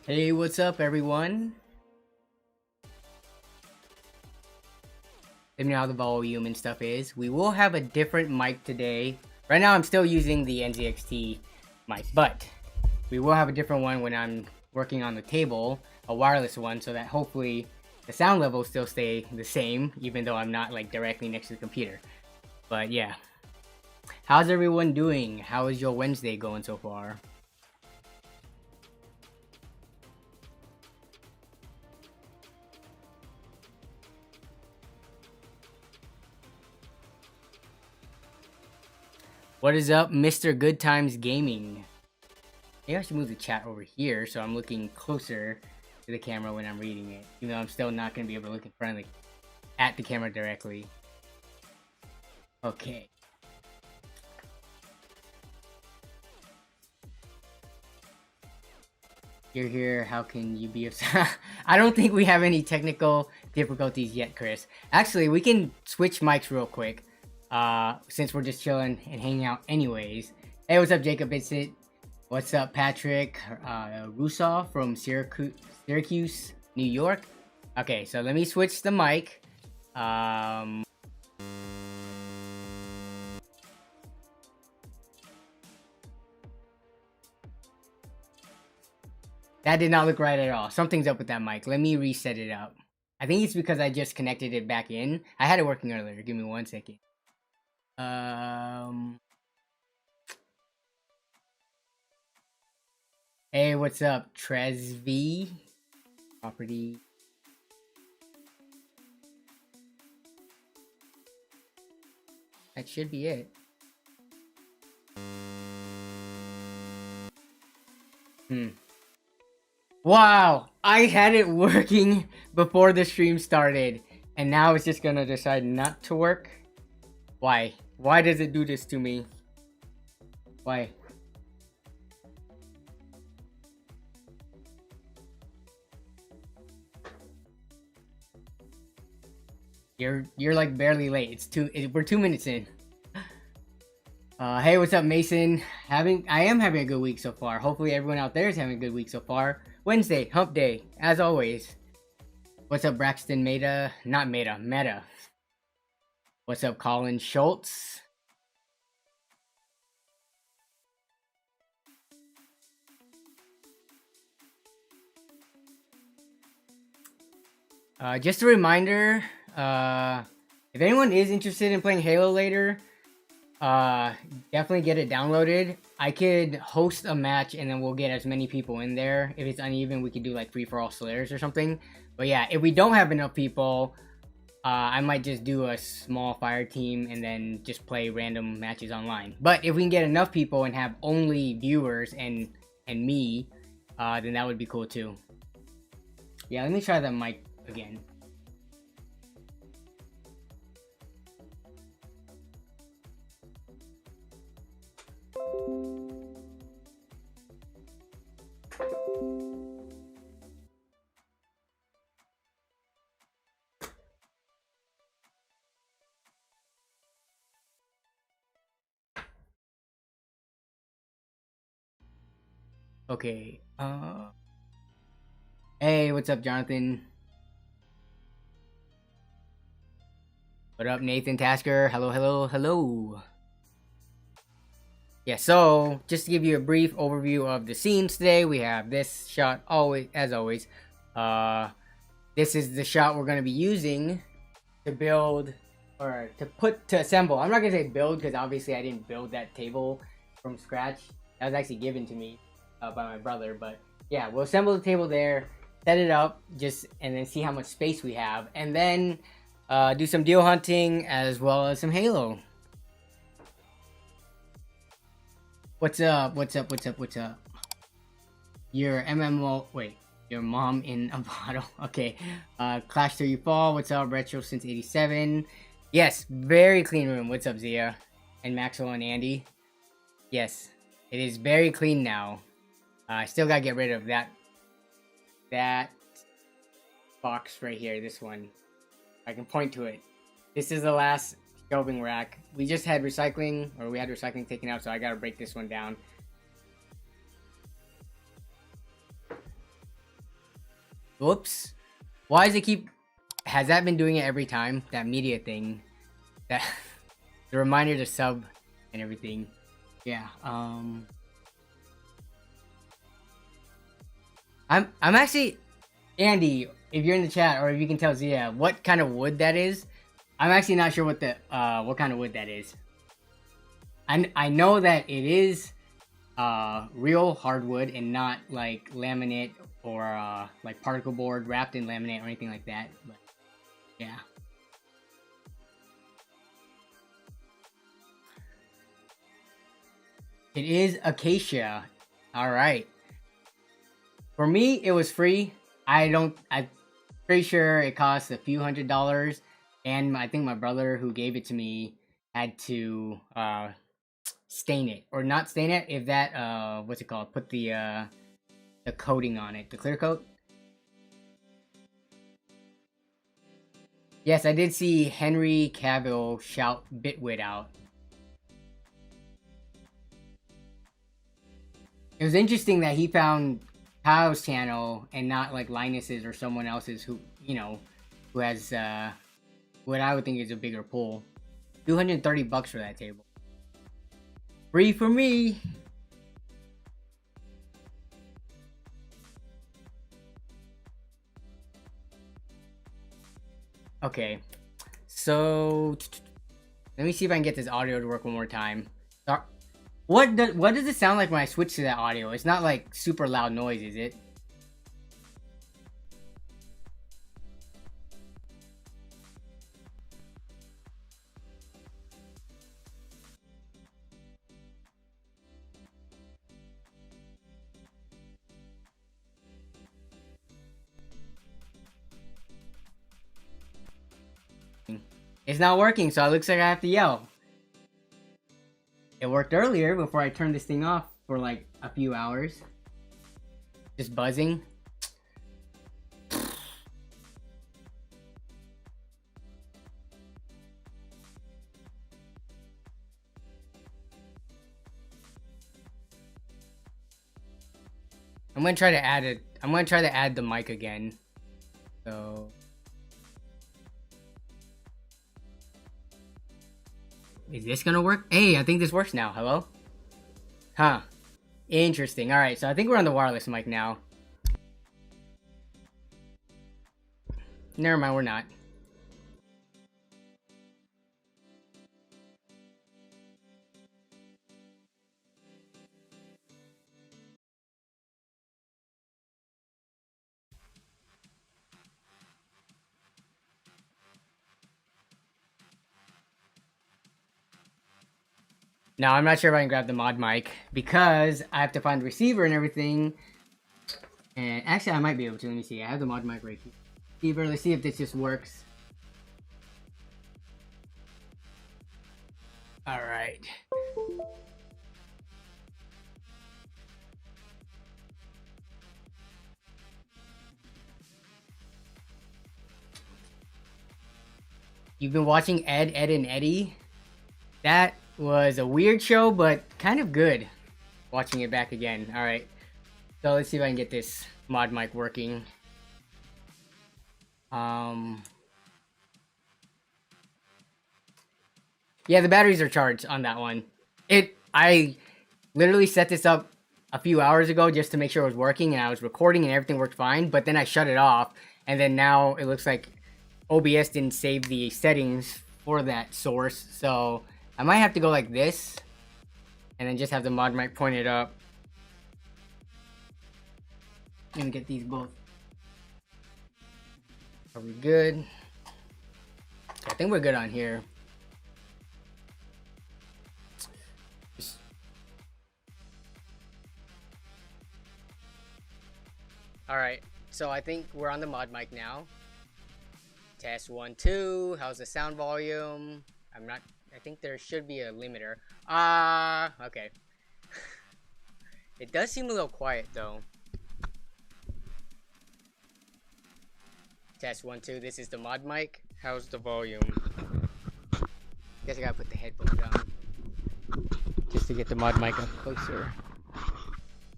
Hey, what's up, everyone? Let me know how the volume and stuff is. We will have a different mic today. Right now, I'm still using the NZXT mic, but we will have a different one when I'm working on the table, a wireless one, so that hopefully the sound levels still stay the same, even though I'm not like directly next to the computer. But yeah. How's everyone doing? How is your Wednesday going so far? What is up, Mr. Good Times Gaming? Maybe I should move the chat over here so I'm looking closer to the camera when I'm reading it, even though I'm still not going to be able to look in front of at the camera directly. Okay. You're here, how can you be I don't think we have any technical difficulties yet, Chris. Actually, we can switch mics real quick, since we're just chilling and hanging out anyways. Hey, what's up, Jacob Vincent? What's up, Patrick Russo from Syracuse, New York? Okay, so let me switch the mic. That did not look right at all. Something's up with that mic. Let me reset it up. I think it's because I just connected it back in. I had it working earlier. Give me 1 second. Hey, what's up, Tresv? Property. That should be it. Wow, I had it working before the stream started, and now it's just gonna decide not to work? Why? Why does it do this to me? Why? You're like barely late. We're 2 minutes in. Hey, what's up, Mason? I am having a good week so far. Hopefully everyone out there is having a good week so far. Wednesday, hump day, as always. What's up, Braxton Meta? Not Meta, Meta. What's up, Colin Schultz? Just a reminder, if anyone is interested in playing Halo later, definitely get it downloaded. I could host a match and then we'll get as many people in there. If it's uneven, we could do like free-for-all Slayers or something. But yeah, if we don't have enough people, I might just do a small fire team and then just play random matches online. But if we can get enough people and have only viewers and me, then that would be cool too. Yeah, let me try the mic again. Okay. Hey, what's up, Jonathan? What up, Nathan Tasker? Hello, hello, hello. Yeah, so just to give you a brief overview of the scenes today, we have this shot as always. This is the shot we're going to be using to build or to assemble. I'm not going to say build because obviously I didn't build that table from scratch. That was actually given to me by my brother, but yeah, we'll assemble the table there, set it up, and then see how much space we have, and then do some deal hunting as well as some Halo. What's up? What's up? What's up? What's up? Your MMO. Wait, your mom in a bottle. Okay. Clash Till You Fall. What's up? Retro since '87. Yes, very clean room. What's up, Zia? And Maxwell and Andy. Yes, it is very clean now. I still gotta get rid of that box right here. This one. I can point to it. This is the last shelving rack. We just had recycling, or we had recycling taken out, so I gotta break this one down. Whoops. Why does it keep... Has that been doing it every time? That media thing. That... the reminder to sub and everything. Yeah, I'm actually... Andy, if you're in the chat, or if you can tell Zia what kind of wood that is. I'm actually not sure what the what kind of wood that is. I know that it is real hardwood and not like laminate or like particle board wrapped in laminate or anything like that. But yeah. It is acacia. All right. For me, it was free. I'm pretty sure it cost a few $100s, and I think my brother who gave it to me had to stain it, or not stain it, if that what's it called? Put the coating on it, the clear coat. Yes, I did see Henry Cavill shout Bitwit out. It was interesting that he found Kyle's channel and not like Linus's or someone else's who, you know, who has what I would think is a bigger pull. $230 for that table. Free for me. Okay, so let me see if I can get this audio to work one more time. What does it sound like when I switch to that audio? It's not like super loud noise, is it? It's not working, so it looks like I have to yell. It worked earlier before I turned this thing off for like a few hours. Just buzzing. I'm gonna try to add it. I'm gonna try to add the mic again. So. Is this gonna work? Hey, I think this works now. Hello? Huh. Interesting. Alright, so I think we're on the wireless mic now. Never mind, we're not. Now, I'm not sure if I can grab the mod mic because I have to find the receiver and everything. And actually, I might be able to. Let me see. I have the mod mic right here. Receiver. Let's see if this just works. All right. You've been watching Ed, and Eddie? That was a weird show, but kind of good. Watching it back again. Alright. So let's see if I can get this mod mic working. Yeah, the batteries are charged on that one. I literally set this up a few hours ago just to make sure it was working, and I was recording and everything worked fine, but then I shut it off, and then now it looks like OBS didn't save the settings for that source, so I might have to go like this, and then just have the mod mic pointed up. Let me get these both. Are we good? I think we're good on here. Alright, so I think we're on the mod mic now. Test 1, 2. How's the sound volume? I think there should be a limiter. Okay. It does seem a little quiet though. Test 1, 2. This is the mod mic. How's the volume? Guess I gotta put the headphones on just to get the mod mic up closer.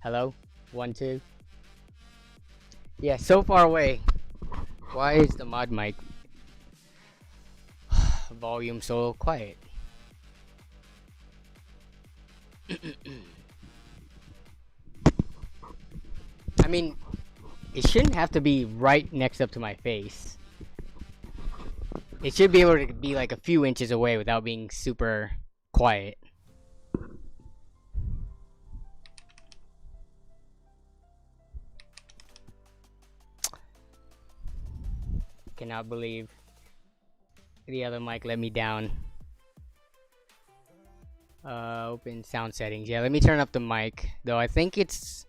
Hello? 1, 2. Yeah, so far away. Why is the mod mic volume so quiet? I mean, it shouldn't have to be right next up to my face. It should be able to be like a few inches away without being super quiet. Cannot believe the other mic let me down. Open sound settings. Yeah, let me turn up the mic. Though I think it's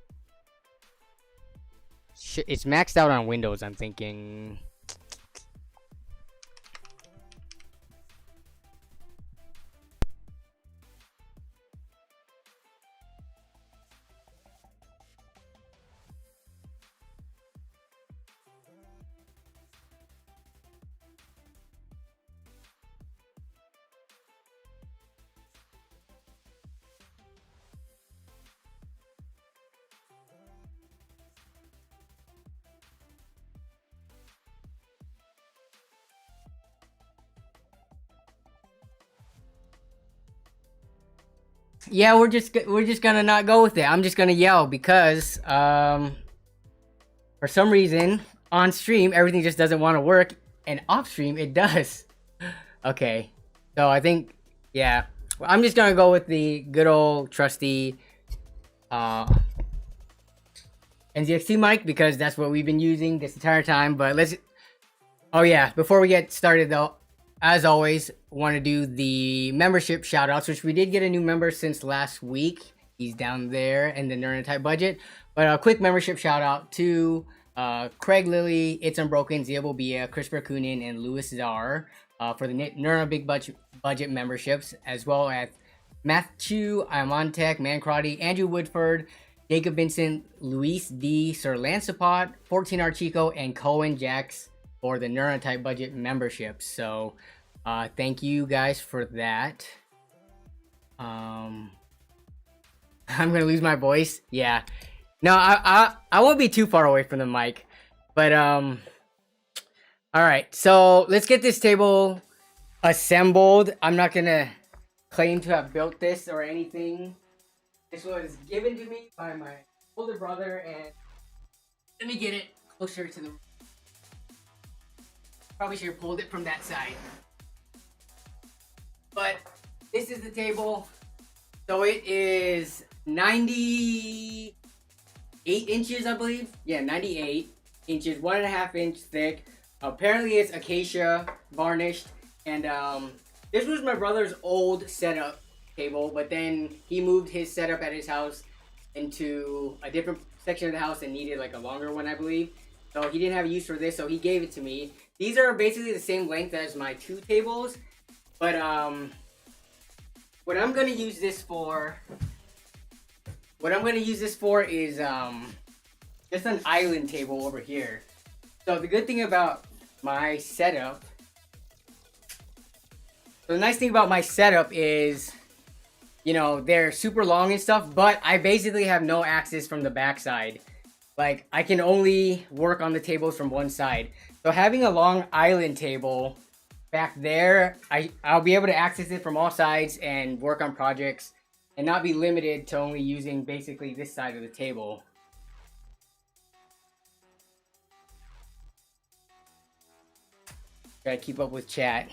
maxed out on Windows, I'm thinking. Yeah, we're just gonna not go with it. I'm just gonna yell because for some reason on stream everything just doesn't want to work, and off stream it does. Okay, so I think yeah, well, I'm just gonna go with the good old trusty NZXT mic because that's what we've been using this entire time. But let's. Oh yeah, before we get started though, as always, want to do the membership shoutouts, which we did get a new member since last week. He's down there in the Nerd Type budget. But a quick membership shout out to Craig Lilly, It's Unbroken, Ziabo Bia, Christopher Kunin, and Louis Czar for the Nerd Big budget memberships, as well as Matthew Amontek, Mancrotty, Andrew Woodford, Jacob Vincent, Luis D, Sir Lancepot, 14 Archico, and Cohen Jacks for the Nerd Type budget memberships. So thank you guys for that. I'm gonna lose my voice. Yeah. No, I won't be too far away from the mic. But all right. So let's get this table assembled. I'm not gonna claim to have built this or anything. This was given to me by my older brother, and let me get it closer to the. Probably should have pulled it from that side. But this is the table. So it is 98 inches, I believe. Yeah, 98 inches, 1.5 inch thick. Apparently it's acacia varnished. And this was my brother's old setup table, but then he moved his setup at his house into a different section of the house and needed like a longer one, I believe. So he didn't have a use for this, so he gave it to me. These are basically the same length as my two tables, but what I'm gonna use this for is just an island table over here. So the good thing about my setup, the nice thing about my setup is, you know, they're super long and stuff, but I basically have no access from the backside. Like, I can only work on the tables from one side. So having a long island table back there, I'll be able to access it from all sides and work on projects and not be limited to only using basically this side of the table. Gotta keep up with chat.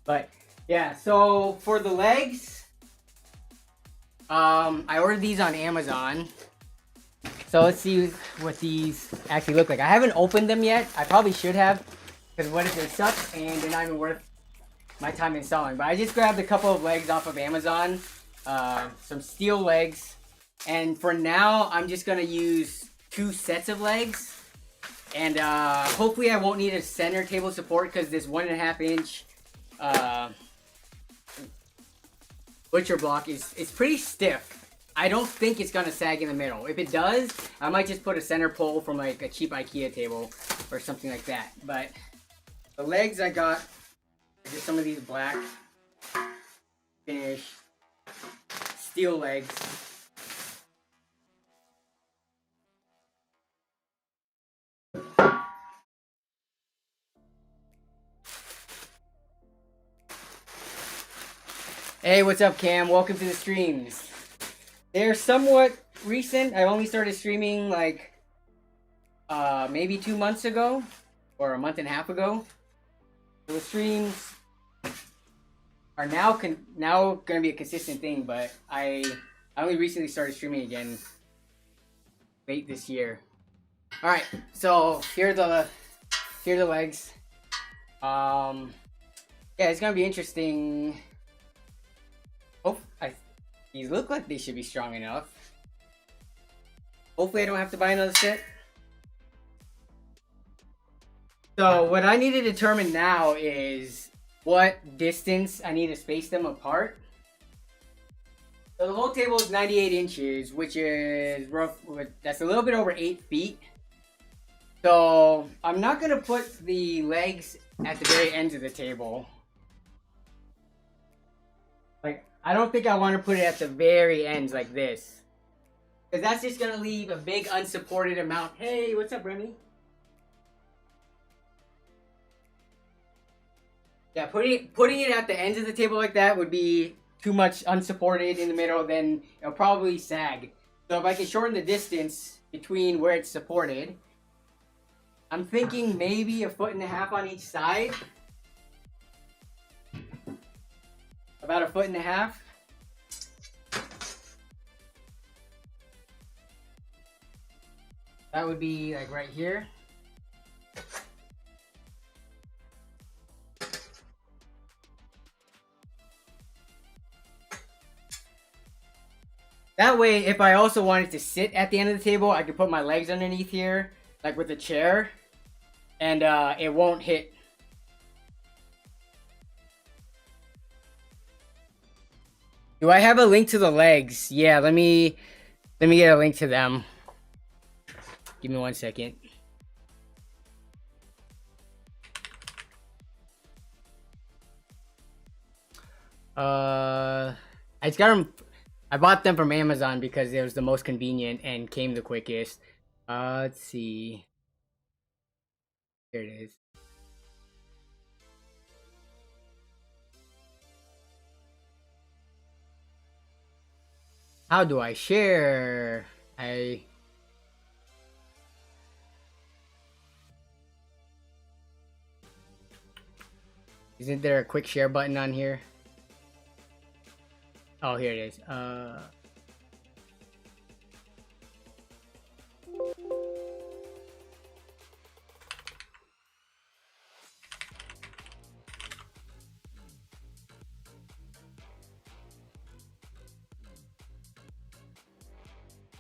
But yeah, so for the legs, I ordered these on Amazon. So let's see what these actually look like. I haven't opened them yet. I probably should have, because what if they suck and they're not even worth my time installing. But I just grabbed a couple of legs off of Amazon, some steel legs, and for now I'm just gonna use 2 sets of legs. And hopefully I won't need a center table support because this 1.5 inch butcher block is pretty stiff. I don't think it's gonna sag in the middle. If it does, I might just put a center pole from like a cheap IKEA table or something like that. But the legs I got are just some of these black Finish. Steel legs. Hey, what's up, Cam? Welcome to the streams. They're somewhat recent. I only started streaming like maybe 2 months ago or a month and a half ago. So the streams are now going to be a consistent thing, but I only recently started streaming again late this year. All right, so here are the legs. Yeah, it's gonna be interesting. Oh, these look like they should be strong enough. Hopefully I don't have to buy another set. So what I need to determine now is what distance I need to space them apart. So the whole table is 98 inches, which is rough. That's a little bit over 8 feet. So I'm not gonna put the legs at the very ends of the table. Like, I don't think I want to put it at the very ends like this, because that's just gonna leave a big unsupported amount. Hey, what's up, Remy? Yeah, putting it at the ends of the table like that would be too much unsupported in the middle. Then it'll probably sag. So if I can shorten the distance between where it's supported, I'm thinking maybe 1.5 feet on each side. About 1.5 feet. That would be like right here. That way, if I also wanted to sit at the end of the table, I could put my legs underneath here, like with a chair, and it won't hit. Do I have a link to the legs? Yeah, let me get a link to them. Give me 1 second. I just got them. I bought them from Amazon because it was the most convenient and came the quickest. Let's see. Here it is. How do I share? Isn't there a quick share button on here? Oh, here it is.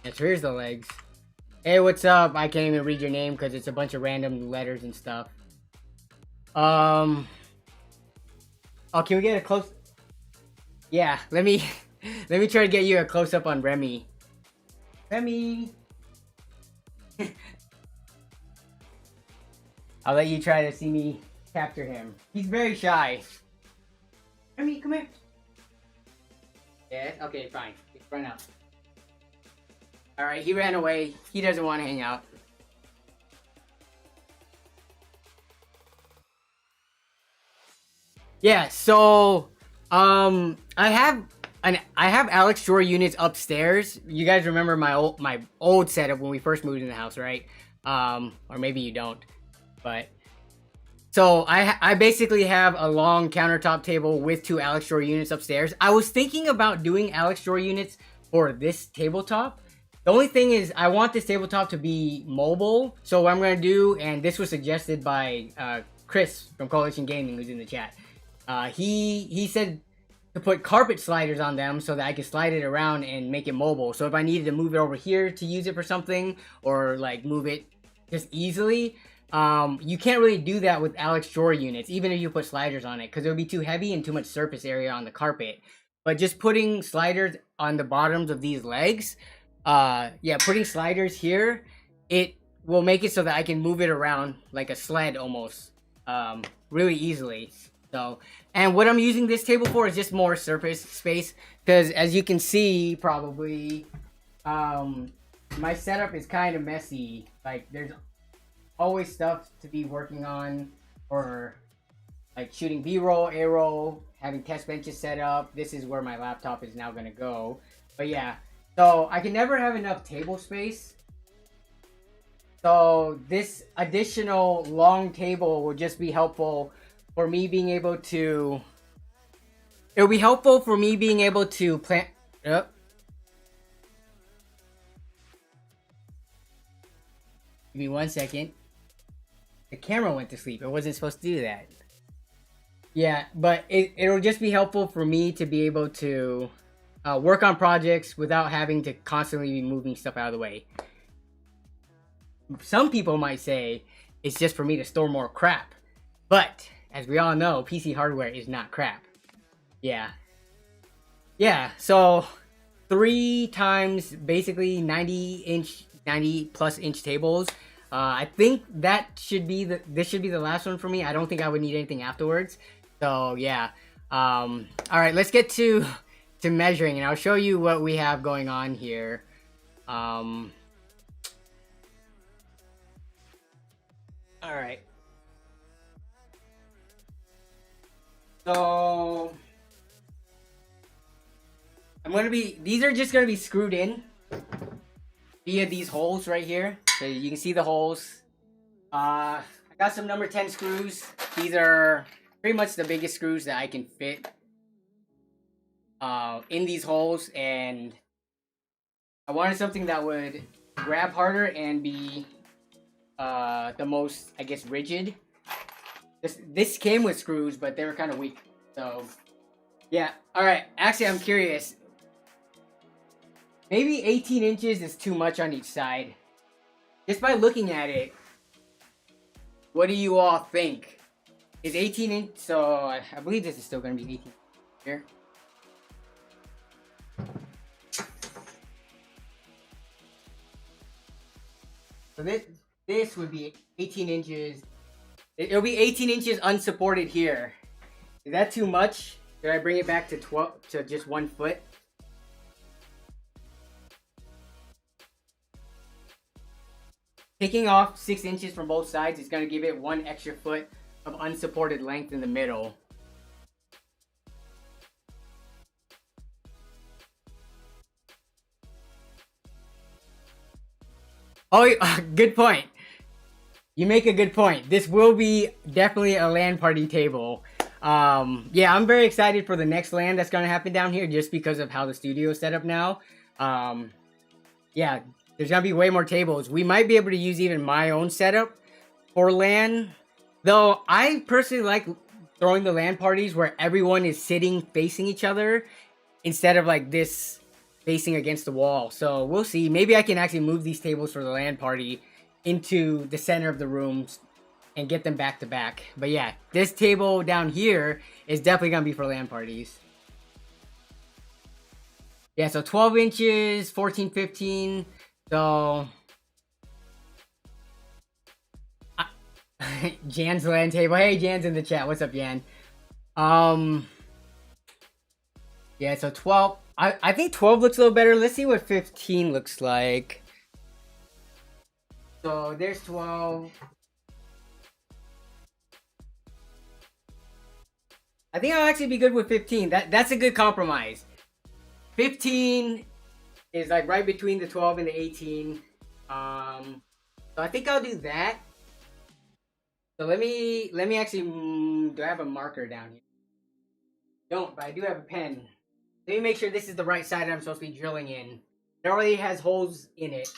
Yes, here's the legs. Hey, what's up? I can't even read your name because it's a bunch of random letters and stuff. Oh, can we get a close? Yeah, let me try to get you a close up on Remy. Remy. I'll let you try to see me capture him. He's very shy. Remy, come here. Yeah. Okay, fine. Run out. All right, he ran away. He doesn't want to hang out. Yeah, so I have Alex drawer units upstairs. You guys remember my old setup when we first moved in the house, right? Or maybe you don't. But so I basically have a long countertop table with 2 Alex drawer units upstairs. I was thinking about doing Alex drawer units for this tabletop. The only thing is I want this tabletop to be mobile. So what I'm going to do, and this was suggested by Chris from Coalition Gaming, who's in the chat. He said to put carpet sliders on them so that I could slide it around and make it mobile. So if I needed to move it over here to use it for something, or like move it just easily, you can't really do that with Alex drawer units, even if you put sliders on it, because it would be too heavy and too much surface area on the carpet. But just putting sliders on the bottoms of these legs, yeah, putting sliders here, it will make it so that I can move it around like a sled almost, really easily. So, and what I'm using this table for is just more surface space, because as you can see, probably, my setup is kind of messy. Like, there's always stuff to be working on, or like shooting B-roll, A-roll, having test benches set up. This is where my laptop is now gonna go. But yeah, so I can never have enough table space. So this additional long table will just be helpful for me being able to... It'll be helpful for me being able to plan... Give me 1 second. The camera went to sleep. It wasn't supposed to do that. Yeah, but it'll just be helpful for me to be able to work on projects without having to constantly be moving stuff out of the way. Some people might say it's just for me to store more crap. But, as we all know, PC hardware is not crap. Yeah. Yeah, so 3 times basically 90 plus inch tables. I think that should be this should be the last one for me. I don't think I would need anything afterwards. So yeah. All right, let's get to measuring, and I'll show you what we have going on here. All right. So these are just gonna be screwed in via these holes right here. So you can see the holes. I got some number 10 screws. These are pretty much the biggest screws that I can fit in these holes, and I wanted something that would grab harder and be the most, I guess, rigid. This came with screws, but they were kind of weak. So yeah. All right, actually I'm curious, maybe 18 inches is too much on each side. Just by looking at it, what do you all think? Is 18 inch, so I believe this is still going to be 18 here. So this would be 18 inches. It'll be 18 inches unsupported here. Is that too much? Should I bring it back to 12 to just 1 foot? Taking off 6 inches from both sides is going to give it 1 extra foot of unsupported length in the middle. Oh, good point. You make a good point. This will be definitely a LAN party table. Yeah, I'm very excited for the next LAN that's going to happen down here just because of how the studio is set up now. Yeah, there's going to be way more tables. We might be able to use even my own setup for LAN. Though, I personally like throwing the LAN parties where everyone is sitting facing each other instead of like this facing against the wall. So, we'll see. Maybe I can actually move these tables for the LAN party into the center of the rooms and get them back to back. But yeah, this table down here is definitely going to be for LAN parties. Yeah, so 12 inches, 14, 15. So Jan's LAN table. Hey, Jan's in the chat. What's up, Jan? Yeah, so 12. I think 12 looks a little better. Let's see what 15 looks like. So there's 12. I think I'll actually be good with 15. That's a good compromise. 15 is like right between the 12 and the 18. So I think I'll do that. So let me actually, do I have a marker down here? Don't, but I do have a pen. Let me make sure this is the right side I'm supposed to be drilling in. It already has holes in it.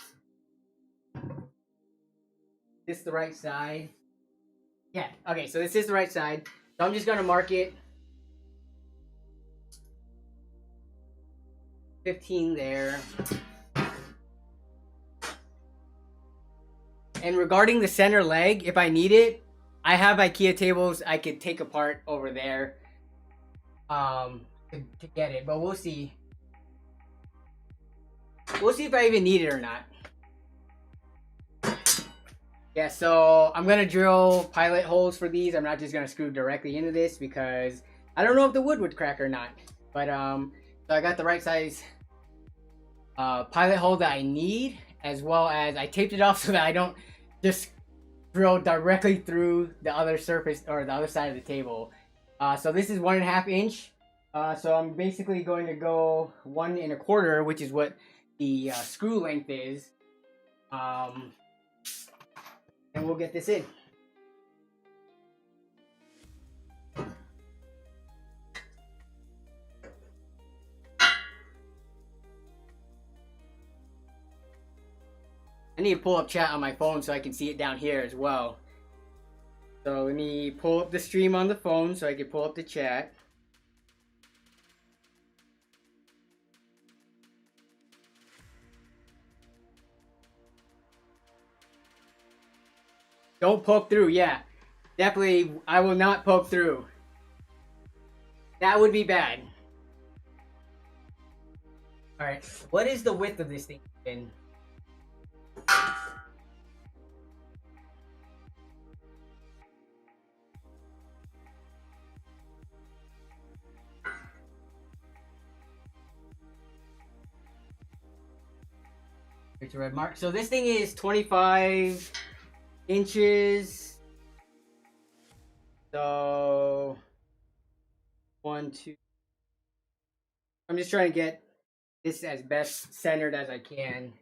This is the right side. Yeah, okay, so this is the right side. So I'm just gonna mark it. 15 there. And regarding the center leg, if I need it, I have IKEA tables I could take apart over there to get it, but we'll see. We'll see if I even need it or not. Yeah, so I'm gonna drill pilot holes for these. I'm not just gonna screw directly into this because I don't know if the wood would crack or not. But so I got the right size pilot hole that I need, as well as I taped it off so that I don't just drill directly through the other surface or the other side of the table. So this is 1.5 inch. So I'm basically going to go 1 1/4, which is what the screw length is. And we'll get this in. I need to pull up chat on my phone so I can see it down here as well. So let me pull up the stream on the phone so I can pull up the chat. Don't poke through, yeah. Definitely, I will not poke through. That would be bad. Alright, what is the width of this thing again? It's a red mark. So this thing is 25 inches. So 1, 2. I'm just trying to get this as best centered as I can.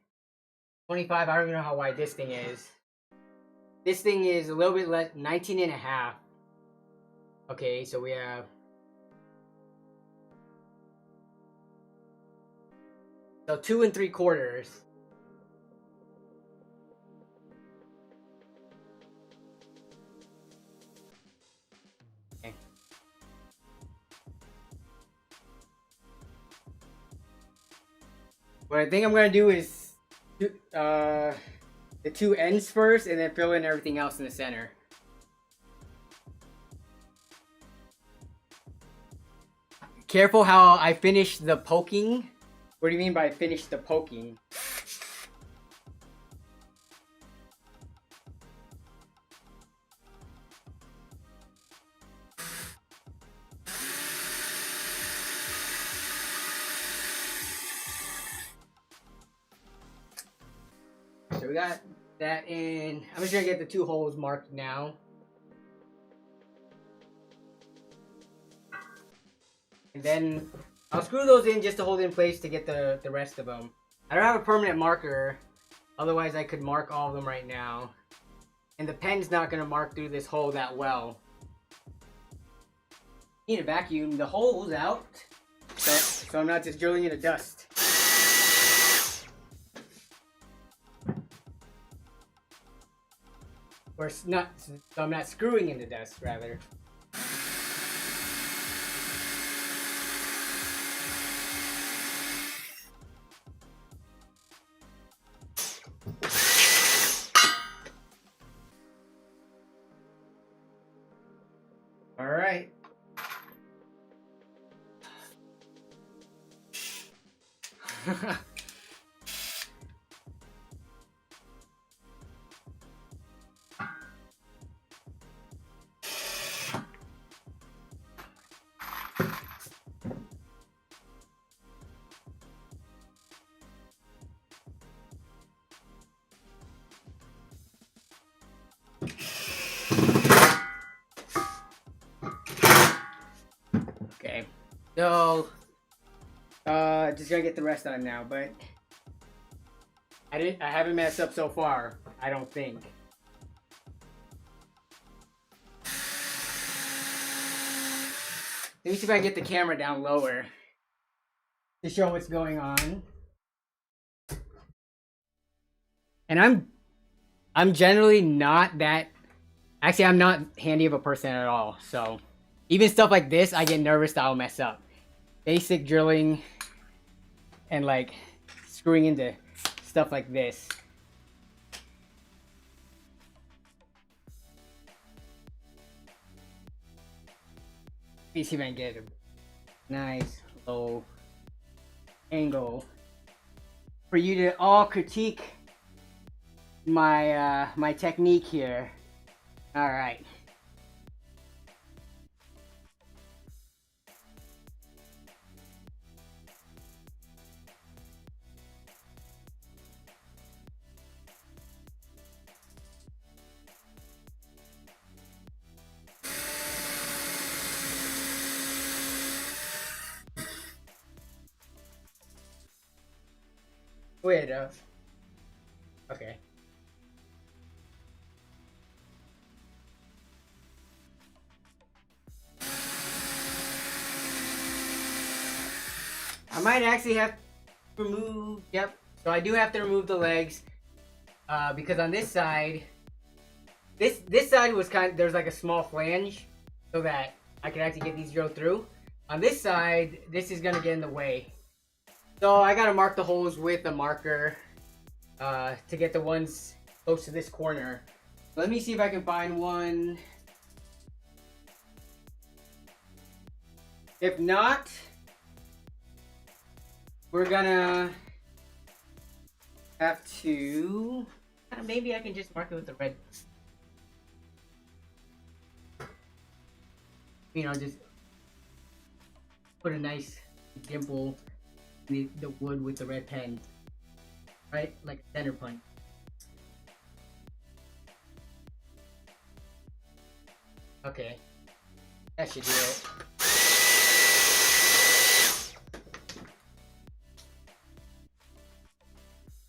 25, I don't even know how wide this thing is. This thing is a little bit less, 19.5. Okay, so we have... So 2 3/4. Okay. What I think I'm gonna do is the 2 ends first, and then fill in everything else in the center. Careful how I finish the poking. What do you mean by finish the poking? So we got that in. I'm just gonna get the 2 holes marked now. And then I'll screw those in just to hold it in place to get the rest of them. I don't have a permanent marker. Otherwise I could mark all of them right now. And the pen's not gonna mark through this hole that well. Need to vacuum the holes out. So I'm not just drilling into dust. Or not, so I'm not screwing into dust, rather. All right. Okay, so just gonna get the rest on now, but I haven't messed up so far, I don't think. Let me see if I can get the camera down lower to show what's going on. And I'm generally not that, actually I'm not handy of a person at all, so even stuff like this I get nervous that I'll mess up. Basic drilling and like screwing into stuff like this. Let me see if I can get a nice low angle for you to all critique my technique here. All right. Wait, okay. I might actually have to remove, yep. So I do have to remove the legs, because on this side, this side was there's like a small flange, so that I can actually get these drilled through. On this side, this is gonna get in the way. So I gotta mark the holes with a marker, to get the ones close to this corner. Let me see if I can find one. If not, we're gonna have to, maybe I can just mark it with the red. You know, just put a nice dimple in the wood with the red pen. Right? Like a center point. Okay. That should do it.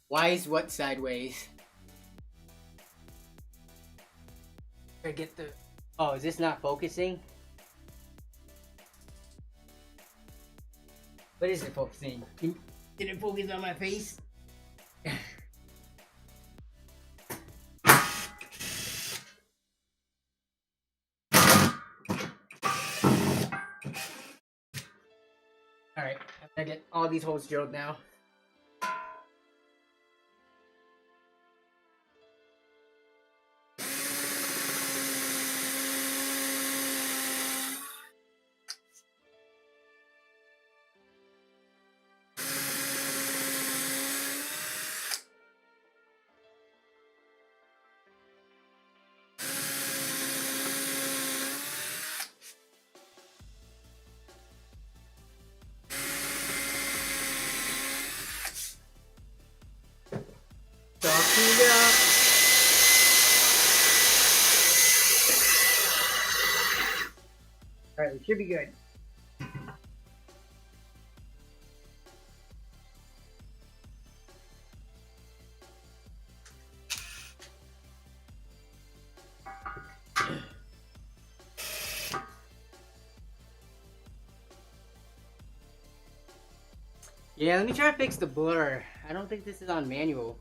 Why is what sideways? I get the... Oh, is this not focusing? What is it focusing? Did it focus on my face? Alright, I'm gonna get all these holes drilled now. Alright, we should be good. Yeah, let me try to fix the blur. I don't think this is on manual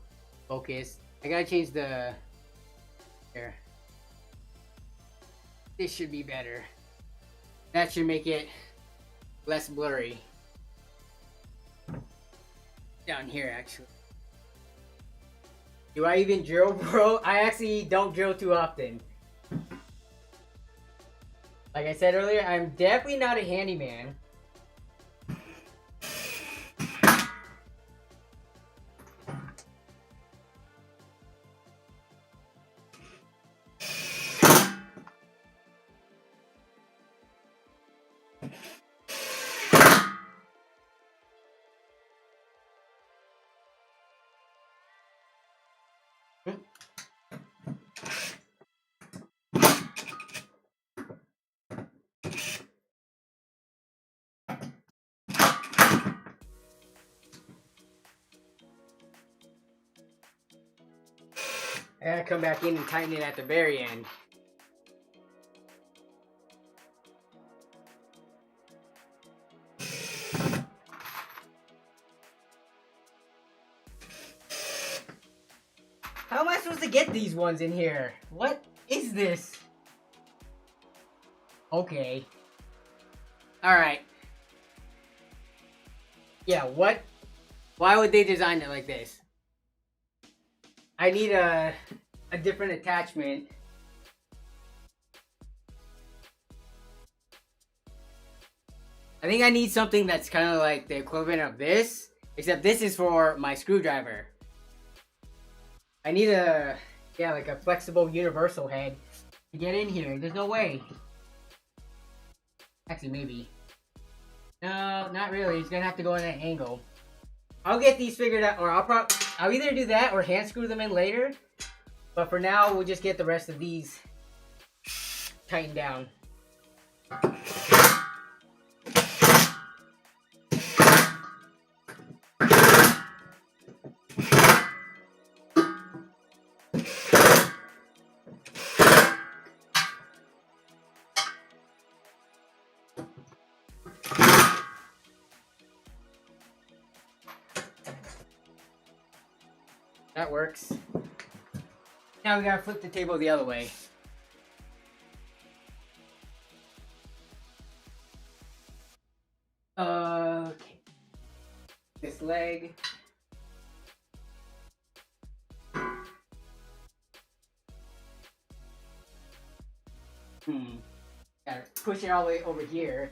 focus. I gotta change the... Here. This should be better. That should make it less blurry. Down here, actually. Do I even drill, bro? I actually don't drill too often. Like I said earlier, I'm definitely not a handyman. I gotta come back in and tighten it at the very end. How am I supposed to get these ones in here? What is this? Okay. Alright. Yeah, what? Why would they design it like this? I need a different attachment. I think I need something that's kind of like the equivalent of this, except this is for my screwdriver. I need a, yeah, like a flexible universal head to get in here. There's no way. Actually, maybe. No, not really. It's gonna have to go in an angle. I'll get these figured out, or I'll either do that or hand screw them in later. But for now, we'll just get the rest of these tightened down. That works. Now we gotta flip the table the other way. Okay. This leg. Gotta push it all the way over here.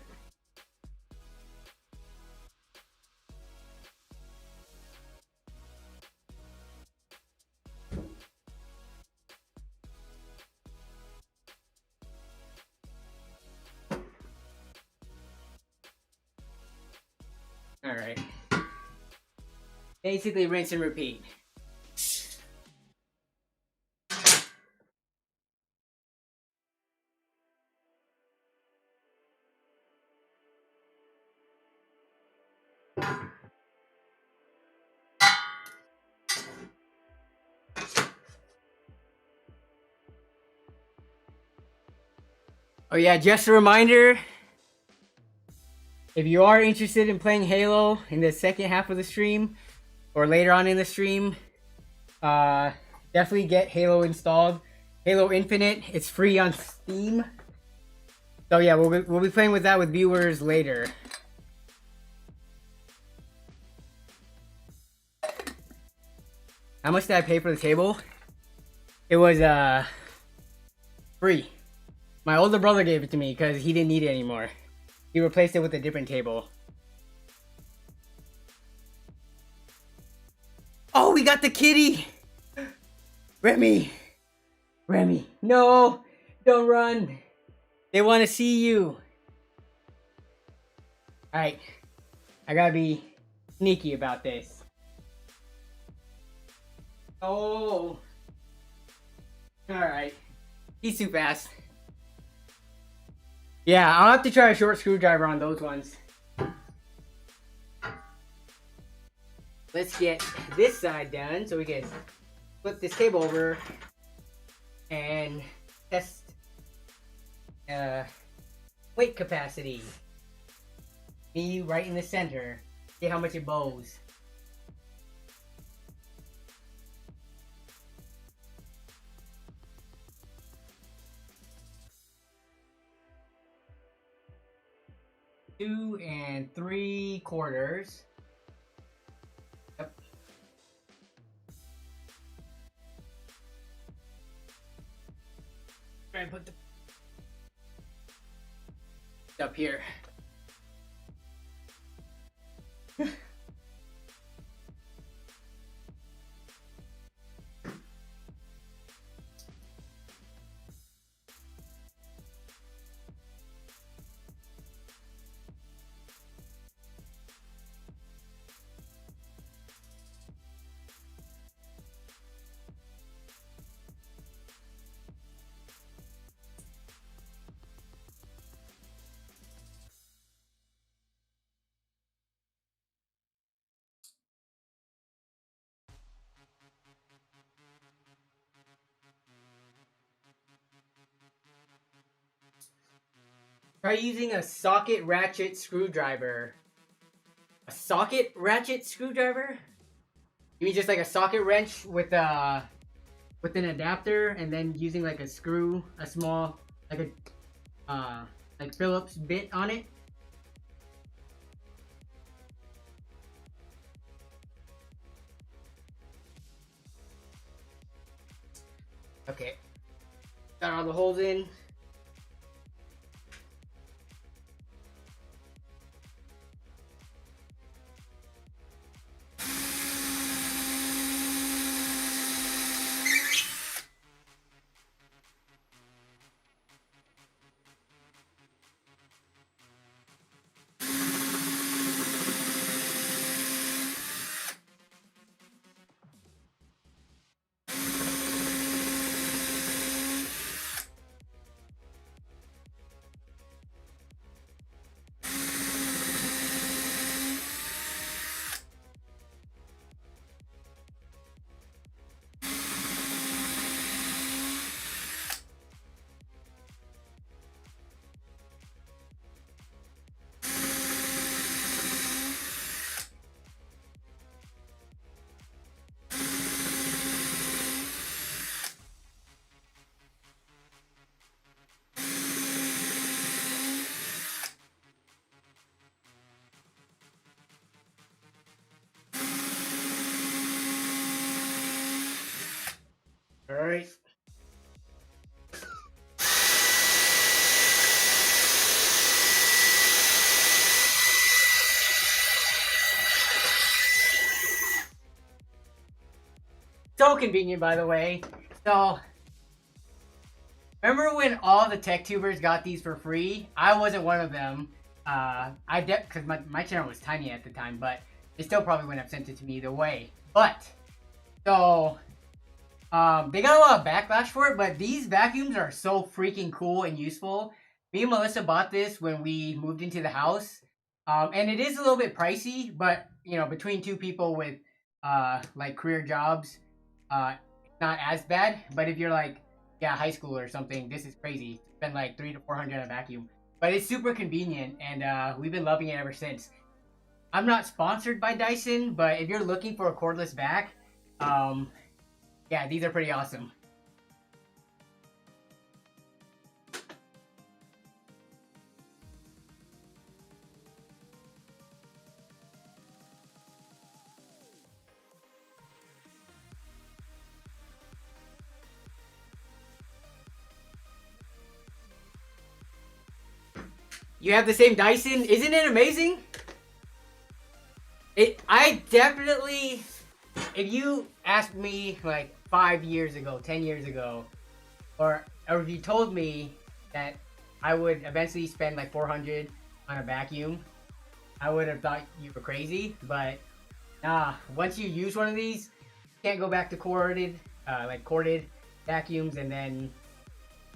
Alright. Basically rinse and repeat. Oh yeah, just a reminder, if you are interested in playing Halo in the second half of the stream, or later on in the stream, definitely get Halo installed. Halo Infinite, it's free on Steam. So yeah, we'll be playing with that with viewers later. How much did I pay for the table? It was free. My older brother gave it to me because he didn't need it anymore. He replaced it with a different table. Oh, we got the kitty! Remy! Remy, no! Don't run! They want to see you! Alright. I gotta be sneaky about this. Oh! Alright. He's too fast. Yeah, I'll have to try a short screwdriver on those ones. Let's get this side done so we can flip this table over and test weight capacity. Me right in the center. See how much it bows. Two and 3/4. Yep. Try and put the up here. Try using a socket ratchet screwdriver. A socket ratchet screwdriver? You mean just like a socket wrench with an adapter and then using like a screw, a small, like a like Phillips bit on it? Okay. Got all the holes in. convenient, by the way. So, remember when all the tech tubers got these for free? I wasn't one of them. Because my channel was tiny at the time, but they still probably wouldn't have sent it to me either way. But, so, they got a lot of backlash for it, but these vacuums are so freaking cool and useful. Me and Melissa bought this when we moved into the house. And it is a little bit pricey, but, you know, between two people with, like, career jobs, it's not as bad. But if you're, like, yeah, high school or something, this is crazy. Spend, like, $300 to $400 on a vacuum. But it's super convenient, and, we've been loving it ever since. I'm not sponsored by Dyson, but if you're looking for a cordless vac, yeah, these are pretty awesome. You have the same Dyson? Isn't it amazing? I definitely, if you asked me like 5 years ago, 10 years ago, or if you told me that I would eventually spend like 400 on a vacuum, I would have thought you were crazy. But nah, once you use one of these, you can't go back to corded vacuums. And then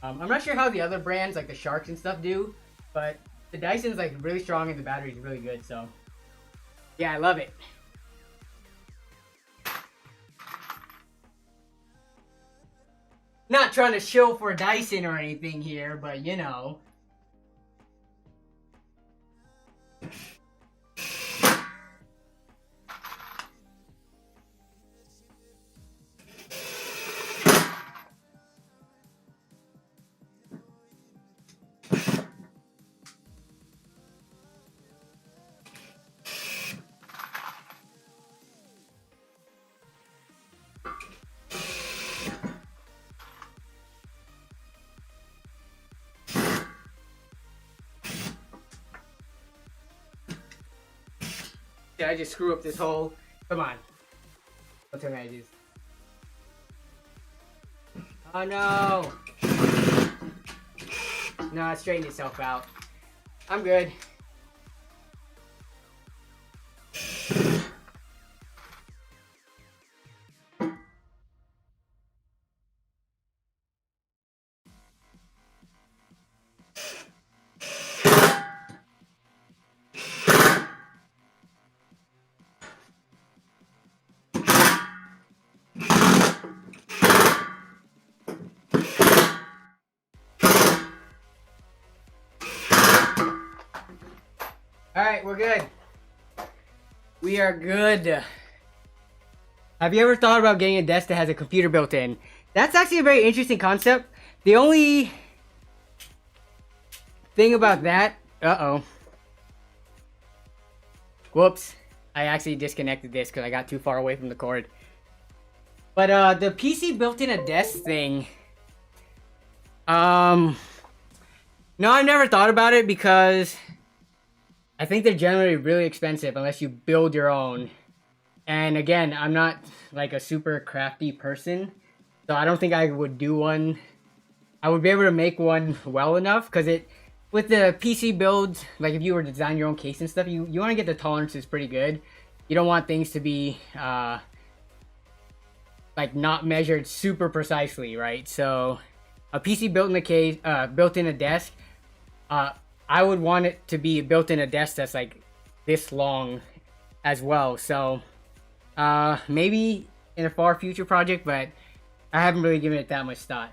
I'm not sure how the other brands like the Sharks and stuff do, but the Dyson's like really strong and the battery's really good. So yeah, I love it. Not trying to show for Dyson or anything here, but you know. Did I just screw up this hole? Come on. Don't tell me I just... Oh no! No, it straightened itself out. I'm good. Alright, we're good. We are good. Have you ever thought about getting a desk that has a computer built in? That's actually a very interesting concept. The only thing about that... Uh-oh. Whoops. I actually disconnected this because I got too far away from the cord. But the PC built in a desk thing... No, I've never thought about it because... I think they're generally really expensive unless you build your own. And again, I'm not like a super crafty person, so I don't think I would do one. I would be able to make one well enough because with the PC builds, like if you were to design your own case and stuff, you want to get the tolerances pretty good. You don't want things to be like not measured super precisely, right? So a PC built in a case, built in a desk, I would want it to be built in a desk that's like this long as well. So maybe in a far future project, but I haven't really given it that much thought.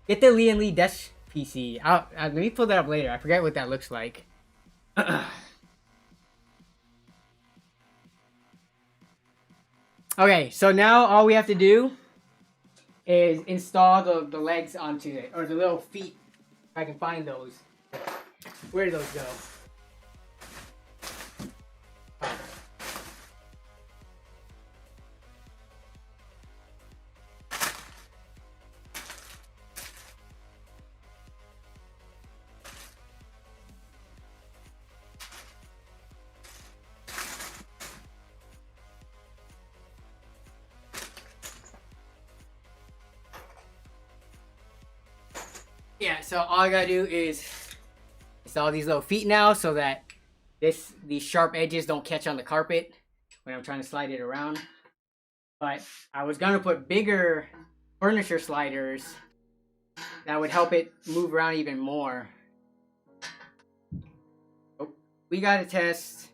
Get the Lee and Lee desk PC. Let me pull that up later. I forget what that looks like. Okay, so now all we have to do is install the legs onto it, or the little feet, if I can find those. Where do those go? Oh. Yeah, so all I gotta do is install these little feet now so that these sharp edges don't catch on the carpet when I'm trying to slide it around. But I was gonna put bigger furniture sliders that would help it move around even more. Oh, we gotta test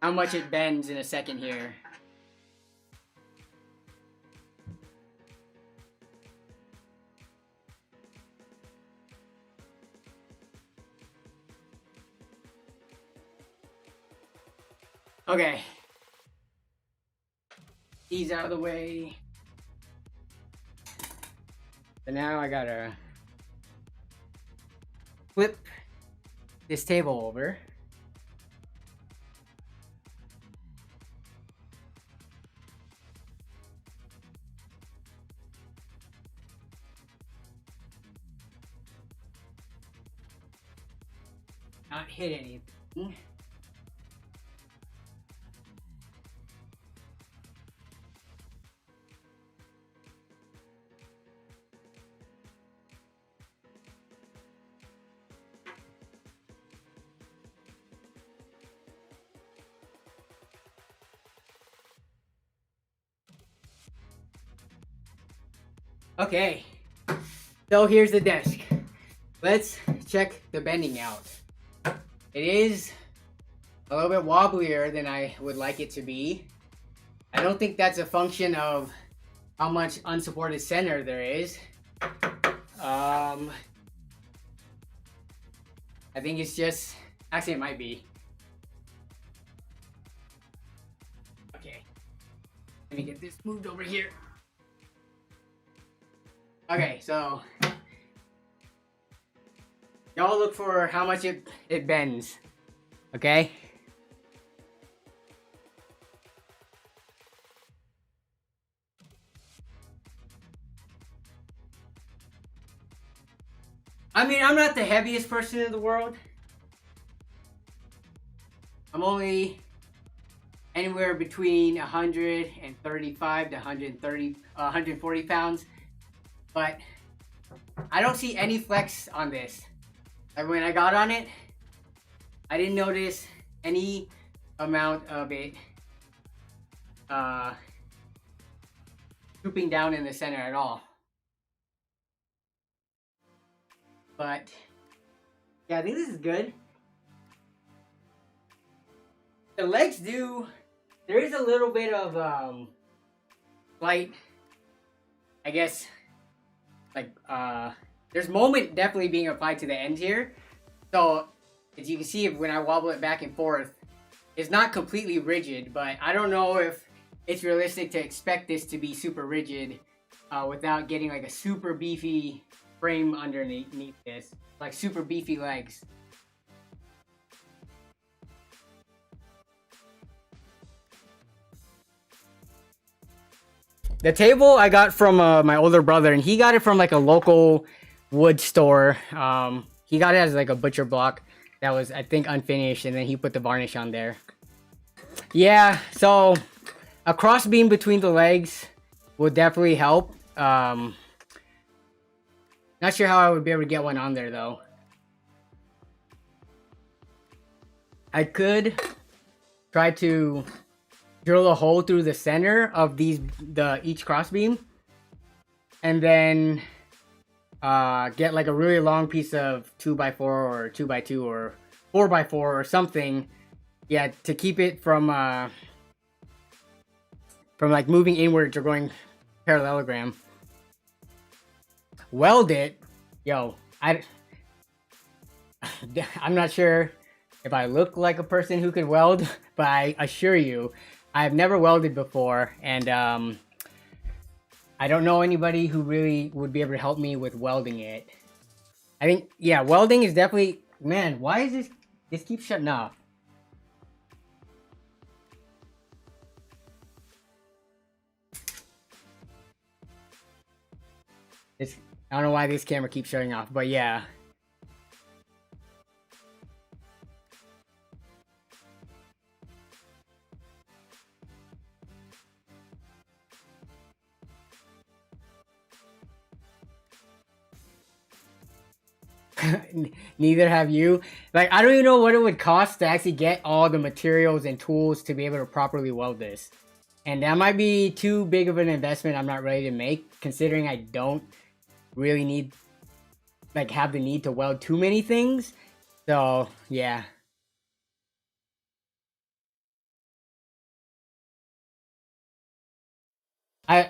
how much it bends in a second here. Okay. These out of the way. So now I gotta flip this table over. Not hit anything. Okay, so here's the desk. Let's check the bending out. It is a little bit wobblier than I would like it to be. I don't think that's a function of how much unsupported center there is. I think it's just, actually it might be. Okay, let me get this moved over here. Okay, so y'all look for how much it bends, okay? I mean, I'm not the heaviest person in the world. I'm only anywhere between 135 to 140 pounds. But I don't see any flex on this. Like when I got on it, I didn't notice any amount of it drooping down in the center at all. But yeah, I think this is good. The legs do, there is a little bit of slight, I guess, like there's moment definitely being applied to the end here. So as you can see, when I wobble it back and forth, it's not completely rigid, but I don't know if it's realistic to expect this to be super rigid without getting like a super beefy frame underneath this, like super beefy legs. The table I got from my older brother, and he got it from like a local wood store. He got it as like a butcher block that was, I think, unfinished, and then he put the varnish on there. Yeah, so a cross beam between the legs would definitely help. Not sure how I would be able to get one on there though. I could try to drill a hole through the center of each crossbeam, and then get like a really long piece of 2x4 or 2x2 or 4x4 or something, yeah, to keep it from like moving inwards or going parallelogram. Weld it, yo, I'm not sure if I look like a person who could weld, but I assure you, I've never welded before, and I don't know anybody who really would be able to help me with welding it. I think, yeah, welding is definitely, man, why is this keeps shutting off? I don't know why this camera keeps shutting off, but yeah. Neither have you. Like, I don't even know what it would cost to actually get all the materials and tools to be able to properly weld this. And that might be too big of an investment I'm not ready to make, considering I don't really need, like, have the need to weld too many things. So, yeah.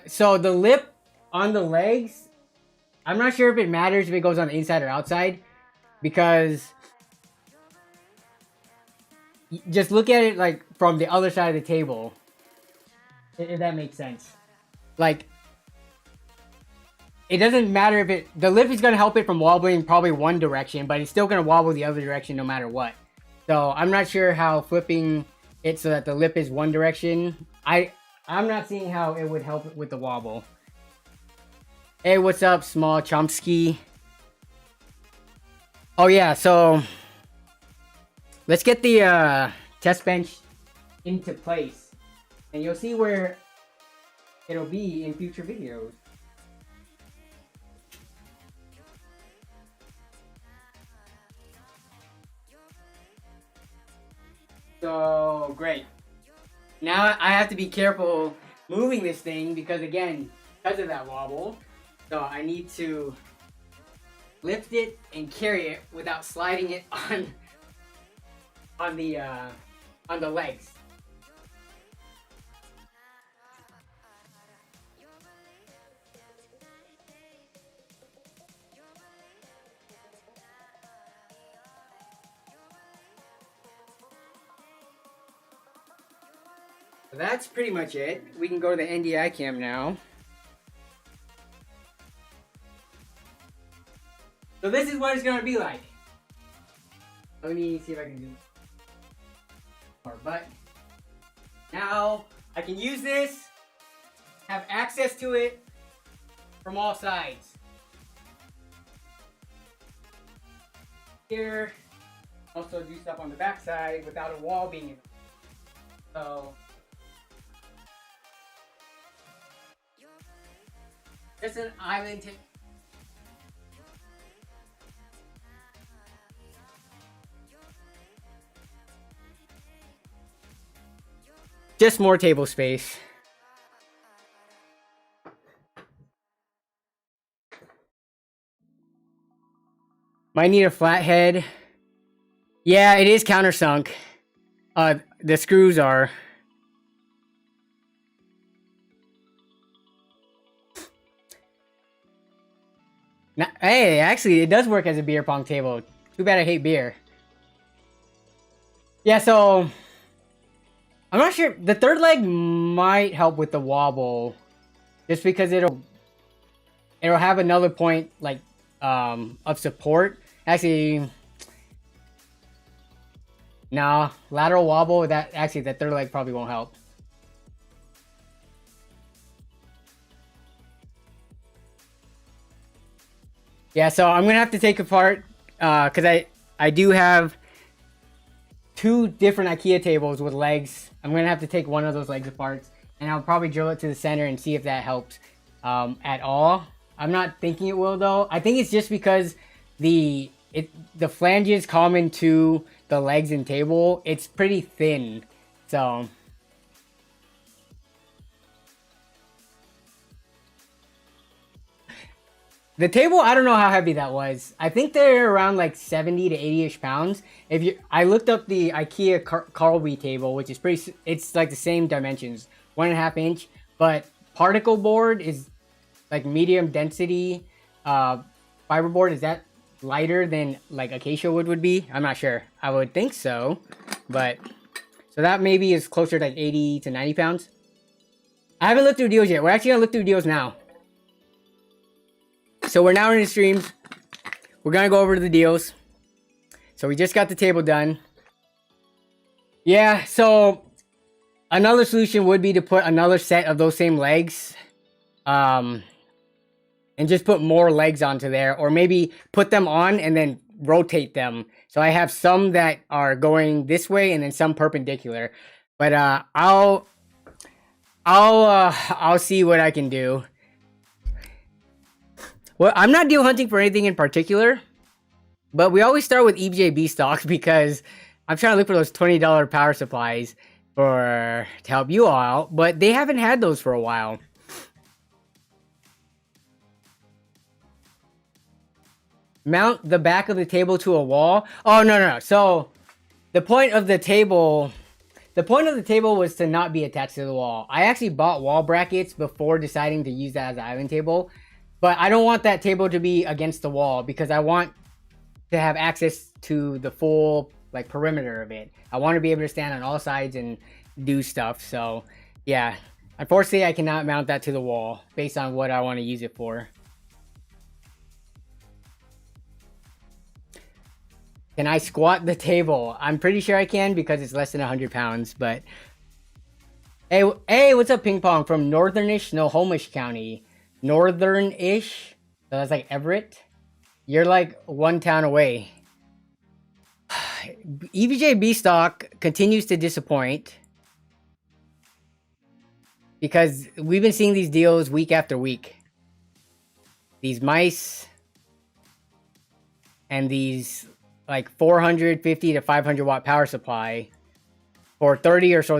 So the lip on the legs, I'm not sure if it matters if it goes on the inside or outside, because just look at it like from the other side of the table, if that makes sense. Like, it doesn't matter if the lip is going to help it from wobbling probably one direction, but it's still going to wobble the other direction no matter what. So I'm not sure how flipping it so that the lip is one direction, I'm not seeing how it would help with the wobble. Hey, what's up, Small Chomsky? Oh yeah, so let's get the test bench into place, and you'll see where it'll be in future videos. So great. Now I have to be careful moving this thing because, again, because of that wobble. So I need to lift it and carry it without sliding it on the legs. So that's pretty much it. We can go to the NDI cam now. So this is what it's gonna be like. Let me see if I can do more. But now I can use this, have access to it from all sides. Here, also do stuff on the back side without a wall being in. So just an island tip. Just more table space. Might need a flathead. Yeah, it is countersunk. The screws are. Hey, actually, it does work as a beer pong table. Too bad I hate beer. Yeah, so I'm not sure. The third leg might help with the wobble, just because it'll have another point like of support. Actually, nah, lateral wobble. That actually, the third leg probably won't help. Yeah, so I'm gonna have to take apart because I do have two different IKEA tables with legs. I'm gonna have to take one of those legs apart, and I'll probably drill it to the center and see if that helps at all. I'm not thinking it will though. I think it's just because the flanges common to the legs and table, it's pretty thin, so. The table, I don't know how heavy that was. I think they're around like 70 to 80-ish pounds. I looked up the IKEA Carlby table, which is it's like the same dimensions, 1.5 inch, but particle board is like medium density fiberboard. Is that lighter than like acacia wood would be? I'm not sure. I would think so, but so that maybe is closer to like 80 to 90 pounds. I haven't looked through deals yet. We're actually gonna look through deals now. So we're now in the streams. We're gonna go over to the deals. So we just got the table done. Yeah, so another solution would be to put another set of those same legs. And just put more legs onto there. Or maybe put them on and then rotate them. So I have some that are going this way and then some perpendicular. But I'll see what I can do. Well, I'm not deal hunting for anything in particular. But we always start with EBJB stock because I'm trying to look for those $20 power supplies to help you all out, but they haven't had those for a while. Mount the back of the table to a wall. Oh, no. So the point of the table was to not be attached to the wall. I actually bought wall brackets before deciding to use that as an island table, but I don't want that table to be against the wall because I want to have access to the full like perimeter of it. I want to be able to stand on all sides and do stuff. So yeah, unfortunately I cannot mount that to the wall based on what I want to use it for. Can I squat the table? I'm pretty sure I can because it's less than 100 pounds, but hey, what's up, Ping Pong from northernish Snohomish County? Northern-ish? So that's like Everett. You're like one town away. EVJB stock continues to disappoint because we've been seeing these deals week after week. These mice and these like 450 to 500 watt power supply for $30 or so.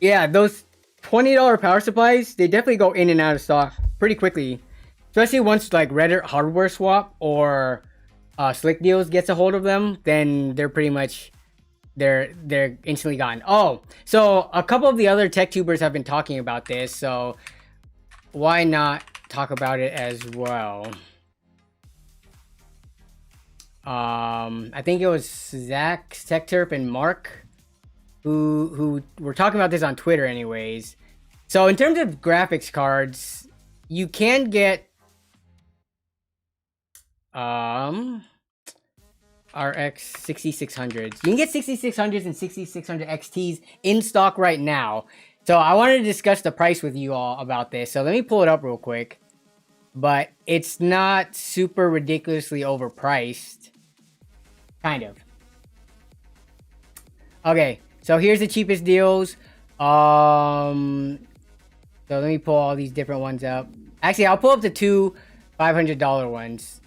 Yeah, those $20 power supplies, they definitely go in and out of stock pretty quickly. Especially once like Reddit Hardware Swap or Slick Deals gets a hold of them, then they're pretty much they're instantly gone. Oh, so a couple of the other tech tubers have been talking about this, so why not talk about it as well? I think it was Zach, TechTurp, and Mark who were talking about this on Twitter anyways. So in terms of graphics cards, you can get RX 6600s. You can get 6600s and 6600 XTs in stock right now. So I wanted to discuss the price with you all about this. So let me pull it up real quick. But it's not super ridiculously overpriced. Kind of. Okay, so here's the cheapest deals. So let me pull all these different ones up. Actually, I'll pull up the two $500 ones.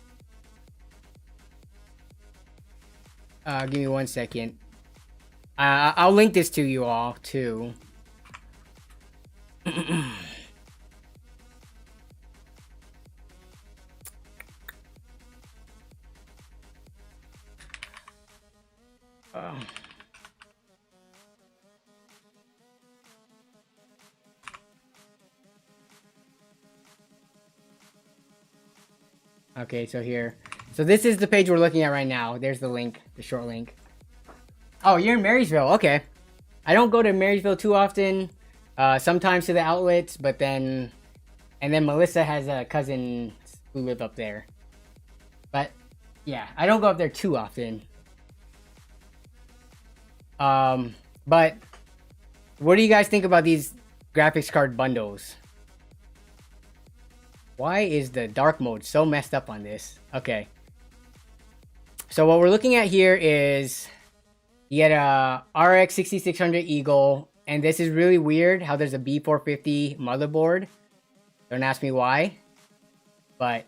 Give me 1 second. I'll link this to you all too. Okay, so here. So this is the page we're looking at right now. There's the link, the short link. Oh, you're in Marysville. Okay. I don't go to Marysville too often. Sometimes to the outlets, but then... And then Melissa has a cousin who live up there. But, yeah, I don't go up there too often. But what do you guys think about these graphics card bundles? Why is the dark mode so messed up on this? Okay. So what we're looking at here is you get a RX 6600 Eagle, and this is really weird how there's a B450 motherboard. Don't ask me why, but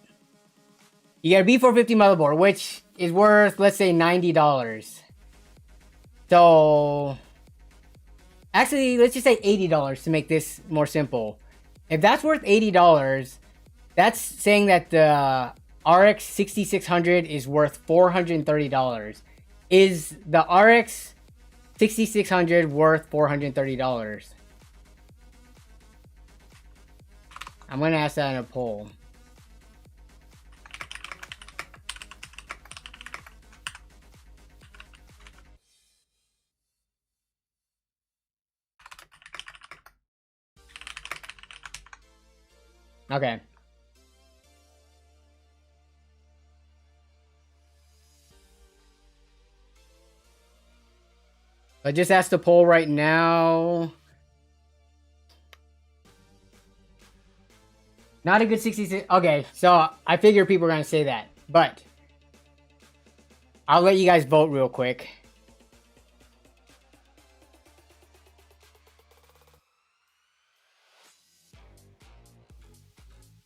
you get a B450 motherboard, which is worth, let's say, $90. So actually, let's just say $80 to make this more simple. If that's worth $80, that's saying that the RX 6600 is worth $430. Is the RX 6600 worth $430? I'm gonna ask that in a poll. Okay. I just asked the poll right now. Not a good 66. Okay, so I figure people are going to say that. But I'll let you guys vote real quick.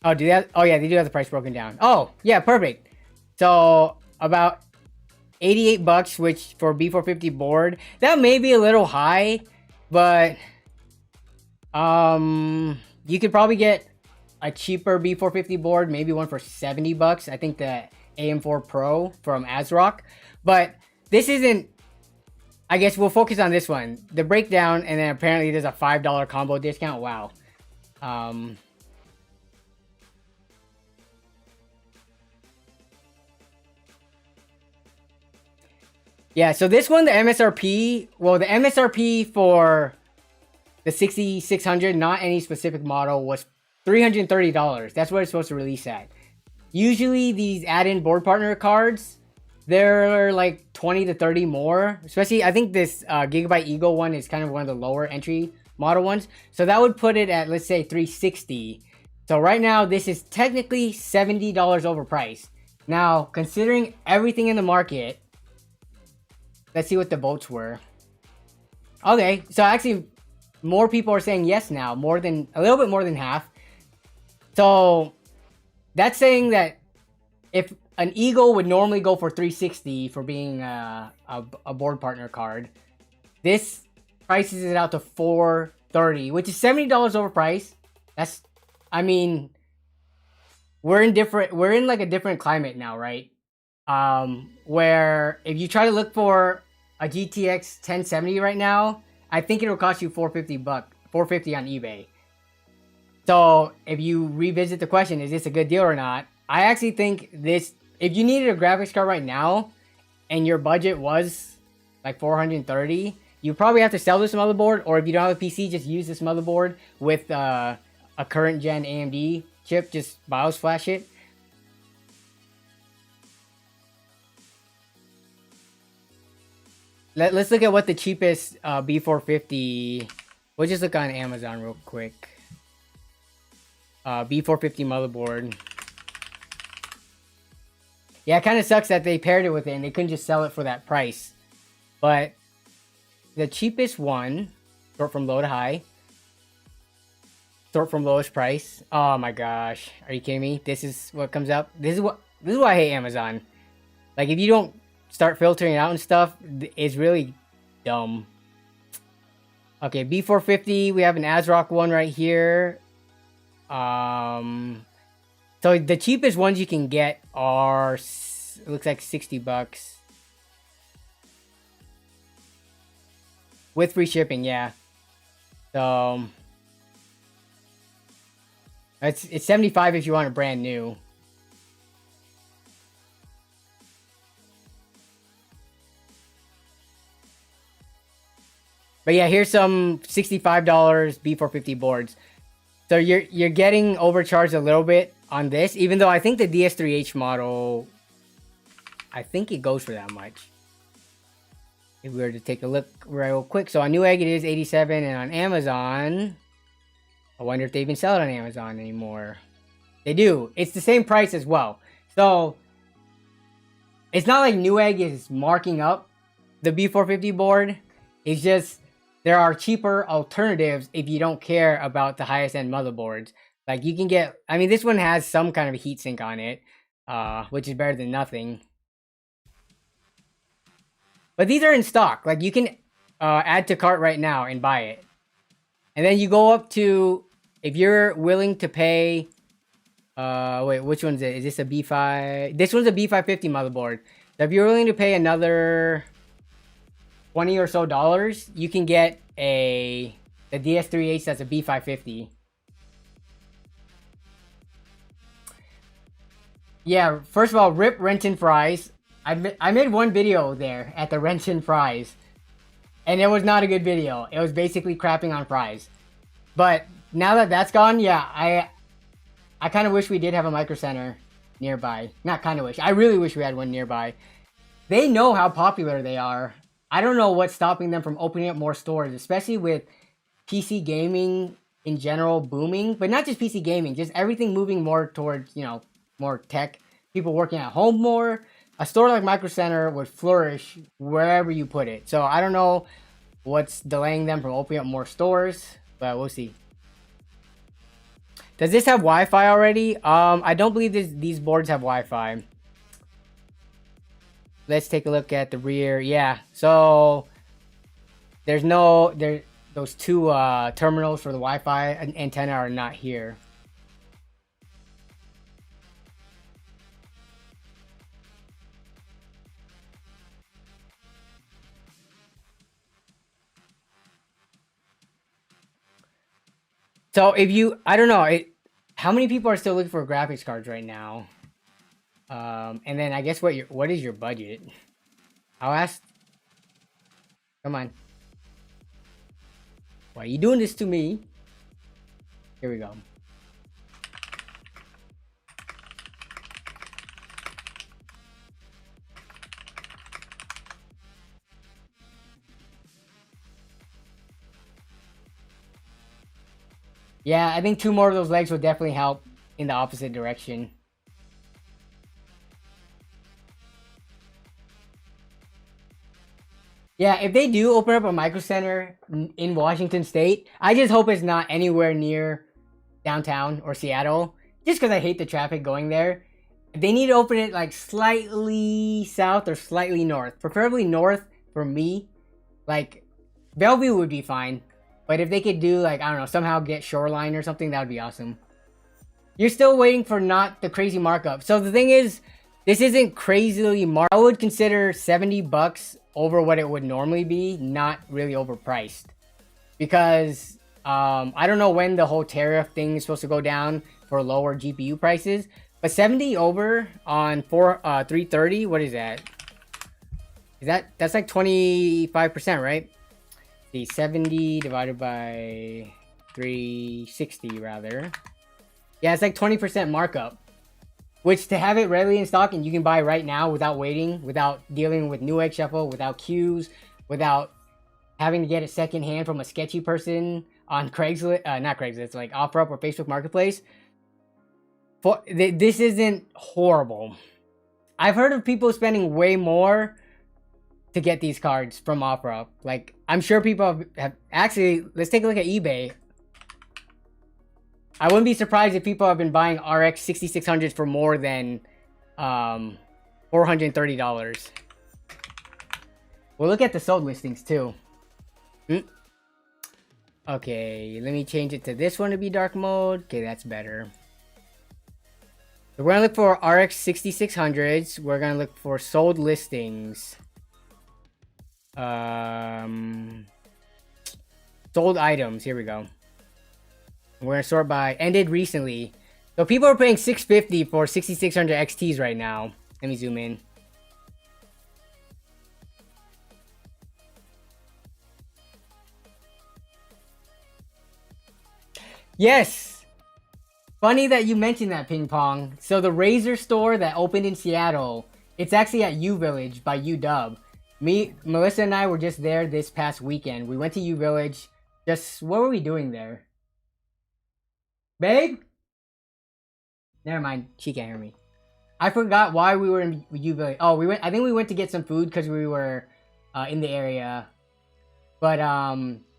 Oh, do that? Oh, yeah, they do have the price broken down. Oh, yeah, perfect. So about 88 bucks, which for B450 board, that may be a little high, but you could probably get a cheaper B450 board, maybe one for 70 bucks. I think the AM4 Pro from ASRock, but this isn't. I guess we'll focus on this one, the breakdown, and then apparently there's a $5 combo discount. Wow. Yeah, so this one, the MSRP, well, the MSRP for the 6600, not any specific model, was $330. That's what it's supposed to release at. Usually these add-in board partner cards, they're like 20 to 30 more. Especially, I think this Gigabyte Eagle one is kind of one of the lower entry model ones. So that would put it at, let's say, $360. So right now, this is technically $70 overpriced. Now, considering everything in the market, let's see what the votes were. Okay, so actually, more people are saying yes now, a little bit more than half. So that's saying that if an Eagle would normally go for $360 for being a board partner card, this prices it out to $430, which is $70 overpriced. That's, I mean, we're in like a different climate now, right? Where if you try to look for a GTX 1070 right now, I think it'll cost you $450 on eBay. So if you revisit the question, is this a good deal or not? I actually think this, if you needed a graphics card right now and your budget was like $430, you probably have to sell this motherboard, or if you don't have a PC, just use this motherboard with a current gen AMD chip, just BIOS flash it. Let's look at what the cheapest B450, we'll just look on Amazon real quick. B450 motherboard. Yeah, it kind of sucks that they paired it with it and they couldn't just sell it for that price. But the cheapest one, sort from low to high, sort from lowest price. Oh my gosh, are you kidding me? This is what comes up. This is why I hate Amazon. Like, if you don't start filtering out and stuff, it's really dumb. Okay, B450, we have an ASRock one right here. So the cheapest ones you can get are, it looks like 60 bucks. With free shipping, yeah. So it's 75 if you want it brand new. But yeah, here's some $65 B450 boards. So you're getting overcharged a little bit on this, even though I think the DS3H model, I think it goes for that much. If we were to take a look real quick. So on Newegg it is 87, and on Amazon, I wonder if they even sell it on Amazon anymore. They do. It's the same price as well. So it's not like Newegg is marking up the B450 board. It's just there are cheaper alternatives if you don't care about the highest end motherboards. Like, you can get, I mean, this one has some kind of a heatsink on it, which is better than nothing. But these are in stock. Like, you can add to cart right now and buy it. And then you go up to, if you're willing to pay, wait, which one's it? Is this a B5? This one's a B550 motherboard. So if you're willing to pay another $20 or so, you can get the DS3H that's a B550. Yeah, first of all, rip Renton Fries. I made one video there at the Renton Fries, and it was not a good video. It was basically crapping on fries. But now that that's gone, yeah, I kind of wish we did have a Micro Center nearby. Not kind of wish. I really wish we had one nearby. They know how popular they are. I don't know what's stopping them from opening up more stores, especially with PC gaming in general booming. But not just PC gaming, just everything moving more towards, you know, more tech. People working at home more. A store like Micro Center would flourish wherever you put it. So I don't know what's delaying them from opening up more stores, but we'll see. Does this have Wi-Fi already? I don't believe these boards have Wi-Fi. let's take a look at the rear. Yeah, so there's no those two terminals for the Wi-Fi antenna are not here. So if you, I don't know, how many people are still looking for graphics cards right now? And then I guess what is your budget? I'll ask. Come on. Why are you doing this to me? Here we go. Yeah, I think 2 more of those legs would definitely help in the opposite direction. Yeah, if they do open up a micro center in Washington State, I just hope it's not anywhere near downtown or Seattle, just because I hate the traffic going there. They need to open it like slightly south or slightly north, preferably north for me. Like Bellevue would be fine, but if they could do like, I don't know, somehow get Shoreline or something, that would be awesome. You're still waiting for not the crazy markup. So the thing is, this isn't crazily marked. I would consider $70 over what it would normally be, not really overpriced. Because I don't know when the whole tariff thing is supposed to go down for lower GPU prices. But 70 over on 330, what is that? That's like 25%, right? The 70 divided by 360 rather. Yeah, it's like 20% markup. Which to have it readily in stock and you can buy right now without waiting, without dealing with Newegg Shuffle, without queues, without having to get it secondhand from a sketchy person on Craigslist, not Craigslist, like OfferUp or Facebook Marketplace. This isn't horrible. I've heard of people spending way more to get these cards from OfferUp. Like, I'm sure people have actually, let's take a look at eBay. I wouldn't be surprised if people have been buying RX 6600s for more than $430. We'll look at the sold listings too. Okay, let me change it to this one to be dark mode. Okay, that's better. So we're gonna look for RX 6600s. We're gonna look for sold listings. Sold items. Here we go. We're gonna sort by ended recently. So people are paying $650 for 6600 XTs right now. Let me zoom in. Yes! Funny that you mentioned that, Ping Pong. So the Razer store that opened in Seattle, it's actually at U Village by UW. Me, Melissa and I were just there this past weekend. We went to U Village. What were we doing there? Babe? Never mind. She can't hear me. I forgot why we were in U Village. Oh, I think we went to get some food because we were in the area. But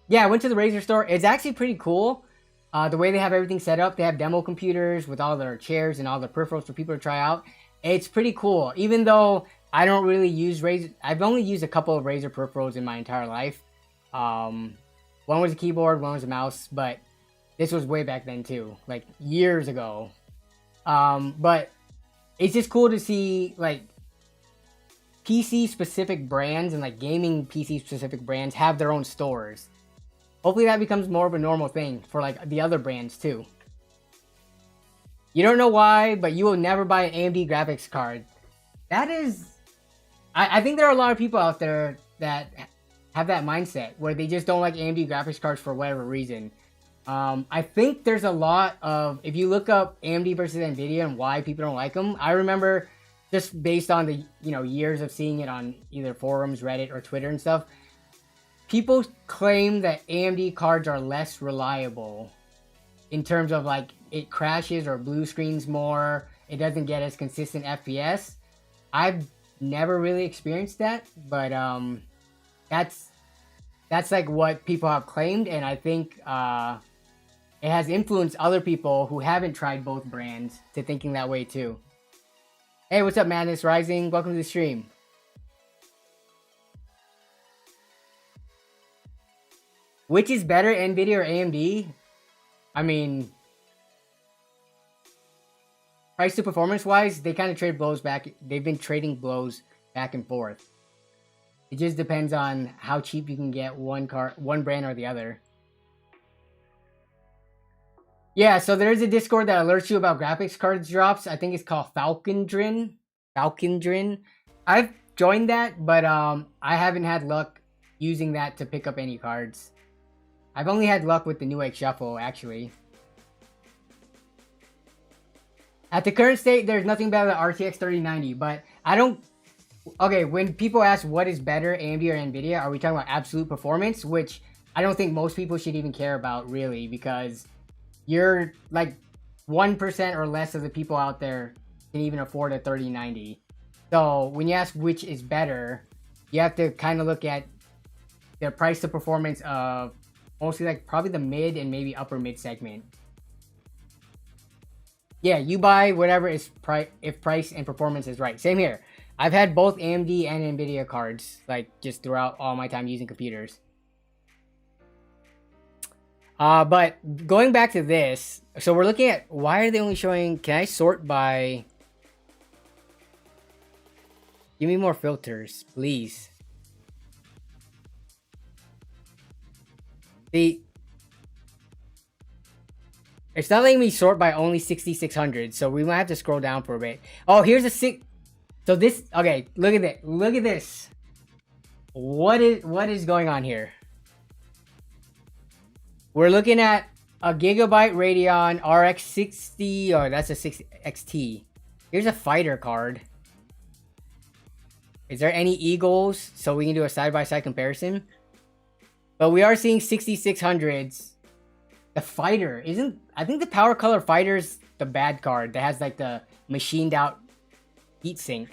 yeah, I went to the Razer store. It's actually pretty cool. The way they have everything set up. They have demo computers with all their chairs and all the peripherals for people to try out. It's pretty cool. Even though I don't really use Razer. I've only used a couple of Razer peripherals in my entire life. One was a keyboard, one was a mouse, but this was way back then too, like years ago. But it's just cool to see like PC specific brands and like gaming PC specific brands have their own stores. Hopefully that becomes more of a normal thing for like the other brands too. You don't know why, but you will never buy an AMD graphics card. That is, I think there are a lot of people out there that have that mindset where they just don't like AMD graphics cards for whatever reason. I think there's a lot of, if you look up AMD versus Nvidia and why people don't like them, I remember just based on the, years of seeing it on either forums, Reddit, or Twitter and stuff, people claim that AMD cards are less reliable in terms of like it crashes or blue screens more, it doesn't get as consistent FPS. I've never really experienced that, but that's like what people have claimed, and I think it has influenced other people who haven't tried both brands to thinking that way too. Hey, what's up, Madness Rising? Welcome to the stream. Which is better, Nvidia or AMD? I mean, price to performance wise, they kind of trade blows back. They've been trading blows back and forth. It just depends on how cheap you can get one brand or the other. Yeah, so there's a Discord that alerts you about graphics cards drops. I think it's called Falcondrin. I've joined that, but I haven't had luck using that to pick up any cards. I've only had luck with the Newegg Shuffle, actually. At the current state, there's nothing better than RTX 3090, but I don't... Okay, when people ask what is better, AMD or NVIDIA, are we talking about absolute performance? Which I don't think most people should even care about, really, because you're like 1% or less of the people out there can even afford a 3090. So when you ask which is better, you have to kind of look at the price to performance of mostly like probably the mid and maybe upper mid segment. Yeah, you buy whatever is if price and performance is right. Same here. I've had both AMD and NVIDIA cards, like, just throughout all my time using computers. But going back to this, so we're looking at, why are they only showing, can I sort by, give me more filters, please. See, it's not letting me sort by only 6600, so we might have to scroll down for a bit. Oh, here's a so this, okay, look at that. Look at this. What is going on here? We're looking at a Gigabyte Radeon RX 60, or that's a 60 XT. Here's a fighter card. Is there any Eagles so we can do a side-by-side comparison? But we are seeing 6600s. The fighter isn't, I think the Power Color Fighter's the bad card that has like the machined out heatsink.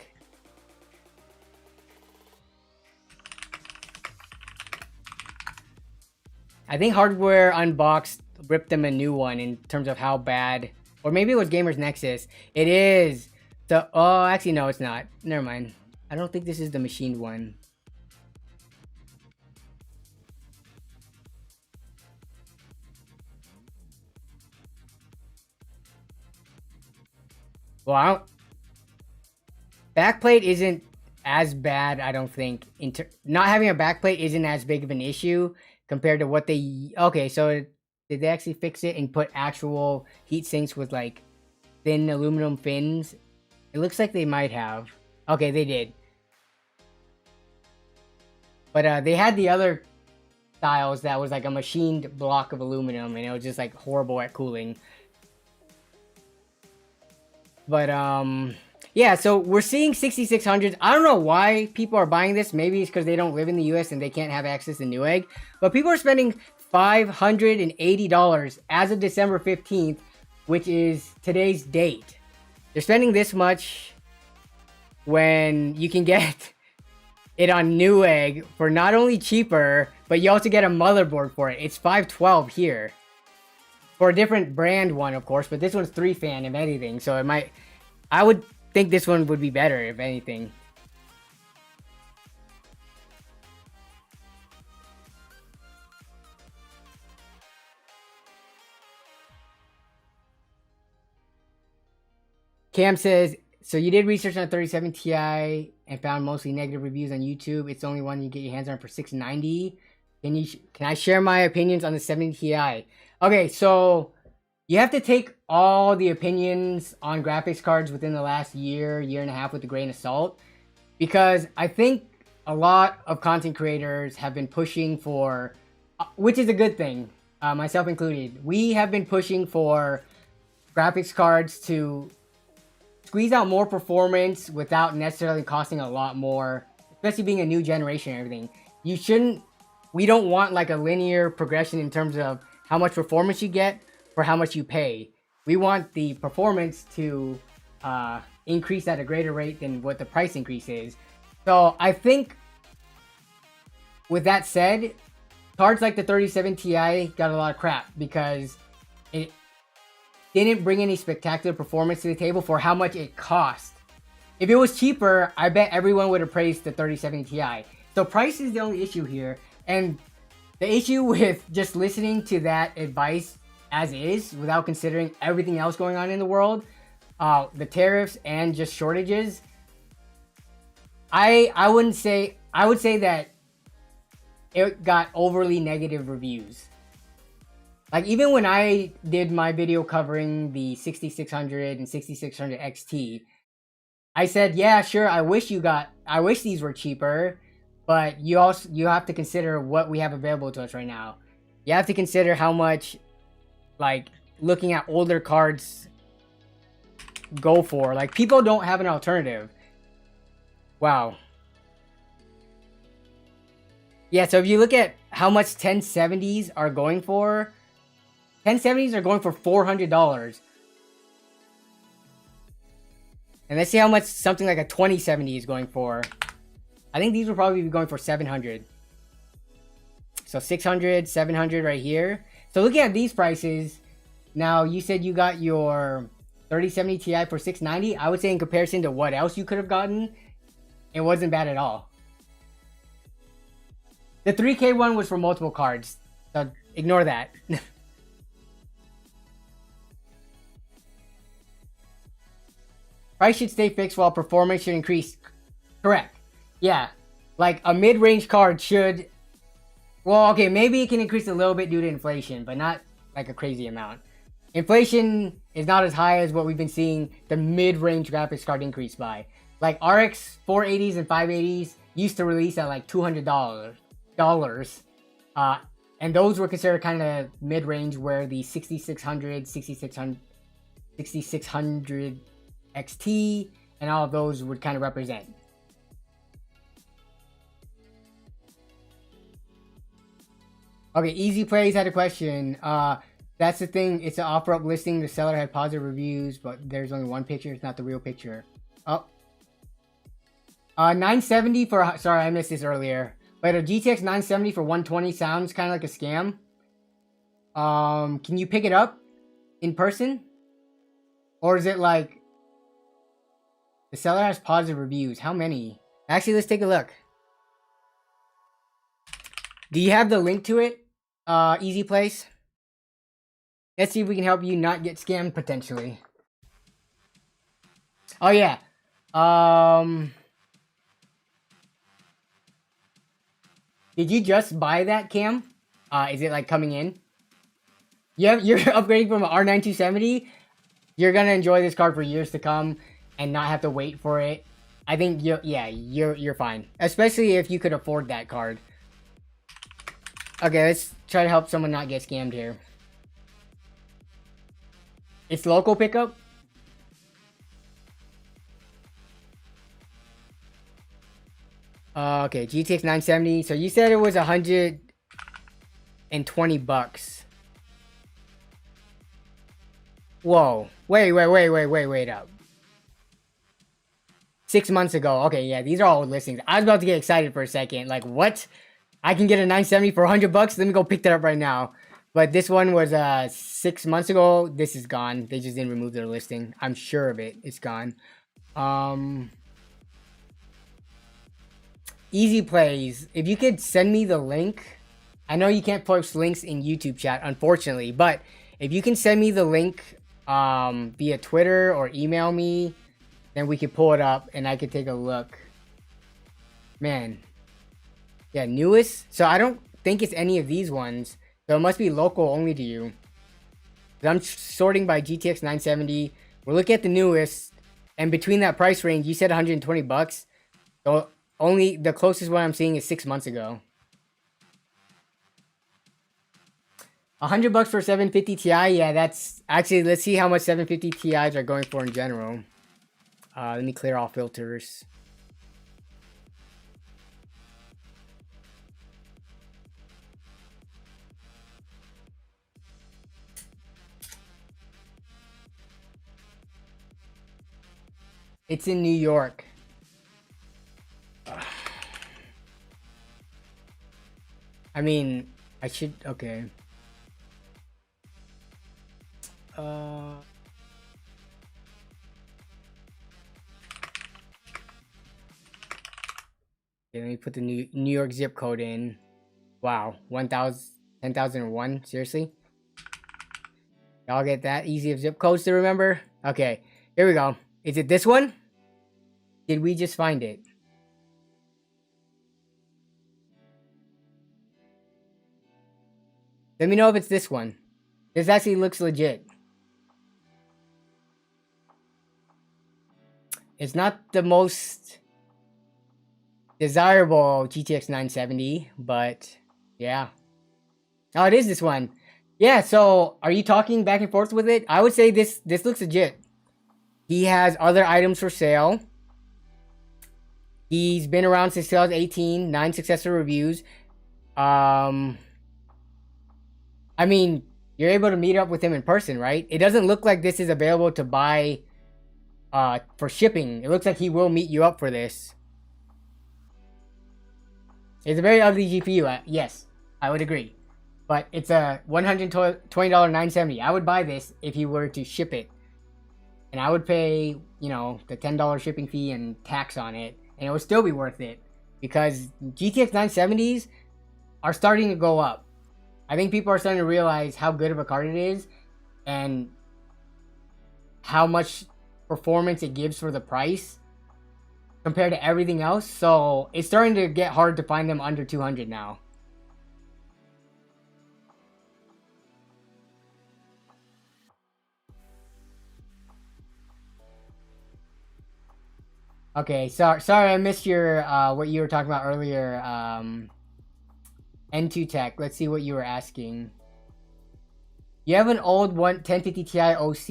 I think Hardware Unboxed ripped them a new one in terms of how bad, or maybe it was Gamers Nexus. It is. So, oh, actually, no, it's not. Never mind. I don't think this is the machined one. Well, I don't... Backplate isn't as bad, I don't think. Not having a backplate isn't as big of an issue compared to what they... Okay, so did they actually fix it and put actual heat sinks with like thin aluminum fins? It looks like they might have. Okay, they did. But they had the other styles that was like a machined block of aluminum, and it was just like horrible at cooling. But yeah, so we're seeing 6600s. I don't know why people are buying this. Maybe it's because they don't live in the US and they can't have access to Newegg. But people are spending $580 as of December 15th, which is today's date. They're spending this much when you can get it on Newegg for not only cheaper, but you also get a motherboard for it. It's $512 here. For a different brand one, of course, but this one's 3-fan, if anything. So it might... I would think this one would be better, if anything. Cam says, so you did research on a 37 Ti and found mostly negative reviews on YouTube. It's the only one you get your hands on for $690. Can I share my opinions on the 70 Ti? Okay, so you have to take all the opinions on graphics cards within the last year and a half with a grain of salt, because I think a lot of content creators have been pushing for, which is a good thing, myself included. We have been pushing for graphics cards to squeeze out more performance without necessarily costing a lot more, especially being a new generation and everything. We don't want like a linear progression in terms of how much performance you get for how much you pay. We want the performance to increase at a greater rate than what the price increase is. So I think with that said, cards like the 37 Ti got a lot of crap because it didn't bring any spectacular performance to the table for how much it cost. If it was cheaper, I bet everyone would have praised the 37 Ti. So price is the only issue here. And The issue with just listening to that advice as is without considering everything else going on in the world, the tariffs and just shortages, I wouldn't say, I would say that it got overly negative reviews. Like even when I did my video covering the 6600 and 6600 XT, I said, yeah, sure, I wish these were cheaper, but you have to consider what we have available to us right now. You have to consider how much, like, looking at older cards go for. Like, people don't have an alternative. Wow. Yeah, so if you look at how much 1070s are going for, 1070s are going for $400. And let's see how much something like a 2070 is going for. I think these will probably be going for 700. So 600, 700 right here. So looking at these prices, now you said you got your 3070 Ti for 690. I would say in comparison to what else you could have gotten, it wasn't bad at all. The 3K one was for multiple cards, so ignore that. Price should stay fixed while performance should increase. Correct. Yeah. Like a mid-range card should... Well, okay, maybe it can increase a little bit due to inflation, but not like a crazy amount. Inflation is not as high as what we've been seeing the mid-range graphics card increase by. Like RX 480s and 580s used to release at like $200. And those were considered kind of mid-range, where the 6600 XT and all of those would kind of represent. Okay, Easy Plays had a question. That's the thing. It's an offer-up listing. The seller had positive reviews, but there's only one picture. It's not the real picture. Oh. 970 for... Sorry, I missed this earlier. But a GTX 970 for 120 sounds kind of like a scam. Can you pick it up in person? Or is it like... The seller has positive reviews. How many? Actually, let's take a look. Do you have the link to it? Easy Place? Let's see if we can help you not get scammed potentially. Oh yeah. Did you just buy that, Cam? Is it like coming in? Yeah, you're upgrading from an R9 270. You're gonna enjoy this card for years to come and not have to wait for it. I think you're fine, especially if you could afford that card. Okay, let's try to help someone not get scammed here. It's local pickup. Okay, GTX 970. So you said it was $120. Whoa. Wait up. 6 months ago. Okay, yeah, these are all old listings. I was about to get excited for a second. Like, what? I can get a 970 for $100? Let me go pick that up right now. But this one was 6 months ago. This is gone. They just didn't remove their listing. I'm sure of it. It's gone. Easy Plays. If you could send me the link. I know you can't post links in YouTube chat, unfortunately. But if you can send me the link via Twitter or email me, then we could pull it up and I could take a look. Man. Yeah, newest. So I don't think it's any of these ones. So it must be local only to you. I'm sorting by GTX 970. We're looking at the newest. And between that price range, you said $120. So only the closest one I'm seeing is 6 months ago. $100 for 750 Ti. Yeah, that's... Actually, let's see how much 750 Ti's are going for in general. Let me clear all filters. It's in New York. I mean, I should... Okay. Okay, let me put the New York zip code in. Wow, 1,000, 10,001. Seriously? Y'all get that easy of zip codes to remember? Okay, here we go. Is it this one? Did we just find it? Let me know if it's this one. This actually looks legit. It's not the most desirable GTX 970, but yeah. Oh, it is this one. Yeah, so are you talking back and forth with it? I would say this looks legit. He has other items for sale. He's been around since 2018, 9 successful reviews. I mean, you're able to meet up with him in person, right? It doesn't look like this is available to buy for shipping. It looks like he will meet you up for this. It's a very ugly GPU. Yes, I would agree. But it's a $120 970. I would buy this if he were to ship it. And I would pay, you know, the $10 shipping fee and tax on it. And it would still be worth it. Because GTX 970s are starting to go up. I think people are starting to realize how good of a card it is. And how much performance it gives for the price. Compared to everything else. So it's starting to get hard to find them under 200 now. Okay, sorry I missed your what you were talking about earlier. N2 Tech. Let's see what you were asking. You have an old 1050 Ti OC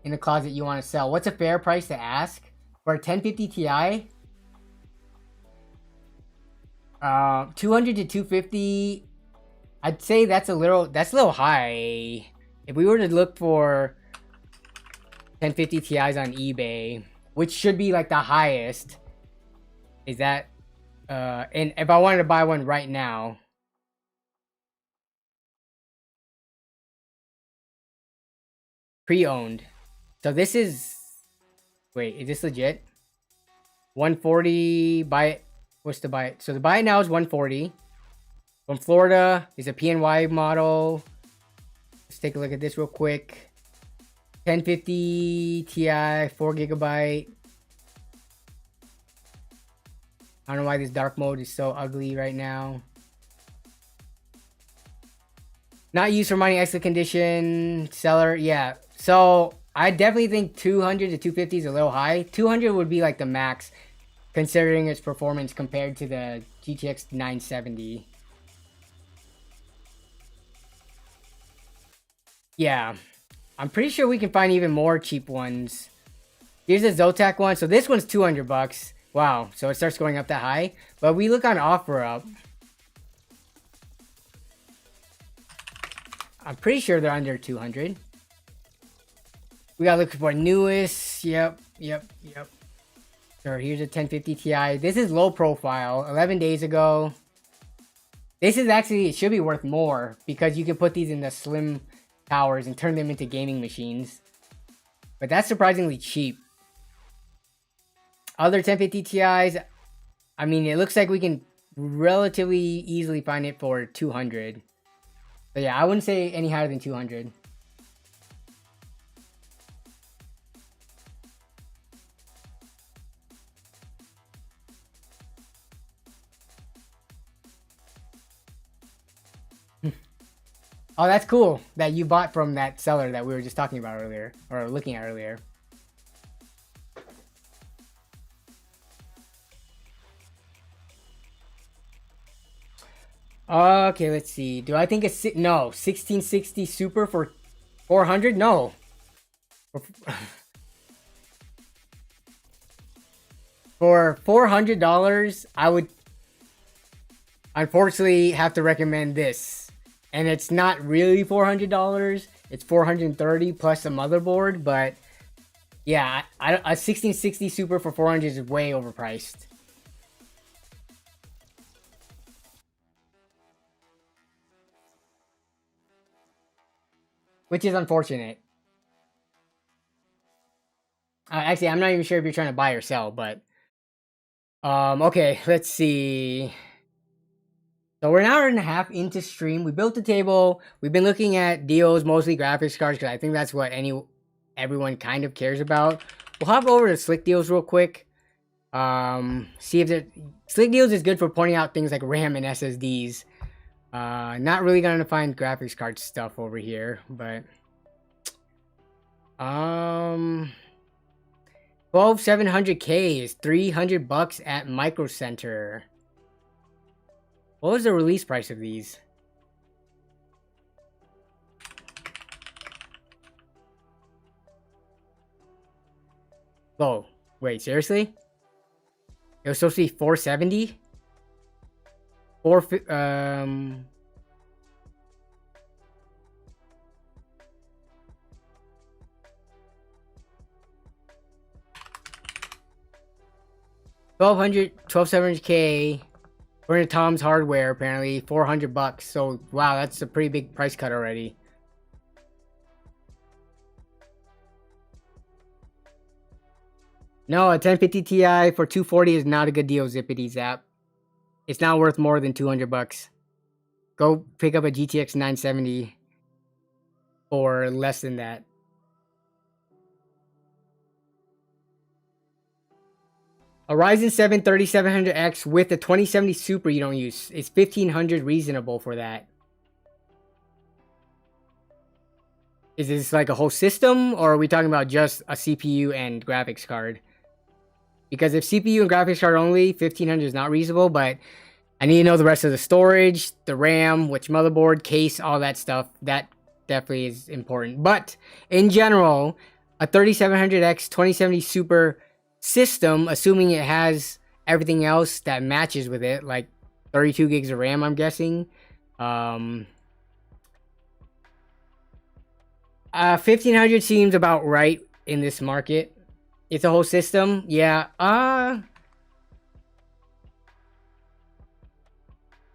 in the closet you want to sell. What's a fair price to ask for a 1050 Ti? 200 to 250. I'd say that's a little high. If we were to look for 1050 Ti's on eBay, which should be like the highest, is that and if I wanted to buy one right now, pre-owned. So this is, wait, is this legit? 140 buy it. What's the buy it? So the buy it now is 140. From Florida is a PNY model. Let's take a look at this real quick. 1050 Ti, 4GB. I don't know why this dark mode is so ugly right now. Not used for mining, excellent condition. Seller, yeah. So I definitely think 200 to 250 is a little high. 200 would be like the max, considering its performance compared to the GTX 970. Yeah, I'm pretty sure we can find even more cheap ones. Here's a Zotac one. So this one's 200 bucks. Wow, so it starts going up that high. But we look on OfferUp. I'm pretty sure they're under 200. We gotta look for newest. Yep. Sure, here's a 1050 Ti. This is low profile, 11 days ago. This is actually, it should be worth more because you can put these in the slim towers and turn them into gaming machines. But that's surprisingly cheap. Other 1050 Ti's, I mean, it looks like we can relatively easily find it for 200. But yeah, I wouldn't say any higher than 200. Oh, that's cool that you bought from that seller that we were just talking about earlier, or looking at earlier. Okay, let's see. Do I think it's no 1660 Super for 400? No. For $400, I would unfortunately have to recommend this. And it's not really $400. It's $430 plus a motherboard, but yeah, a 1660 Super for 400 is way overpriced. Which is unfortunate. Actually, I'm not even sure if you're trying to buy or sell, but okay, let's see. So we're an hour and a half into stream. We built the table. We've been looking at deals, mostly graphics cards, because I think that's what everyone kind of cares about. We'll hop over to Slick Deals real quick. See if Slick Deals is good for pointing out things like RAM and SSDs. Not really gonna find graphics card stuff over here, but 12700K is $300 at Micro Center. What was the release price of these? Oh, wait, seriously? It was supposed to be 470? 12700K. According to Tom's Hardware, apparently $400. So wow, that's a pretty big price cut already. No, a 1050 Ti for 240 is not a good deal, Zippity Zap. It's not worth more than $200. Go pick up a GTX 970 for less than that. A Ryzen 7 3700X with a 2070 Super you don't use. It's $1,500 reasonable for that. Is this like a whole system, or are we talking about just a CPU and graphics card? Because if CPU and graphics card only, $1,500 is not reasonable, but I need to know the rest of the storage, the RAM, which motherboard, case, all that stuff. That definitely is important. But in general, a 3700X 2070 Super system, assuming it has everything else that matches with it, like 32 gigs of RAM, I'm guessing. 1,500 seems about right in this market. It's a whole system, yeah. I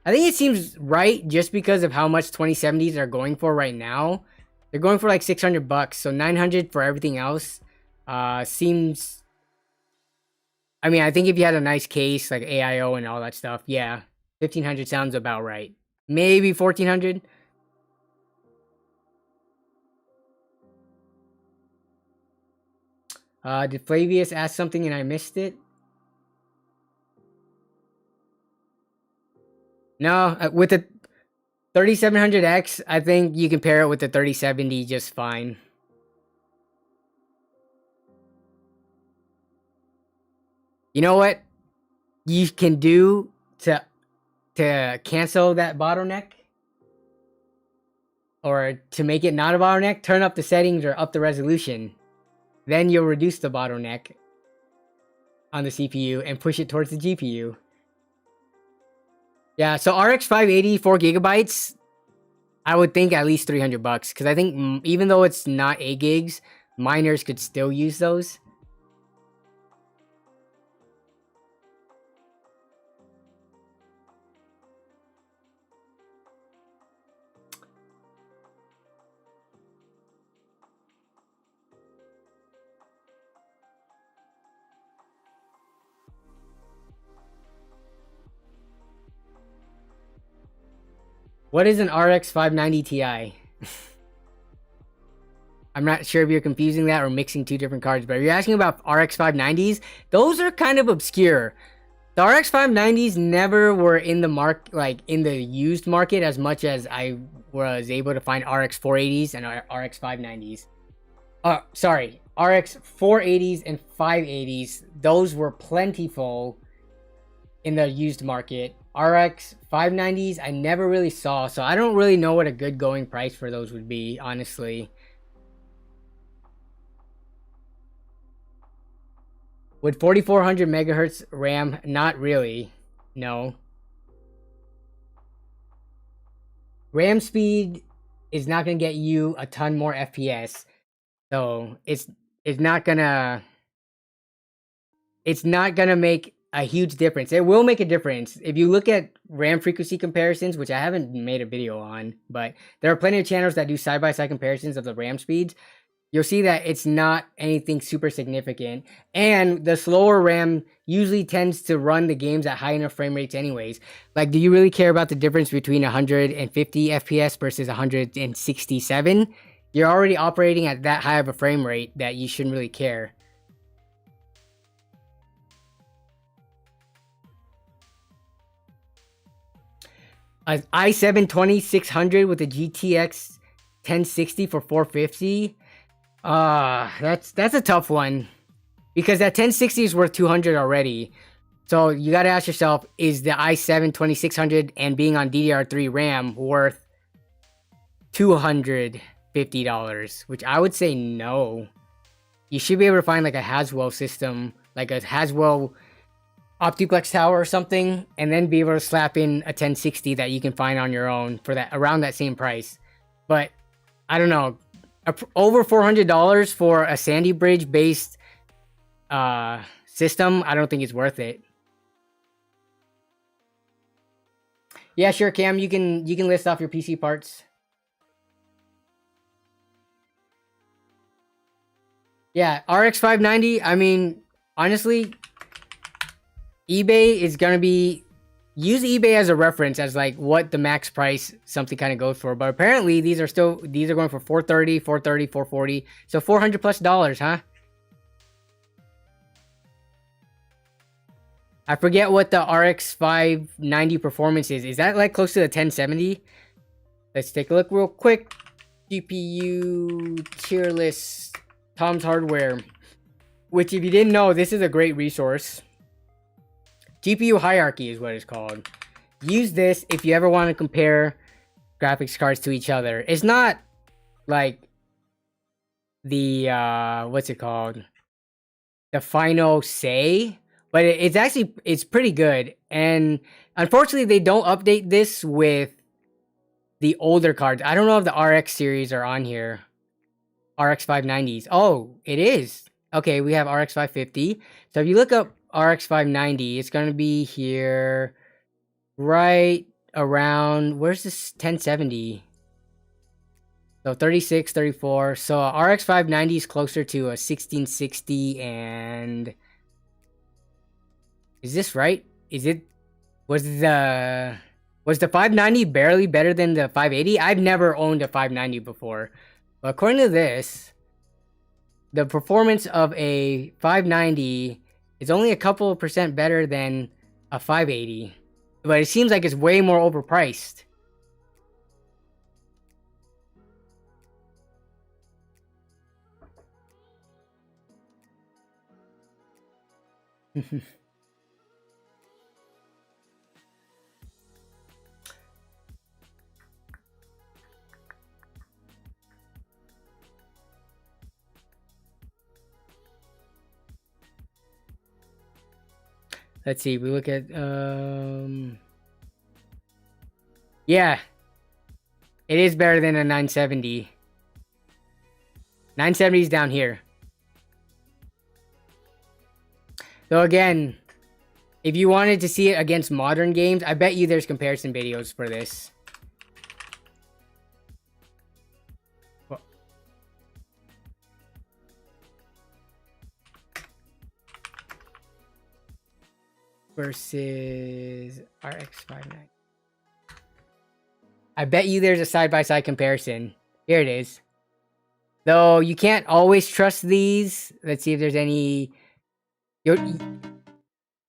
think it seems right just because of how much 2070s are going for right now. They're going for like $600, so $900 for everything else. Seems. I mean, I think if you had a nice case like AIO and all that stuff, yeah, $1,500 sounds about right. Maybe $1,400. Did Flavius ask something and I missed it? No, with the 3700X, I think you can pair it with the 3070 just fine. You know what you can do to cancel that bottleneck? Or to make it not a bottleneck, turn up the settings or up the resolution. Then you'll reduce the bottleneck on the CPU and push it towards the GPU. Yeah, so RX 580, 4 gigabytes, I would think at least $300. Because I think even though it's not 8 gigs, miners could still use those. What is an RX 590 Ti? I'm not sure if you're confusing that or mixing two different cards, but if you're asking about RX 590s, those are kind of obscure. The RX 590s never were in the in the used market as much as I was able to find RX 480s and RX 590s. Sorry, RX 480s and 580s. Those were plentiful in the used market. RX 590s I never really saw, so I don't really know what a good going price for those would be, honestly. Would 4400 megahertz RAM? Not really. No. RAM speed is not going to get you a ton more FPS. So it's not gonna make a huge difference. It will make a difference. If you look at RAM frequency comparisons, which I haven't made a video on, but there are plenty of channels that do side-by-side comparisons of the RAM speeds. you'll see that it's not anything super significant. And the slower RAM usually tends to run the games at high enough frame rates anyways. Like, do you really care about the difference between 150 FPS versus 167? You're already operating at that high of a frame rate that you shouldn't really care. An i7 2600 with a GTX 1060 for $450. That's a tough one, because that 1060 is worth 200 already. So you got to ask yourself, is the i7 2600 and being on DDR3 RAM worth $250? Which I would say no. You should be able to find like a Haswell system, like a Haswell Optiplex tower or something, and then be able to slap in a 1060 that you can find on your own for that around that same price. But I don't know, over $400 for a Sandy Bridge based system, I don't think it's worth it. Yeah, sure, Cam, you can list off your PC parts. Yeah, RX 590, I mean, honestly, eBay is gonna be, use eBay as a reference as like what the max price something kind of goes for. But apparently these are going for 430, 440. So $400+, huh? I forget what the RX 590 performance is. Is that like close to the 1070? Let's take a look real quick. GPU tier list, Tom's Hardware, which if you didn't know, this is a great resource. GPU hierarchy is what it's called. Use this if you ever want to compare graphics cards to each other. It's not like the what's it called, the final say, but it's pretty good. And unfortunately they don't update this with the older cards. I don't know if the RX series are on here. RX 590s. Oh, it is. Okay, we have RX 550. So if you look up RX 590, it's going to be here right around, where's this 1070? So 36, 34. So RX 590 is closer to a 1660. And is this right? Was the 590 barely better than the 580? I've never owned a 590 before. But according to this, the performance of a 590 is only a couple of percent better than a 580. But it seems like it's way more overpriced. Let's see, we look at yeah. It is better than a 970. 970 is down here. So again, if you wanted to see it against modern games, I bet you there's comparison videos for this. Versus RX 590. I bet you there's a side-by-side comparison. Here it is. Though you can't always trust these. Let's see if there's any.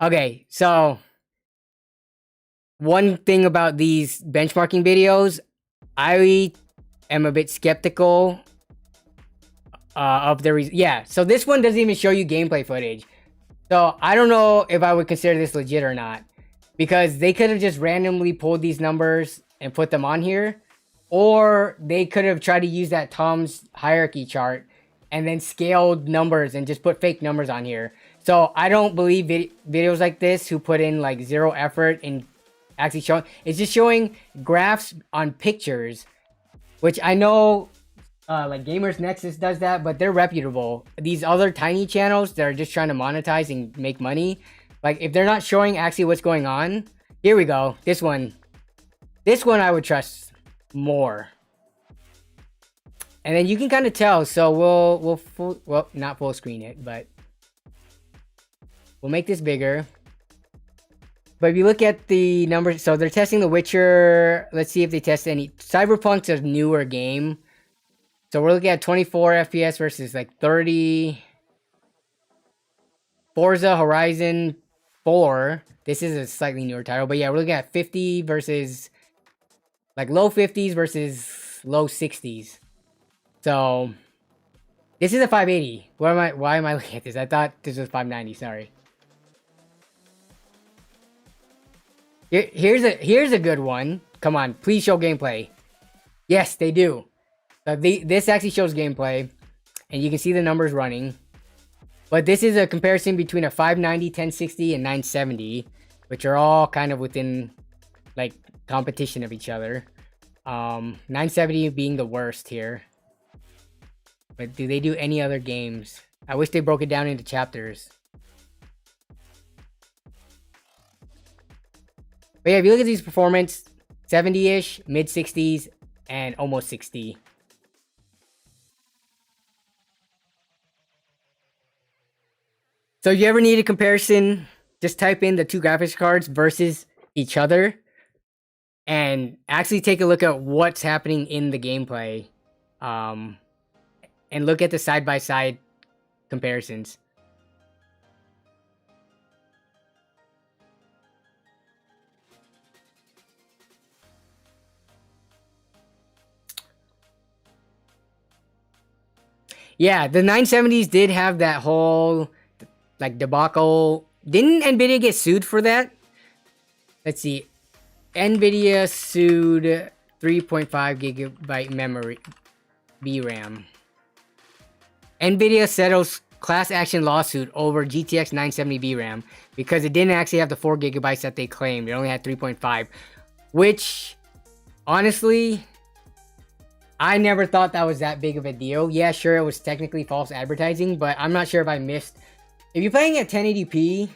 Okay, so one thing about these benchmarking videos, I am a bit skeptical of the yeah. So this one doesn't even show you gameplay footage. So I don't know if I would consider this legit or not, because they could have just randomly pulled these numbers and put them on here, or they could have tried to use that Tom's hierarchy chart and then scaled numbers and just put fake numbers on here. So I don't believe videos like this who put in like zero effort in actually showing. It's just showing graphs on pictures, which I know like Gamers Nexus does that, but they're reputable. These other tiny channels that are just trying to monetize and make money, like if they're not showing actually what's going on, here we go. This one I would trust more. And then you can kind of tell. So we'll not full screen it, but we'll make this bigger. But if you look at the numbers, so they're testing The Witcher. Let's see if they test any. Cyberpunk's a newer game. So we're looking at 24 FPS versus like 30. Forza Horizon 4. This is a slightly newer title. But yeah, we're looking at 50 versus like low 50s versus low 60s. So this is a 580. Why am I looking at this? I thought this was 590. Sorry. Here's a good one. Come on, please show gameplay. Yes, they do. This actually shows gameplay, and you can see the numbers running. But this is a comparison between a 590, 1060, and 970, which are all kind of within like competition of each other. 970 being the worst here. But do they do any other games? I wish they broke it down into chapters. But yeah, if you look at these performance, 70-ish, mid 60s, and almost 60. So if you ever need a comparison, just type in the two graphics cards versus each other and actually take a look at what's happening in the gameplay. And look at the side-by-side comparisons. Yeah, the 970s did have that whole like debacle. Didn't Nvidia get sued for that? Let's see. Nvidia sued 3.5 gigabyte memory VRAM. Nvidia settles class action lawsuit over GTX 970 VRAM because it didn't actually have the 4 gigabytes that they claimed. It only had 3.5, which honestly, I never thought that was that big of a deal. Yeah, sure, it was technically false advertising, but I'm not sure if I missed. If you're playing at 1080p,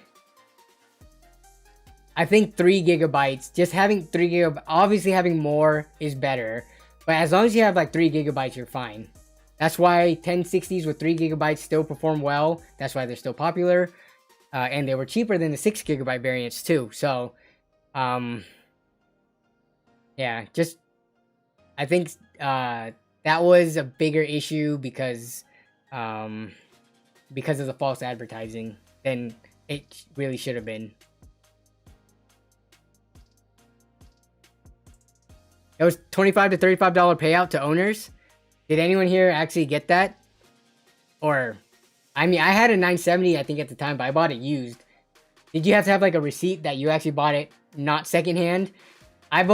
I think 3 gigabytes, just having 3 gigabytes, obviously having more is better. But as long as you have like 3 gigabytes, you're fine. That's why 1060s with 3 gigabytes still perform well. That's why they're still popular. And they were cheaper than the 6 gigabyte variants too. So, yeah, just, I think that was a bigger issue because of the false advertising than it really should have been. It was $25 to $35 payout to owners. Did anyone here actually get that? Or, I mean, I had a 970 I think at the time, but I bought it used. Did you have to have like a receipt that you actually bought it not secondhand? I've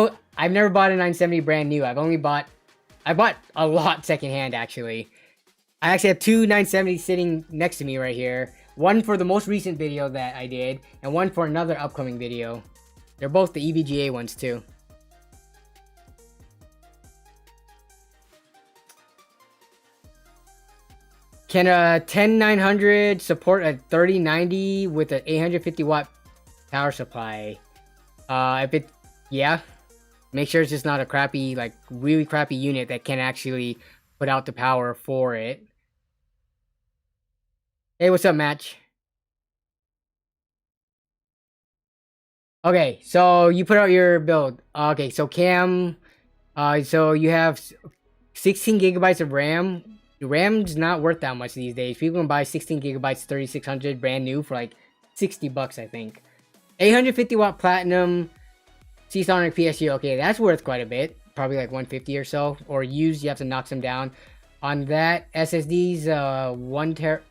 never bought a 970 brand new. I bought a lot secondhand actually. I actually have two 970s sitting next to me right here. One for the most recent video that I did, and one for another upcoming video. They're both the EVGA ones too. Can a 10900 support a 3090 with an 850 watt power supply? Yeah. Make sure it's just not a crappy, like really crappy unit that can actually put out the power for it. Hey, what's up, Match? Okay, so you put out your build. Okay, so Cam, so you have 16 gigabytes of RAM. RAM's not worth that much these days. People can buy 16 gigabytes 3600 brand new for like $60, I think. 850 watt platinum Seasonic PSG. Okay, that's worth quite a bit. Probably like 150 or so. Or used, you have to knock some down. On that, SSD's 1 ter.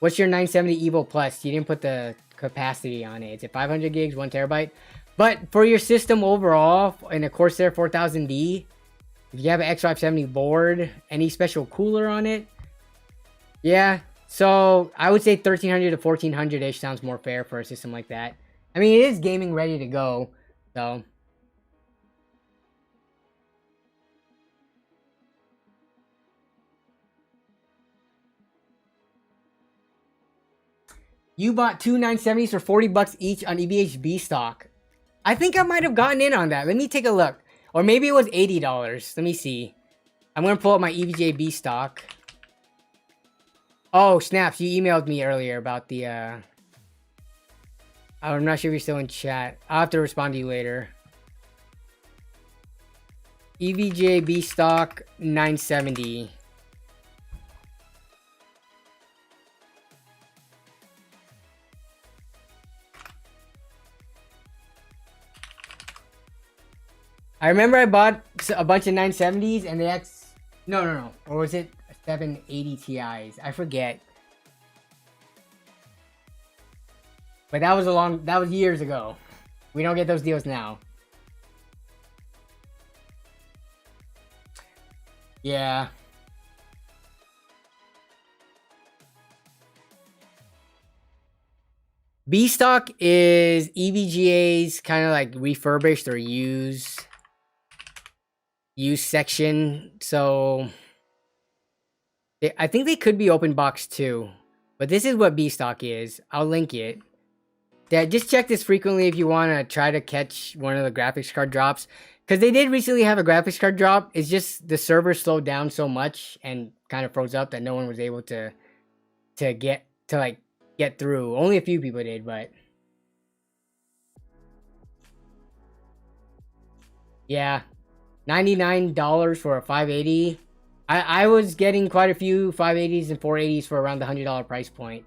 What's your 970 Evo Plus? You didn't put the capacity on it. It's at 500 gigs, 1 terabyte. But for your system overall, in a Corsair 4000D, if you have an X570 board, any special cooler on it? Yeah, so I would say 1300 to 1400-ish sounds more fair for a system like that. I mean, it is gaming ready to go, so. You bought two 970s for $40 each on EBHB stock. I think I might have gotten in on that. Let me take a look. Or maybe it was $80. Let me see. I'm gonna pull up my EVGA B stock. Oh, snaps, you emailed me earlier about the, I'm not sure if you're still in chat. I'll have to respond to you later. EVGA B stock 970. I remember I bought a bunch of 970s and they had... No. Or was it 780 Ti's? I forget. But that was years ago. We don't get those deals now. Yeah. B stock is EVGA's kind of like refurbished or used section. So I think they could be open box too. But this is what B stock is. I'll link it. Yeah, just check this frequently if you want to try to catch one of the graphics card drops. Because they did recently have a graphics card drop. It's just the server slowed down so much and kind of froze up that no one was able to get through. Only a few people did, but yeah, $99 for a 580. I was getting quite a few 580s and 480s for around the $100 price point.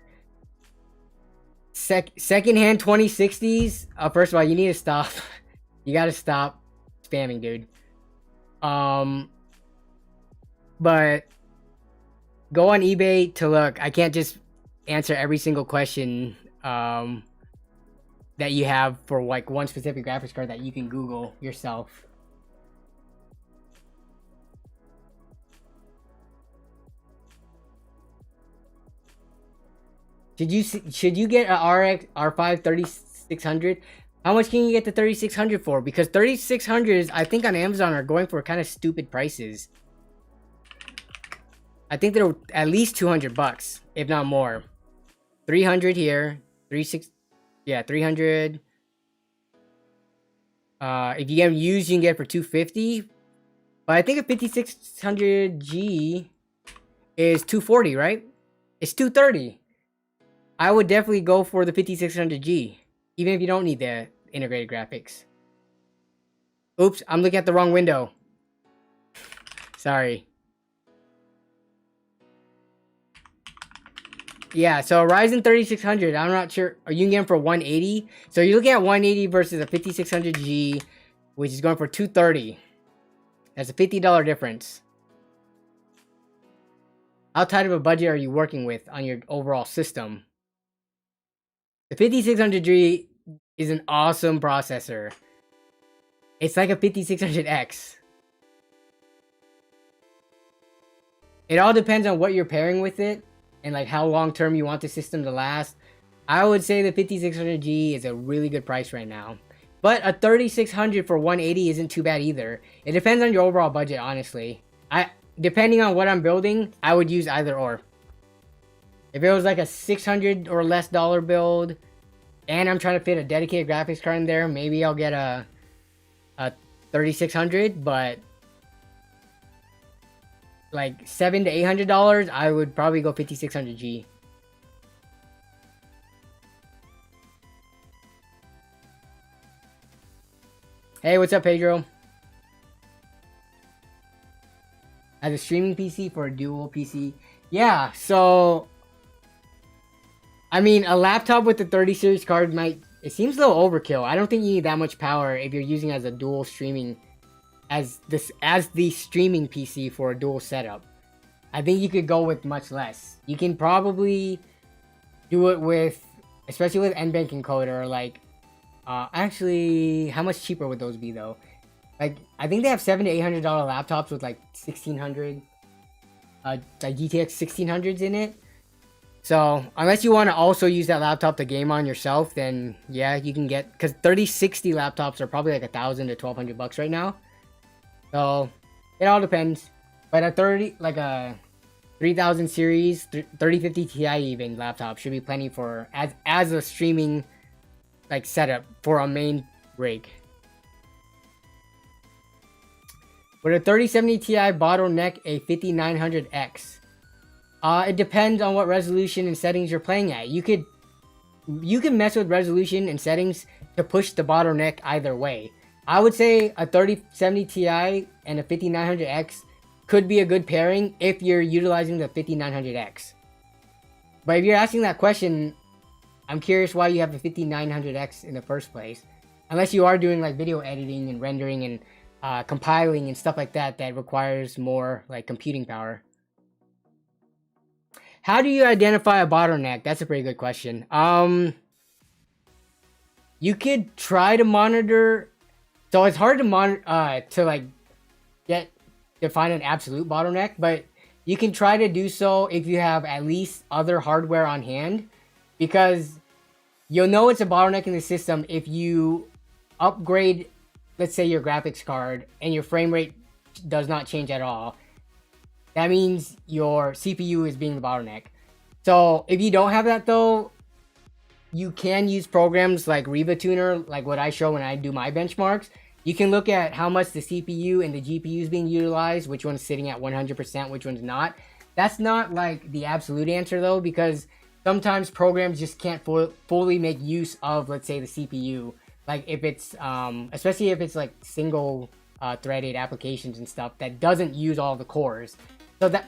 Secondhand 2060s. First of all, you need to stop. You gotta stop spamming, dude. But go on eBay to look. I can't just answer every single question that you have for like one specific graphics card that you can Google yourself. Should you get a R5 3600? How much can you get the 3600 for? Because 3600s, I think on Amazon are going for kind of stupid prices. I think they're at least 200 bucks, if not more. 300 here, 300. If you get them used, you can get it for 250. But I think a 5600G is 240, right? It's 230. I would definitely go for the 5600G, even if you don't need the integrated graphics. Oops, I'm looking at the wrong window. Sorry. Yeah, so Ryzen 3600, I'm not sure. Are you getting for 180? So you're looking at 180 versus a 5600G, which is going for 230. That's a $50 difference. How tight of a budget are you working with on your overall system? The 5600G is an awesome processor. It's like a 5600X. It all depends on what you're pairing with it and like how long term you want the system to last. I would say the 5600G is a really good price right now. But a 3600 for 180 isn't too bad either. It depends on your overall budget, honestly. Depending on what I'm building, I would use either or. If it was like a $600 or less build, and I'm trying to fit a dedicated graphics card in there, maybe I'll get a 3600. But like $700 to $800, I would probably go 5600G. Hey, what's up, Pedro? As a streaming PC for a dual PC, yeah. So I mean, a laptop with the 30 series card it seems a little overkill. I don't think you need that much power if you're using it as a dual streaming, as the streaming PC for a dual setup. I think you could go with much less. You can probably do it with, especially with NVENC encoder, like, actually, how much cheaper would those be though? Like, I think they have $700 to $800 laptops with like 1600, like GTX 1600s in it. So, unless you want to also use that laptop to game on yourself, then yeah, you can get, because 3060 laptops are probably like $1,000 to $1,200 right now. So, it all depends. But a 3000 series, 3050 Ti even laptop should be plenty for, as a streaming like setup for a main rig. Would a 3070 Ti bottleneck a 5900X? It depends on what resolution and settings you're playing at. You can mess with resolution and settings to push the bottleneck either way. I would say a 3070 Ti and a 5900X could be a good pairing if you're utilizing the 5900X. But if you're asking that question, I'm curious why you have the 5900X in the first place. Unless you are doing like video editing and rendering and compiling and stuff like that that requires more like computing power. How do you identify a bottleneck? That's a pretty good question. You could try to monitor. So it's hard to monitor define an absolute bottleneck, but you can try to do so if you have at least other hardware on hand, because you'll know it's a bottleneck in the system if you upgrade, let's say, your graphics card and your frame rate does not change at all. That means your CPU is being the bottleneck. So if you don't have that though, you can use programs like Riva Tuner, like what I show when I do my benchmarks. You can look at how much the CPU and the GPU is being utilized, which one's sitting at 100%, which one's not. That's not like the absolute answer though, because sometimes programs just can't fully make use of, let's say, the CPU. Like if it's, especially if it's like single threaded applications and stuff that doesn't use all the cores. So that,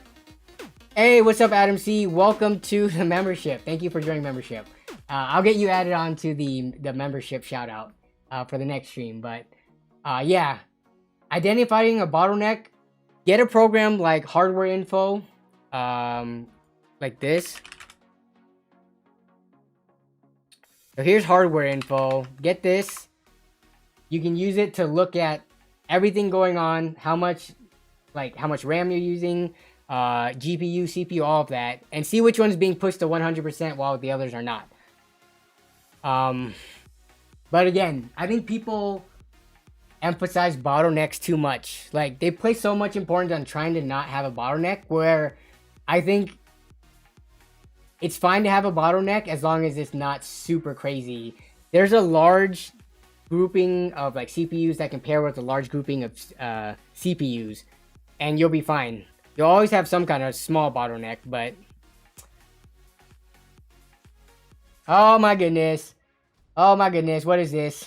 hey, what's up, Adam C? Welcome to the membership. Thank you for joining membership. I'll get you added on to the membership shout out for the next stream. But yeah, identifying a bottleneck, get a program like Hardware Info, like this. So here's Hardware Info. Get this. You can use it to look at everything going on, how much RAM you're using, GPU, CPU, all of that, and see which one's being pushed to 100% while the others are not. But again, I think people emphasize bottlenecks too much. Like, they place so much importance on trying to not have a bottleneck, where I think it's fine to have a bottleneck as long as it's not super crazy. There's a large grouping of like CPUs that can pair with a large grouping of CPUs, and you'll be fine. You'll always have some kind of small bottleneck, but oh my goodness, what is this?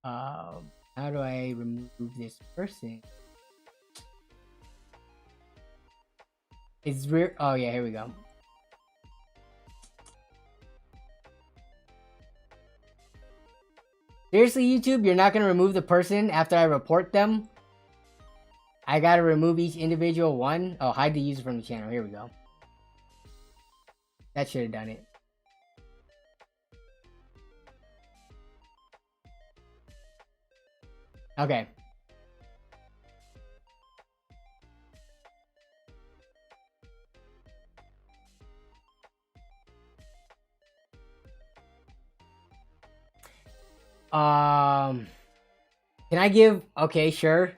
How do I remove this person? It's weird. Oh yeah, here we go. Seriously, YouTube, you're not gonna remove the person after I report them? I gotta remove each individual one? Oh, hide the user from the channel. Here we go. That should have done it. Okay. Can I give? Okay, sure.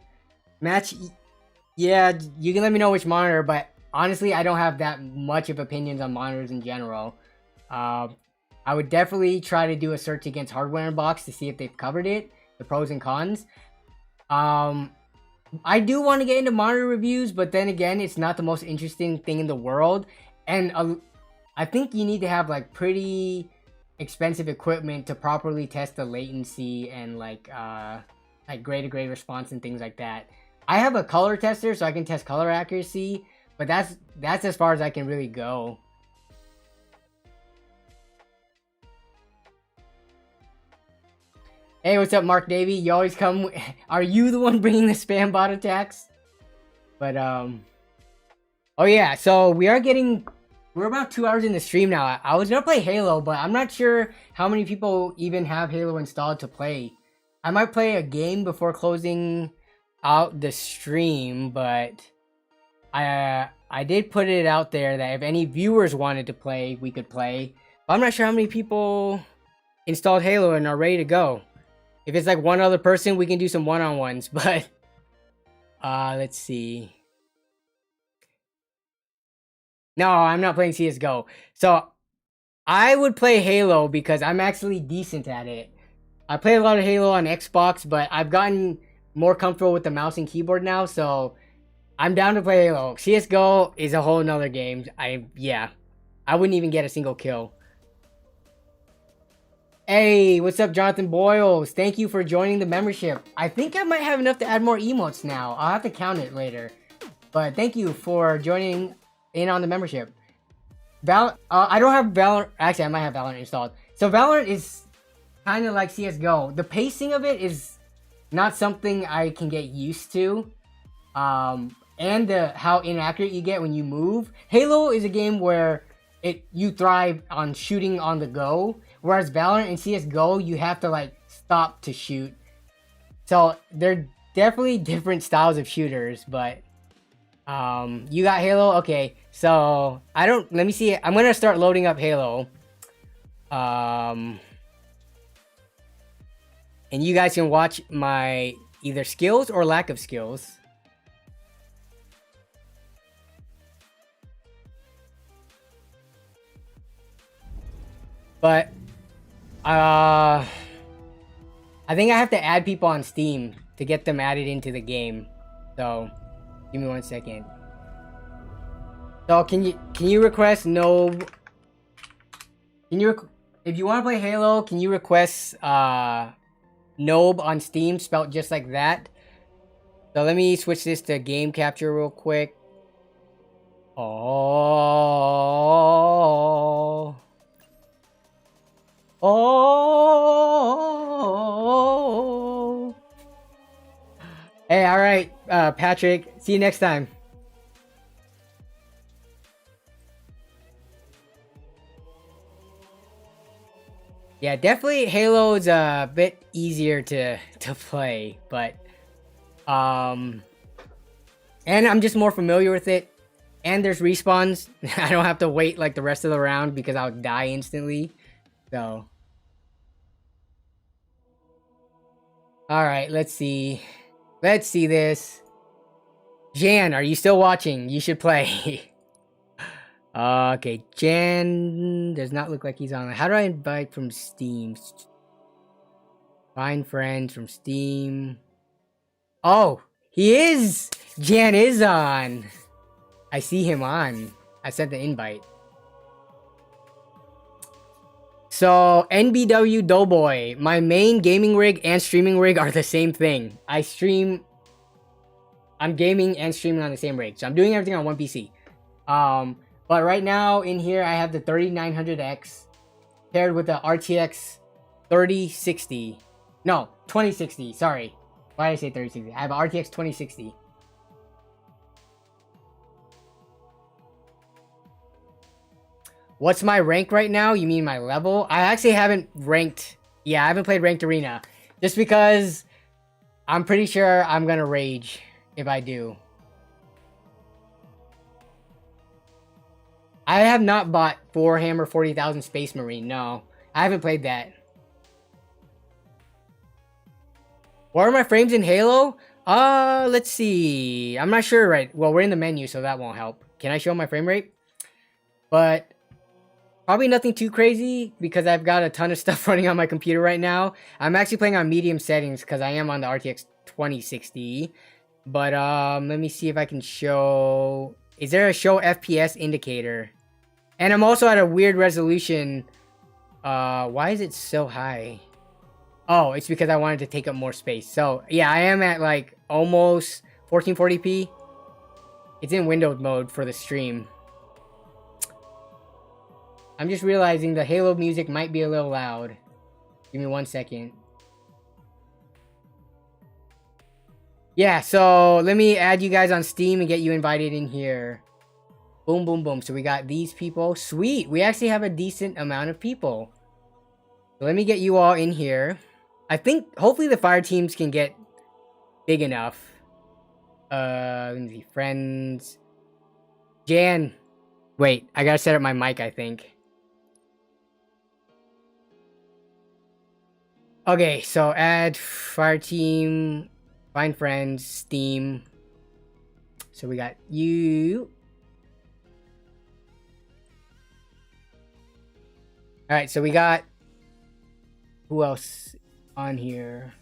Match. Yeah, you can let me know which monitor, but honestly, I don't have that much of opinions on monitors in general. I would definitely try to do a search against Hardware Inbox to see if they've covered it, the pros and cons. I do want to get into monitor reviews, but then again, it's not the most interesting thing in the world, and I think you need to have like pretty expensive equipment to properly test the latency and like grade-to-grade response and things like that. I have a color tester, so I can test color accuracy, but that's as far as I can really go. Hey, what's up, Mark Davey? You always come. Are you the one bringing the spam bot attacks? But oh yeah. So we're about 2 hours in the stream now. I was gonna play Halo, but I'm not sure how many people even have Halo installed to play. I might play a game before closing out the stream, but I did put it out there that if any viewers wanted to play, we could play. But I'm not sure how many people installed Halo and are ready to go. If it's like one other person, we can do some one-on-ones, but let's see. No, I'm not playing CSGO. So I would play Halo because I'm actually decent at it. I play a lot of Halo on Xbox, but I've gotten more comfortable with the mouse and keyboard now, so I'm down to play Halo. CSGO is a whole nother game. Yeah, I wouldn't even get a single kill. Hey, what's up, Jonathan Boyles? Thank you for joining the membership. I think I might have enough to add more emotes now. I'll have to count it later. But thank you for joining in on the membership. I don't have Valorant. Actually, I might have Valorant installed. So Valorant is kind of like CSGO. The pacing of it is not something I can get used to. And how inaccurate you get when you move. Halo is a game where you thrive on shooting on the go, whereas Valorant and CSGO, you have to like stop to shoot. So they're definitely different styles of shooters, but you got Halo? Okay, so let me see. I'm gonna start loading up Halo. And you guys can watch my either skills or lack of skills. But I think I have to add people on Steam to get them added into the game. So give me 1 second. So can you request Nob? If you want to play Halo, can you request Nob on Steam, spelled just like that? So let me switch this to game capture real quick. Oh. Hey, all right, Patrick. See you next time. Yeah, definitely Halo's a bit easier to play, but and I'm just more familiar with it. And there's respawns. I don't have to wait like the rest of the round because I'll die instantly. So all right, let's see. Let's see this. Jan, are you still watching? You should play. Okay, Jan does not look like he's on. How do I invite from Steam? Find friends from Steam. Oh, he is! Jan is on. I see him on. I sent the invite. So, NBW Doughboy. My main gaming rig and streaming rig are the same thing. I'm gaming and streaming on the same rig. So, I'm doing everything on one PC. But right now in here, I have the 3900X paired with the RTX 3060. No, 2060. Sorry. Why did I say 3060? I have an RTX 2060. What's my rank right now? You mean my level? I actually haven't ranked. Yeah, I haven't played ranked arena. Just because I'm pretty sure I'm going to rage if I do. I have not bought Warhammer 40,000 Space Marine. No, I haven't played that. What are my frames in Halo? Let's see. I'm not sure, right? Well, we're in the menu, so that won't help. Can I show my frame rate? But probably nothing too crazy because I've got a ton of stuff running on my computer right now. I'm actually playing on medium settings because I am on the RTX 2060. But let me see if I can show. Is there a show FPS indicator? And I'm also at a weird resolution. Why is it so high? Oh, it's because I wanted to take up more space. So, yeah, I am at like almost 1440p. It's in windowed mode for the stream. I'm just realizing the Halo music might be a little loud. Give me 1 second. Yeah, so let me add you guys on Steam and get you invited in here. Boom, boom, boom. So we got these people. Sweet. We actually have a decent amount of people. So let me get you all in here. I think hopefully the fire teams can get big enough. Let me see. Friends. Jan. Wait, I gotta set up my mic, I think. Okay, so add fire team. Find friends. Steam. So we got you. Alright, so we got... Who else on here?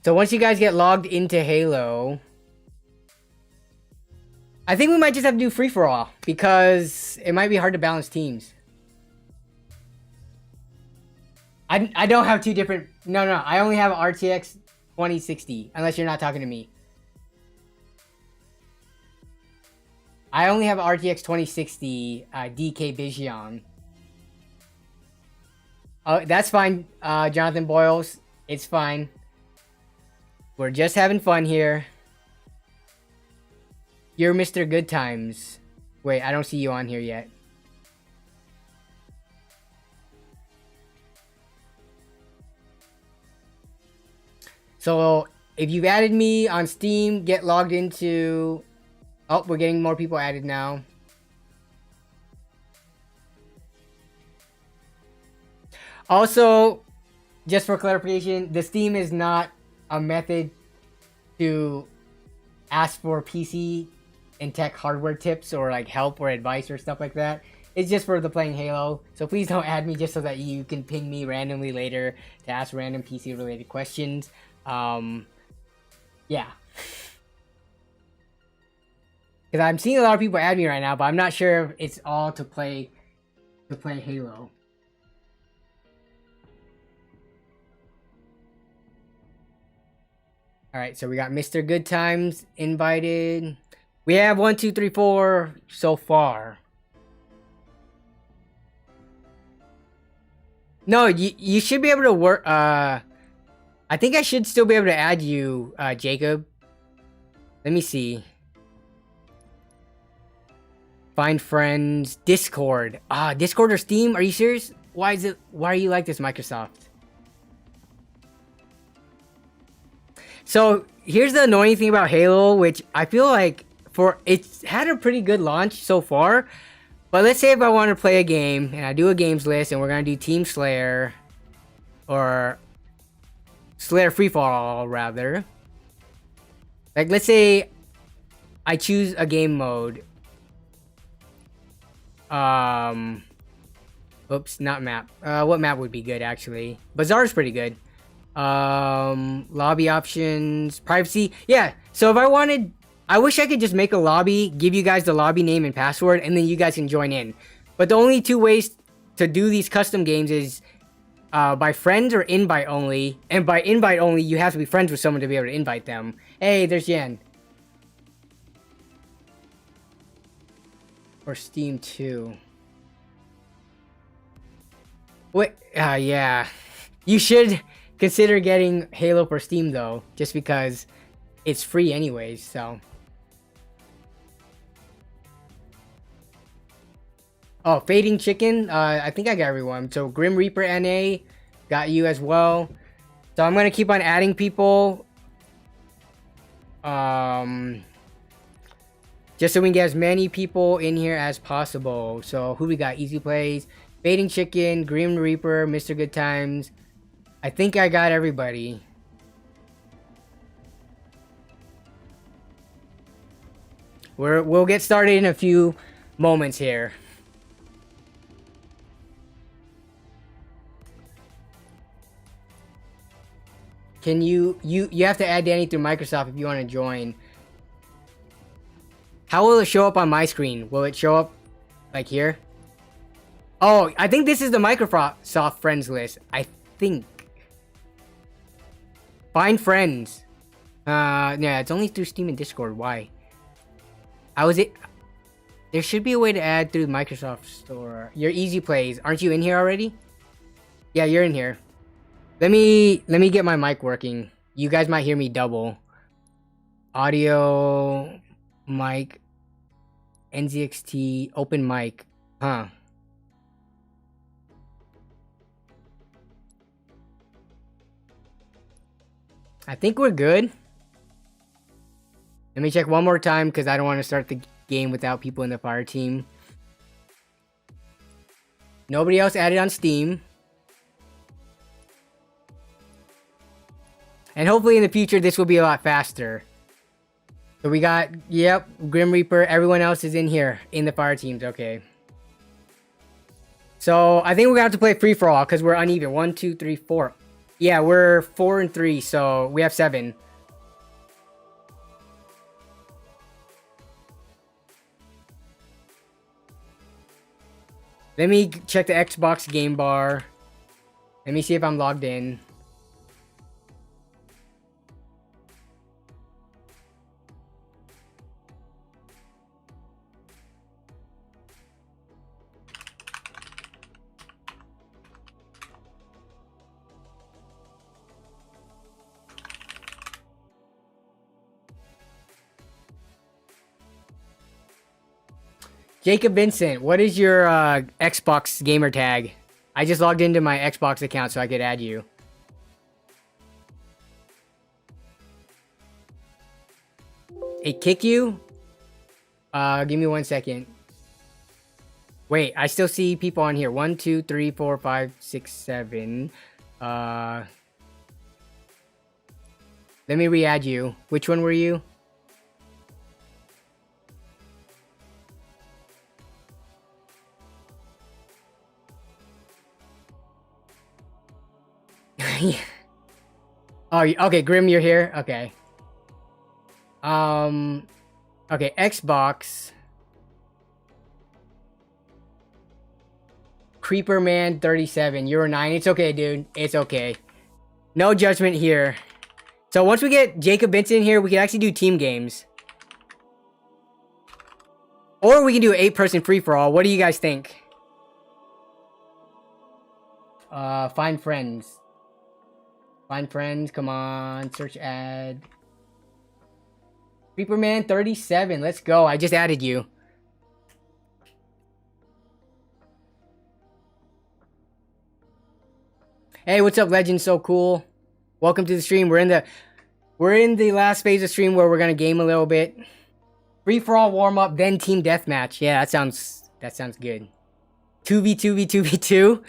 So once you guys get logged into Halo, I think we might just have to do free-for-all because it might be hard to balance teams. I don't have two different... No, I only have RTX 2060, unless you're not talking to me. I only have RTX 2060 DK Vision. Oh, that's fine, Jonathan Boyles. It's fine. We're just having fun here. You're Mr. Good Times. Wait, I don't see you on here yet. So, if you've added me on Steam, get logged into... Oh, we're getting more people added now. Also, just for clarification, the Steam is not a method to ask for PC and tech hardware tips or like help or advice or stuff like that. It's just for the playing Halo. So please don't add me just so that you can ping me randomly later to ask random PC related questions. Yeah. Because I'm seeing a lot of people add me right now, but I'm not sure if it's all to play Halo. Alright, so we got Mr. Good Times invited. We have 1, 2, 3, 4 so far. No, you should be able to work. I think I should still be able to add you, Jacob. Let me see. Find friends. Discord. Discord or Steam? Are you serious? Why are you like this, Microsoft? So, here's the annoying thing about Halo, which I feel like it's had a pretty good launch so far. But let's say if I want to play a game, and I do a games list, and we're going to do Team Slayer, or Slayer Free For All, rather. Like, let's say I choose a game mode. Oops, not map. What map would be good, actually? Bazaar is pretty good. Lobby options, privacy. Yeah, so if I wanted... I wish I could just make a lobby, give you guys the lobby name and password, and then you guys can join in. But the only two ways to do these custom games is by friends or invite only. And by invite only, you have to be friends with someone to be able to invite them. Hey, there's Yan. Or Steam 2. Wait, yeah. You should consider getting Halo for Steam, though. Just because it's free anyways, so... Oh, Fading Chicken. I think I got everyone. So, Grim Reaper NA. Got you as well. So, I'm going to keep on adding people. Just so we can get as many people in here as possible. So, who we got? Easy Plays. Fading Chicken. Grim Reaper. Mr. Good Times. I think I got everybody. We'll get started in a few moments here. Can you have to add Danny through Microsoft if you want to join. How will it show up on my screen? Will it show up like here? Oh, I think this is the Microsoft friends list. I think. Find friends. Yeah, it's only through Steam and Discord. Why? How is it? There should be a way to add through Microsoft Store. Your Easy Plays. Aren't you in here already? Yeah, you're in here. Let me get my mic working. You guys might hear me double. Audio, mic, NZXT, open mic. Huh. I think we're good. Let me check one more time because I don't want to start the game without people in the fire team. Nobody else added on Steam. And hopefully in the future this will be a lot faster. So we got, yep, Grim Reaper. Everyone else is in here in the fire teams. Okay. So I think we're going to have to play free-for-all because we're uneven. 1, 2, 3, 4. Yeah, we're 4 and 3, so we have 7. Let me check the Xbox game bar. Let me see if I'm logged in. Jacob Vincent, what is your Xbox gamer tag? I just logged into my Xbox account so I could add you. It kick you? Give me 1 second. Wait, I still see people on here. 1, 2, 3, 4, 5, 6, 7. Let me re-add you. Which one were you? Oh, okay, Grim, you're here. Okay. Okay, Xbox. Creeper Man 37. You're 9. It's okay, dude. It's okay. No judgment here. So once we get Jacob Benson here, we can actually do team games. Or we can do an 8-person free-for-all. What do you guys think? Find friends. Find friends. Come on. Search ad. Creeper Man 37. Let's go. I just added you. Hey, what's up, Legend? So cool. Welcome to the stream. We're in the last phase of stream where we're gonna game a little bit. Free for all warm up, then team deathmatch. Yeah, that sounds good. 2v2v2v2.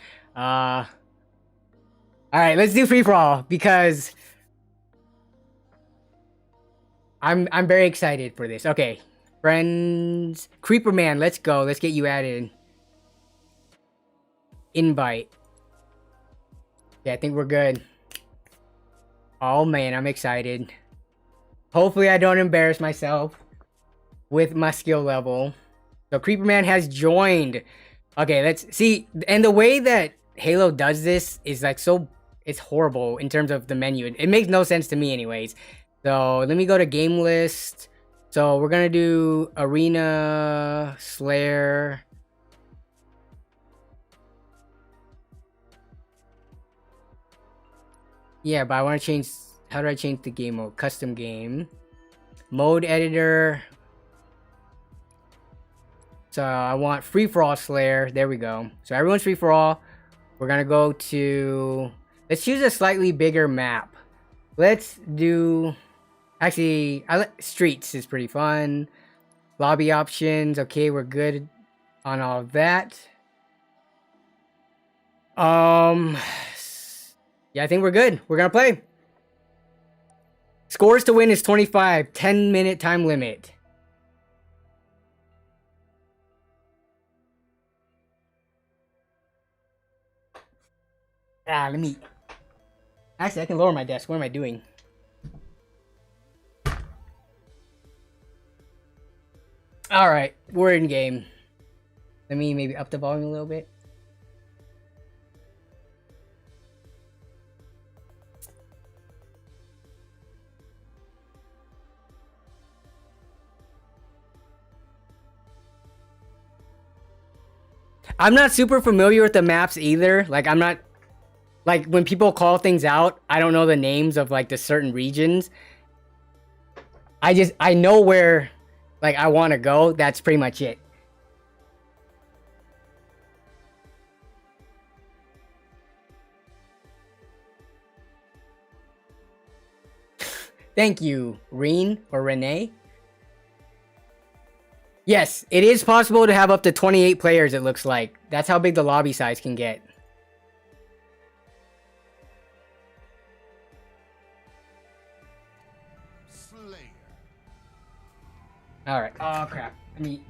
All right, let's do free for all because I'm very excited for this. Okay, friends, Creeper Man, let's go. Let's get you added. Invite. Yeah, I think we're good. Oh man, I'm excited. Hopefully I don't embarrass myself with my skill level. So Creeper Man has joined. Okay, let's see. And the way that Halo does this is like so, it's horrible in terms of the menu. It makes no sense to me anyways. So let me go to game list. So we're gonna do Arena, Slayer. Yeah, but I want to change. How do I change the game mode? Custom game. Mode editor. So I want free for all Slayer. There we go. So everyone's free for all. We're going to go to. Let's choose a slightly bigger map. Let's do. Actually, streets is pretty fun. Lobby options. Okay, we're good on all of that. Yeah, I think we're good. We're gonna play. Scores to win is 25. 10-minute time limit. Let me. Actually, I can lower my desk. What am I doing? All right, we're in game. Let me maybe up the volume a little bit. I'm not super familiar with the maps either. Like, I'm not... Like, when people call things out, I don't know the names of, like, the certain regions. I know where, like, I want to go. That's pretty much it. Thank you, Reen or Renee. Yes, it is possible to have up to 28 players, it looks like. That's how big the lobby size can get. Alright. Oh, crap. Let me...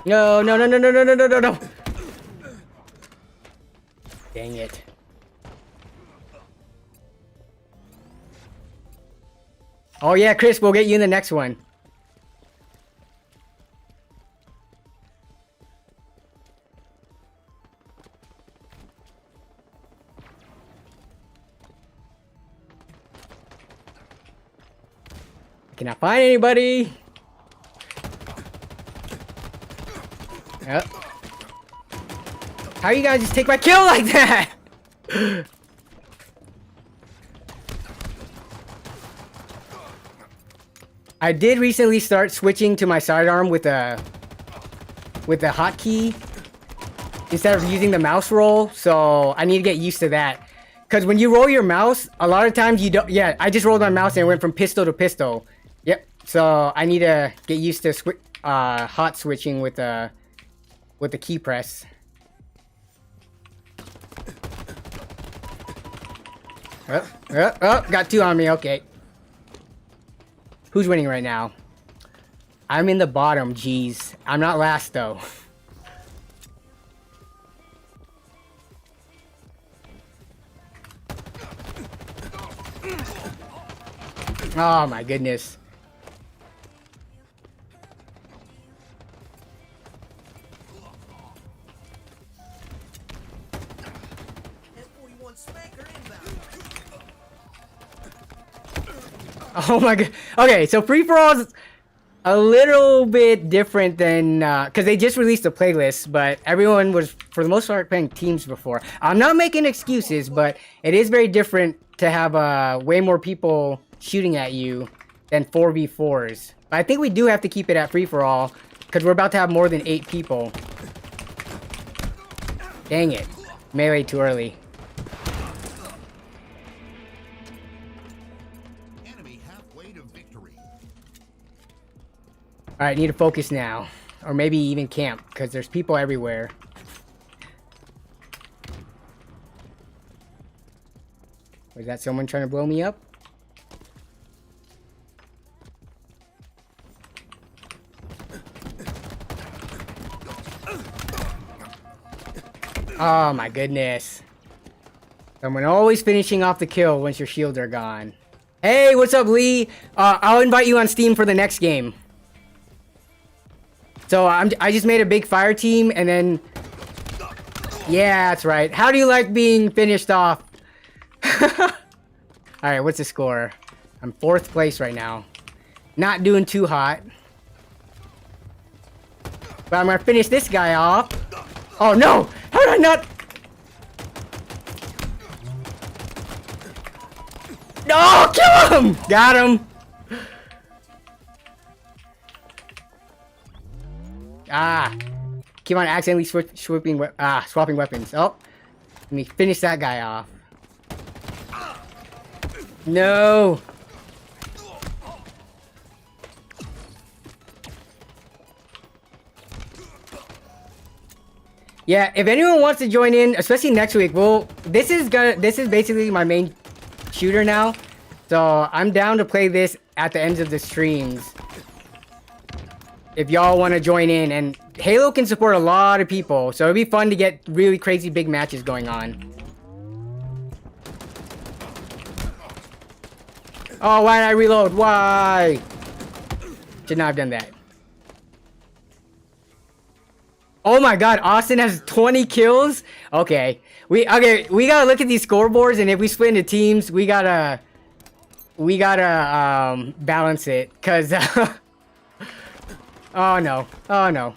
No, no, no, no, no, no, no, no, no, no. Dang it. Oh yeah, Chris, we'll get you in the next one. I cannot find anybody. Yep. How you guys just take my kill like that? I did recently start switching to my sidearm with a hotkey instead of using the mouse roll, so I need to get used to that. Cause when you roll your mouse, a lot of times you don't. Yeah, I just rolled my mouse and it went from pistol to pistol. Yep. So I need to get used to hot switching with the key press. Oh, got two on me. Okay. Who's winning right now? I'm in the bottom. Jeez, I'm not last though. Oh my goodness. Oh my god. Okay, so free for all is a little bit different than because they just released a playlist, but everyone was for the most part playing teams before. I'm not making excuses, but it is very different to have way more people shooting at you than 4v4s. But I think we do have to keep it at free for all because we're about to have more than 8 people. Dang it. Melee too early. Alright, need to focus now. Or maybe even camp, because there's people everywhere. Was that someone trying to blow me up? Oh my goodness. Someone always finishing off the kill once your shields are gone. Hey, what's up, Lee? I'll invite you on Steam for the next game. So I just made a big fire team and then... Yeah, that's right. How do you like being finished off? Alright, what's the score? I'm 4th place right now. Not doing too hot. But I'm gonna finish this guy off. Oh no! How did I not... No! Kill him! Got him! Ah, keep on accidentally swapping weapons. Oh, let me finish that guy off. No. Yeah, if anyone wants to join in, especially next week, this is basically my main shooter now, so I'm down to play this at the ends of the streams. If y'all want to join in, and Halo can support a lot of people, so it'd be fun to get really crazy big matches going on. Oh, why did I reload? Why? Should not have done that. Oh my god, Austin has 20 kills? Okay. We gotta look at these scoreboards, and if we split into teams, we gotta balance it, cause oh no. Oh no.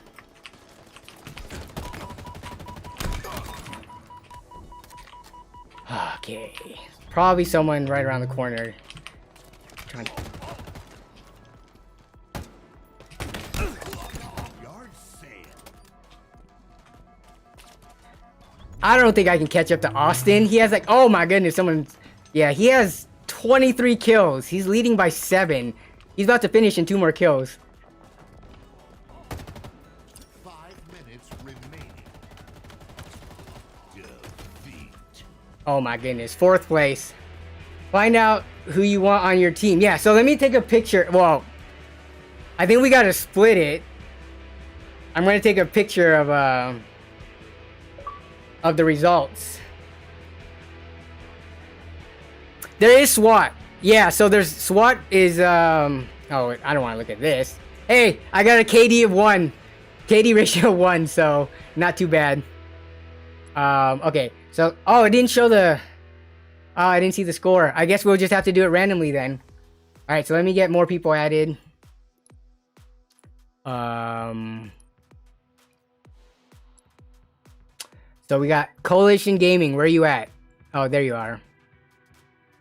Okay. Probably someone right around the corner. I don't think I can catch up to Austin. He has like, oh my goodness, yeah, he has 23 kills. He's leading by 7. He's about to finish in 2 more kills. Oh my goodness, 4th place. Find out who you want on your team. Yeah, so let me take a picture. Well, I think we gotta split it. I'm gonna take a picture of the results. There is SWAT. Yeah, so there's SWAT is oh, I don't want to look at this. Hey, I got a KD of 1. KD ratio 1, so not too bad. Okay. So, oh, it didn't show the I didn't see the score. I guess we'll just have to do it randomly then. All right, so let me get more people added. So we got Coalition Gaming. Where are you at? Oh, there you are.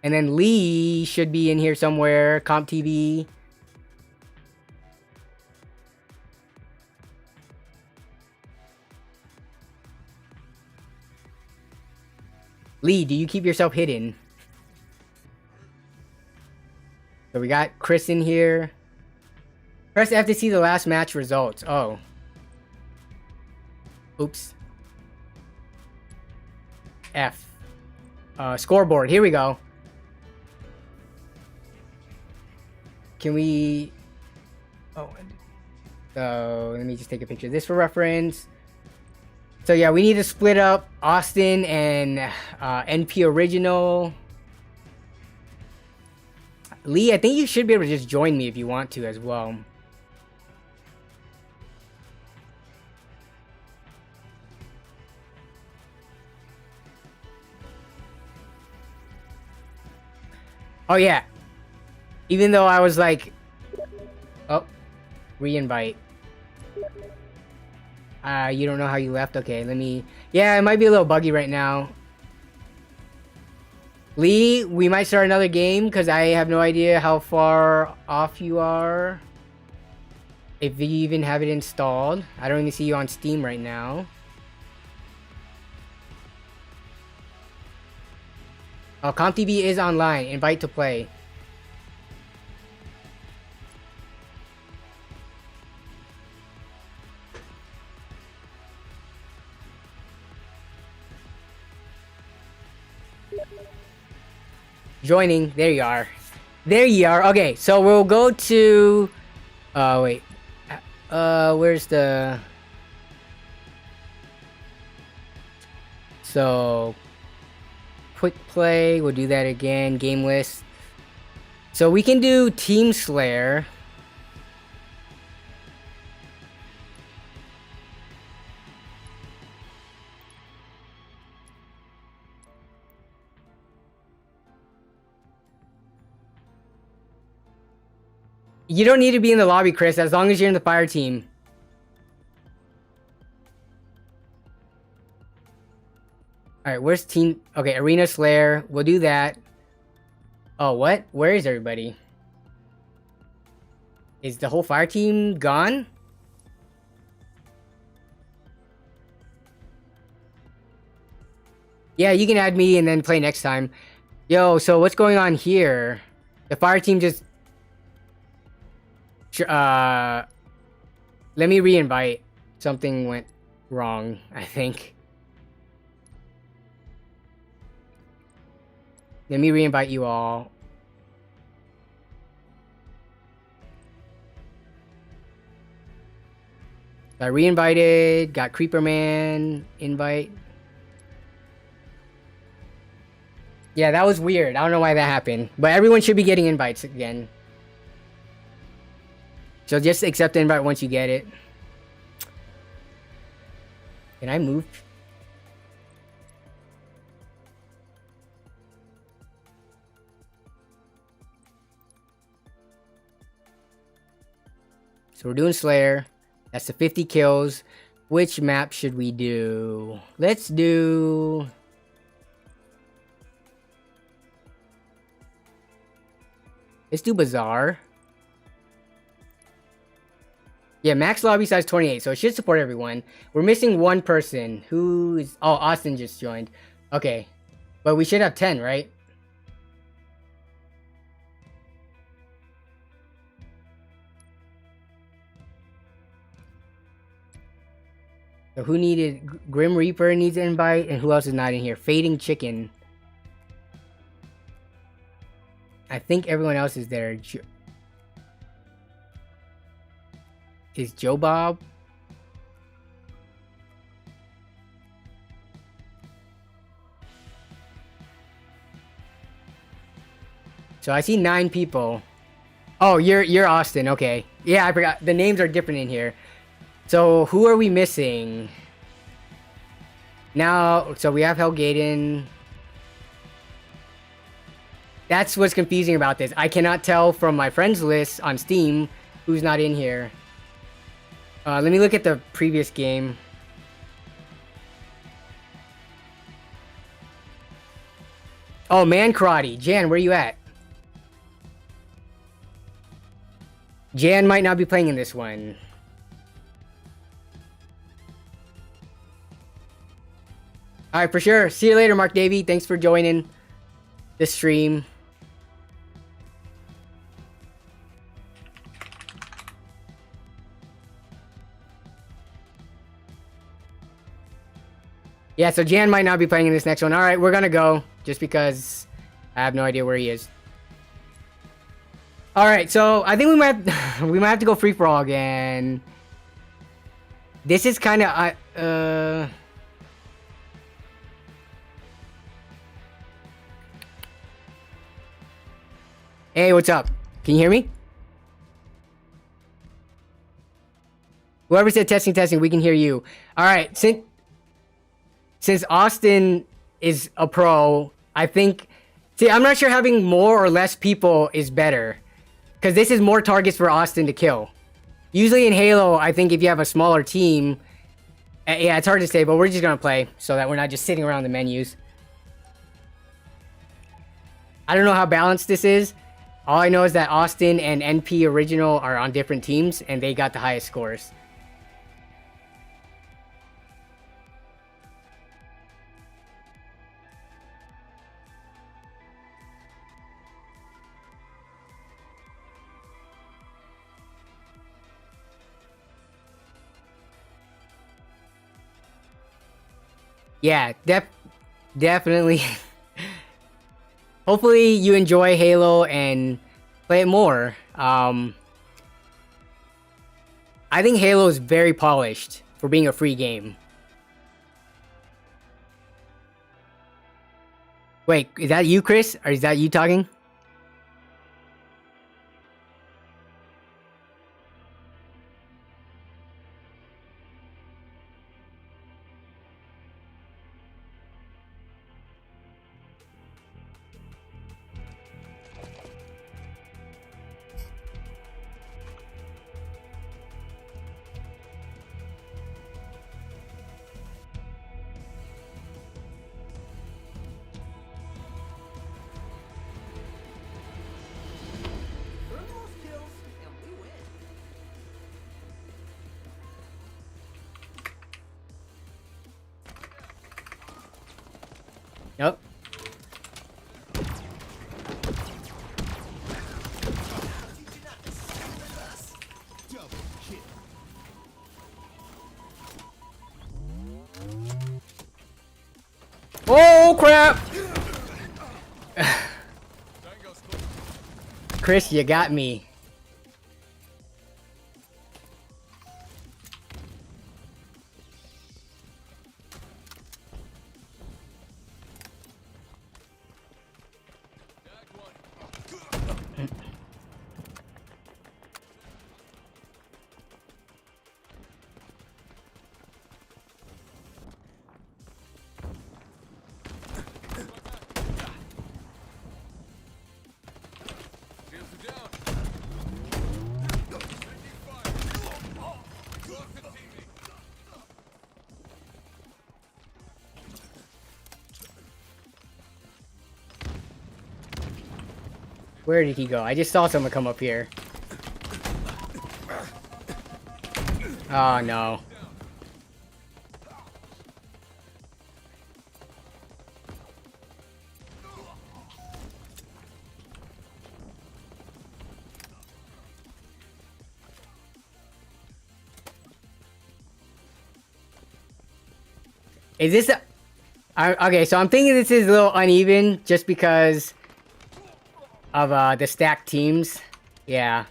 And then Lee should be in here somewhere. Comp TV. Lee, do you keep yourself hidden? So we got Chris in here. Press F to see the last match results. Oh. Oops. F. Scoreboard. Here we go. Can we... Oh. So, let me just take a picture of this for reference. So, yeah, we need to split up Austin and NP Original. Lee, I think you should be able to just join me if you want to as well. Oh, yeah. Even though I was like... Oh. Re-invite. You don't know how you left? Okay, let me... Yeah, it might be a little buggy right now. Lee, we might start another game because I have no idea how far off you are. If you even have it installed. I don't even see you on Steam right now. Oh, CompTV is online. Invite to play. Joining. There you are. There you are. Okay, so we'll go to... wait. Where's the... So... Quick play. We'll do that again. Game list. So we can do Team Slayer. You don't need to be in the lobby, Chris, as long as you're in the fire team. Alright, where's team... Okay, Arena Slayer. We'll do that. Oh, what? Where is everybody? Is the whole fire team gone? Yeah, you can add me and then play next time. Yo, so what's going on here? The fire team just... let me re-invite. Something went wrong, I think. Let me re-invite you all. I re-invited, got Creeperman, invite. Yeah, that was weird. I don't know why that happened. But everyone should be getting invites again. So just accept the invite once you get it. Can I move? So we're doing Slayer. That's the 50 kills. Which map should we do? Let's do... Let's do Bazaar. Yeah, max lobby size 28, so it should support everyone. We're missing one person. Who is... Oh, Austin just joined. Okay. But we should have 10, right? So who needed... Grim Reaper needs an invite, and who else is not in here? Fading Chicken. I think everyone else is there. Is Joe Bob? So I see 9 people. Oh, you're Austin. Okay. Yeah, I forgot. The names are different in here. So who are we missing? Now, so we have Helgaden. That's what's confusing about this. I cannot tell from my friends list on Steam who's not in here. Let me look at the previous game. Oh, Man Karate. Jan, where you at? Jan might not be playing in this one. Alright, for sure. See you later, Mark Davey. Thanks for joining the stream. Yeah, so Jan might not be playing in this next one. Alright, we're gonna go. Just because I have no idea where he is. Alright, so I think we might have to go free for all again. This is kind of Hey, what's up? Can you hear me? Whoever said testing, we can hear you. Alright, since Austin is a pro, I think... See, I'm not sure having more or less people is better. Because this is more targets for Austin to kill. Usually in Halo, I think if you have a smaller team... Yeah, it's hard to say, but we're just going to play. So that we're not just sitting around the menus. I don't know how balanced this is. All I know is that Austin and NP Original are on different teams. And they got the highest scores. Yeah, definitely. Hopefully you enjoy Halo and play it more. I think Halo is very polished for being a free game. Wait, is that you, Chris? Or is that you talking? Nope. Oh crap! Chris, you got me. Where did he go? I just saw someone come up here. Oh no. Is this okay, so I'm thinking this is a little uneven just because of the stacked teams. Yeah.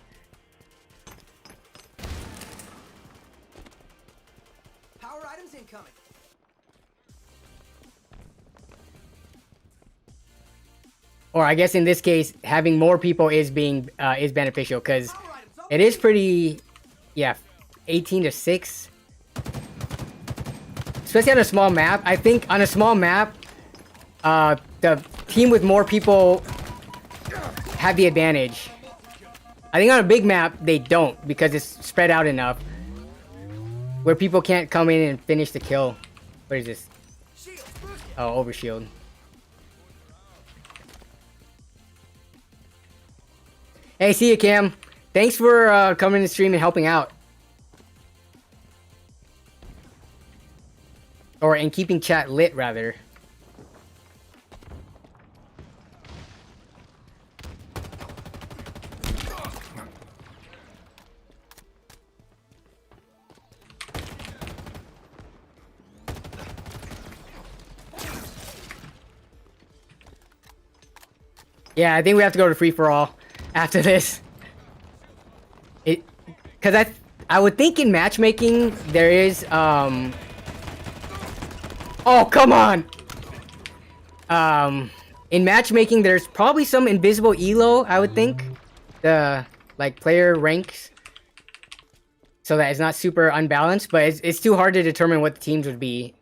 Power items incoming. Or I guess in this case, having more people is beneficial because it is pretty, yeah, 18 to 6. Especially on a small map. I think on a small map, the team with more people have the advantage. I think on a big map, they don't because it's spread out enough where people can't come in and finish the kill. What is this? Oh, overshield. Hey, see you, Cam. Thanks for coming to stream and helping out. Or in keeping chat lit, rather. Yeah, I think we have to go to free-for-all after this. Because I would think in matchmaking, there is, Oh, come on! In matchmaking, there's probably some invisible elo, I would think. The, like, player ranks. So that it's not super unbalanced, but it's too hard to determine what the teams would be.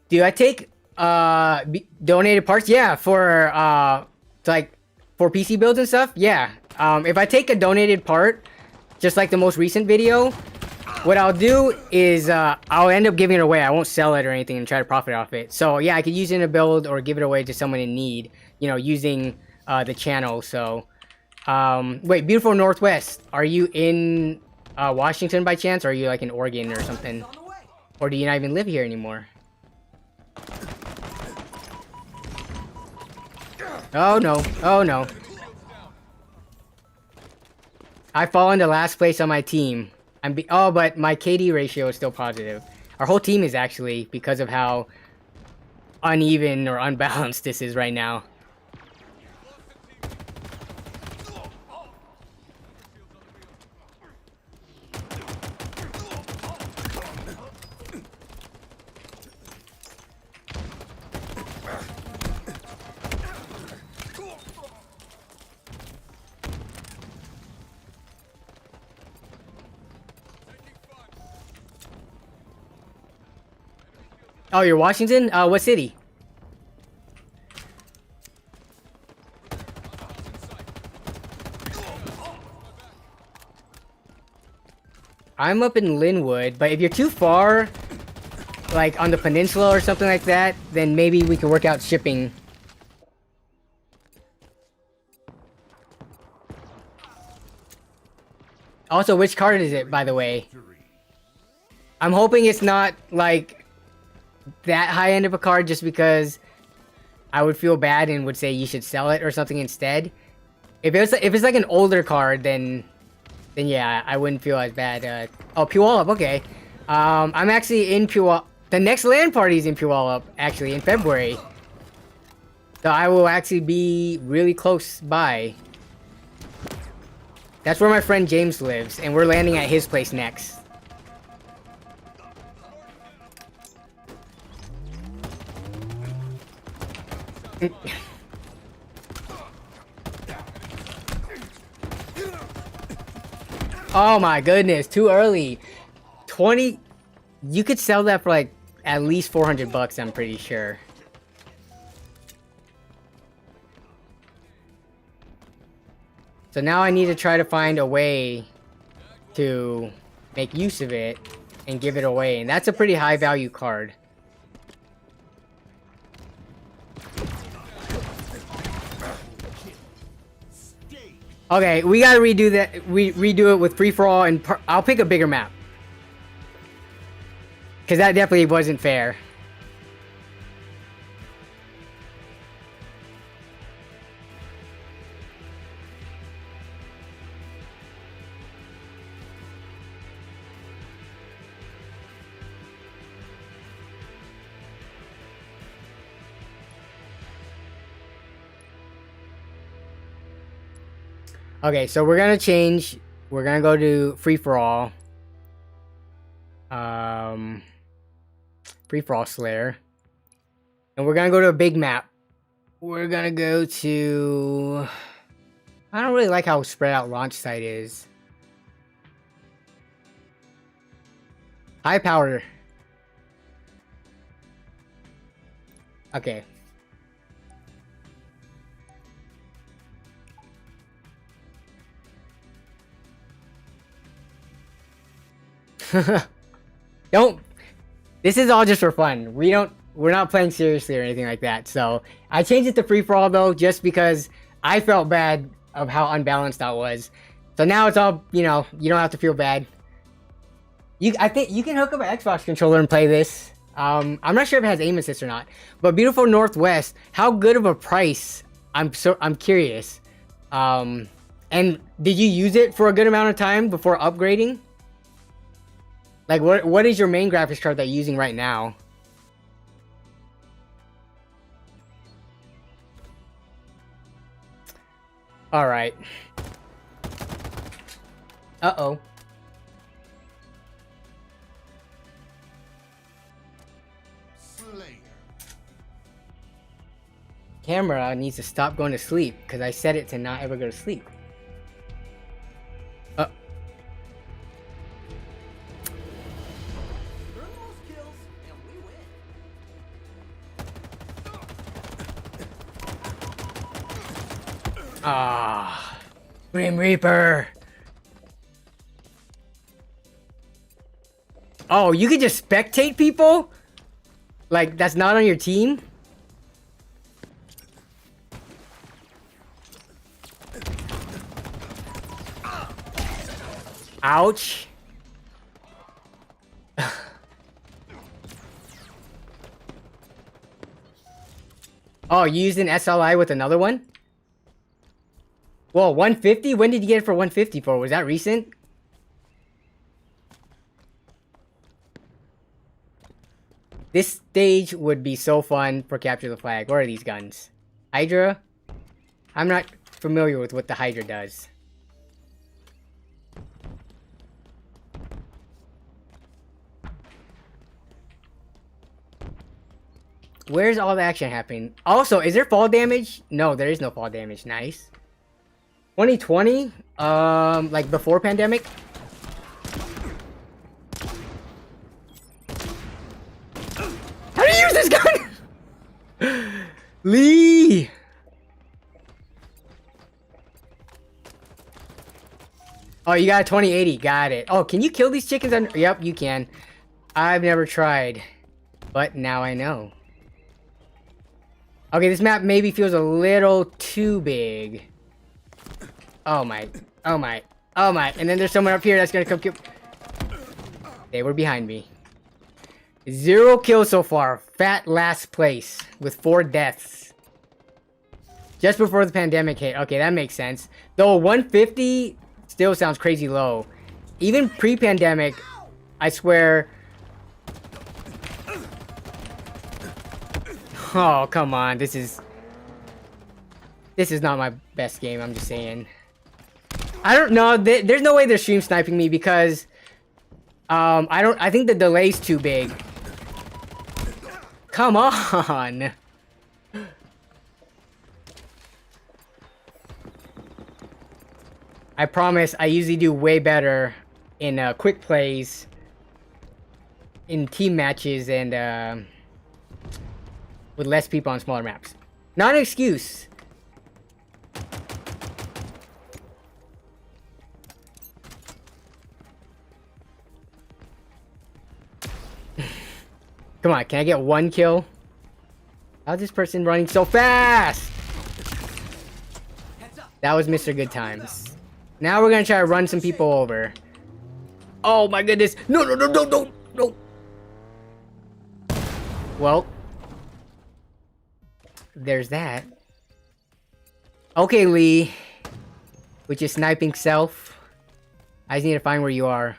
Do I take, donated parts? Yeah, for, like, for PC builds and stuff? Yeah. If I take a donated part, just like the most recent video, what I'll do is, I'll end up giving it away. I won't sell it or anything and try to profit off it. So, yeah, I could use it in a build or give it away to someone in need, you know, using, the channel. So, wait, Beautiful Northwest, are you in, Washington by chance? Or are you, like, in Oregon or something? Or do you not even live here anymore? Oh, no. Oh, no. I fall into last place on my team. Oh, but my KD ratio is still positive. Our whole team is actually, because of how uneven or unbalanced this is right now. Oh, you're Washington? What city? I'm up in Lynnwood, but if you're too far, like on the peninsula or something like that, then maybe we can work out shipping. Also, which card is it, by the way? I'm hoping it's not, like, that high end of a card just because I would feel bad and would say you should sell it or something instead. If it's like an older card, then yeah, I wouldn't feel as bad. Oh, Puyallup, okay. I'm actually in Puyallup. The next LAN party is in Puyallup, actually, in February. So I will actually be really close by. That's where my friend James lives, and we're landing at his place next. Oh my goodness, too early. 20, you could sell that for like at least 400 bucks, I'm pretty sure. So now I need to try to find a way to make use of it and give it away, and that's a pretty high value card. Okay, we gotta redo that. Redo it with free-for-all, and I'll pick a bigger map. Because that definitely wasn't fair. Okay, so we're gonna change. We're gonna go to free for all. Free for all Slayer, and we're gonna go to a big map. We're gonna go to. I don't really like how spread out launch site is. High power. Okay. Don't. This is all just for fun. We're not playing seriously or anything like that. So I changed it to free for all though, just because I felt bad of how unbalanced that was. So now it's all, you know, you don't have to feel bad. I think you can hook up an Xbox controller and play this. I'm not sure if it has aim assist or not. But Beautiful Northwest, how good of a price? I'm curious. And did you use it for a good amount of time before upgrading? Like, what is your main graphics card that you're using right now? Alright. Uh-oh. Camera needs to stop going to sleep, because I set it to not ever go to sleep. Ah, Grim Reaper. Oh, you can just spectate people? Like, that's not on your team? Ouch. Oh, you used an SLI with another one? Whoa, 150? When did you get it for 150 for? Was that recent? This stage would be so fun for Capture the Flag. What are these guns? Hydra? I'm not familiar with what the Hydra does. Where's all the action happening? Also, is there fall damage? No, there is no fall damage. Nice. 2020? Like before pandemic? How do you use this gun? Lee! Oh, you got a 2080. Got it. Oh, can you kill these chickens? Yep, you can. I've never tried. But now I know. Okay, this map maybe feels a little too big. Oh my. Oh my. Oh my. And then there's someone up here that's gonna come kill. They were behind me. 0 kills so far. Fat last place with 4 deaths. Just before the pandemic hit. Okay, that makes sense. Though 150 still sounds crazy low. Even pre-pandemic, I swear. Oh, come on. This is not my best game, I'm just saying. I don't know. There's no way they're stream sniping me because I think the delay's too big. Come on. I promise I usually do way better in quick plays, in team matches, and with less people on smaller maps. Not an excuse. Come on, can I get 1 kill? How's this person running so fast? That was Mr. Good Times. Now we're gonna try to run some people over. Oh my goodness. No, no, no, no, no, no. Well. There's that. Okay, Lee. With your sniping self. I just need to find where you are.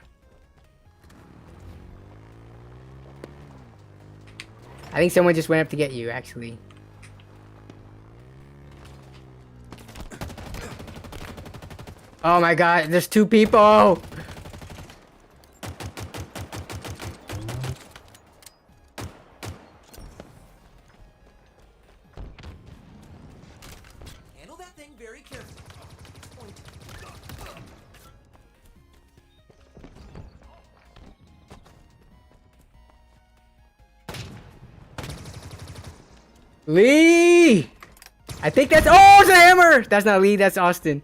I think someone just went up to get you, actually. Oh my god, there's 2 people! Handle that thing very carefully. Point. Lee! I think that's- oh, it's a hammer! That's not Lee, that's Austin.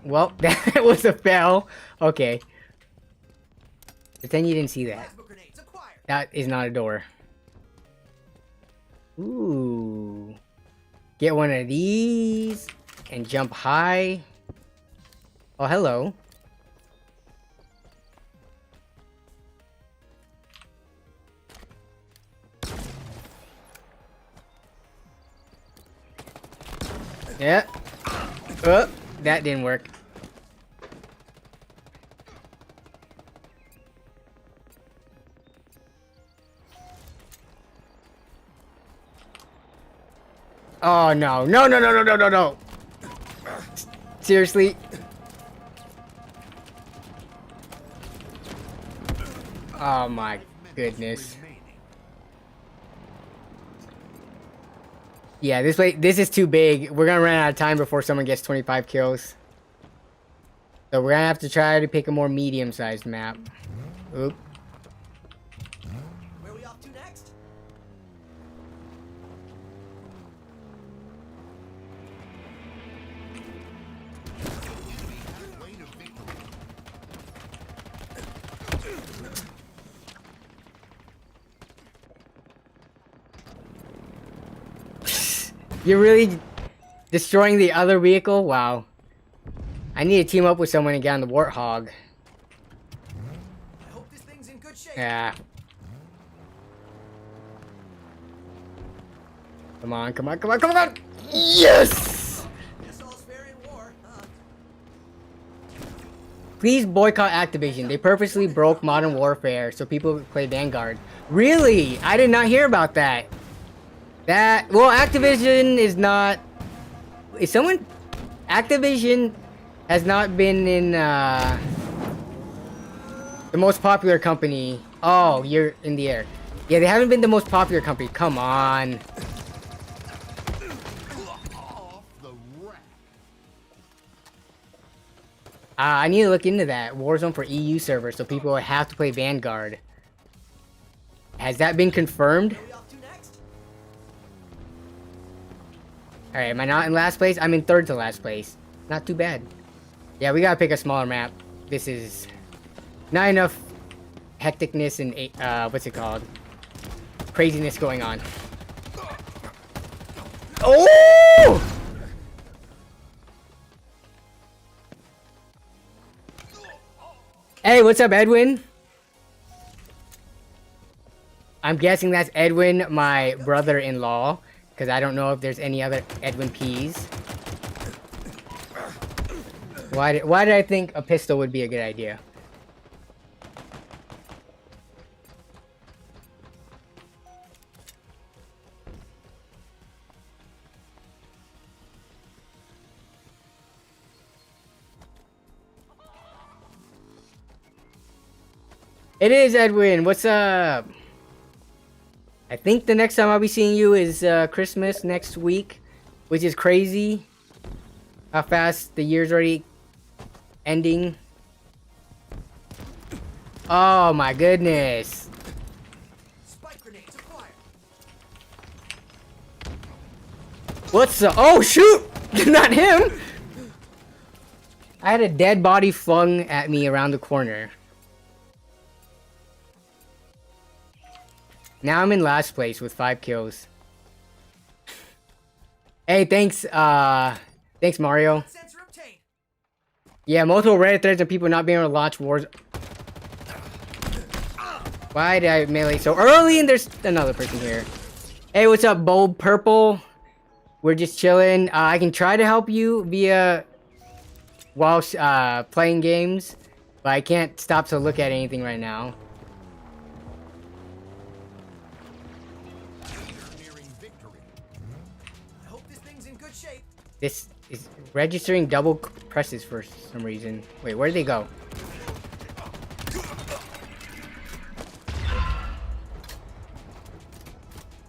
Well, that was a fail. Okay. Pretend you didn't see that. Plasma grenades acquired. That is not a door. Ooh. Get one of these and jump high. Oh, hello. Yeah. That didn't work. Oh no. No, no, no, no, no, no, no. Seriously? Oh my goodness. Yeah, this is too big. We're gonna run out of time before someone gets 25 kills. So we're gonna have to try to pick a more medium-sized map. Oop. Where are we off to next? You're really destroying the other vehicle? Wow. I need to team up with someone and get on the Warthog. I hope this thing's in good shape. Yeah. Come on, come on, come on, come on! Yes! Guess all's fair in war, huh? Please boycott Activision. They purposely broke Modern Warfare so people play Vanguard. Really? I did not hear about that. Well, Activision is not... Is someone... Activision has not been in, the most popular company. Oh, you're in the air. Yeah, they haven't been the most popular company. Come on. I need to look into that. Warzone for EU servers, so people would have to play Vanguard. Has that been confirmed? Where are we off to next? Alright, am I not in last place? I'm in 3rd to last place. Not too bad. Yeah, we gotta pick a smaller map. This is not enough hecticness and, what's it called? Craziness going on. Oh! Hey, what's up, Edwin? I'm guessing that's Edwin, my brother-in-law, because I don't know if there's any other Edwin P's. Why did I think a pistol would be a good idea? It is Edwin. What's up? I think the next time I'll be seeing you is Christmas next week, which is crazy. How fast the year's already ending. Oh my goodness. Spike grenades acquired. What's the... Oh shoot! Not him! I had a dead body flung at me around the corner. Now I'm in last place with 5 kills. Hey, thanks, thanks Mario. Sensor obtained. Yeah, multiple Reddit threads of people not being able to launch wars. Why did I melee so early? And there's another person here. Hey, what's up, Bulb Purple? We're just chilling. I can try to help you via while playing games, but I can't stop to look at anything right now. Nearing victory. I hope this thing's in good shape. This is registering double presses for some reason. Wait, where did they go?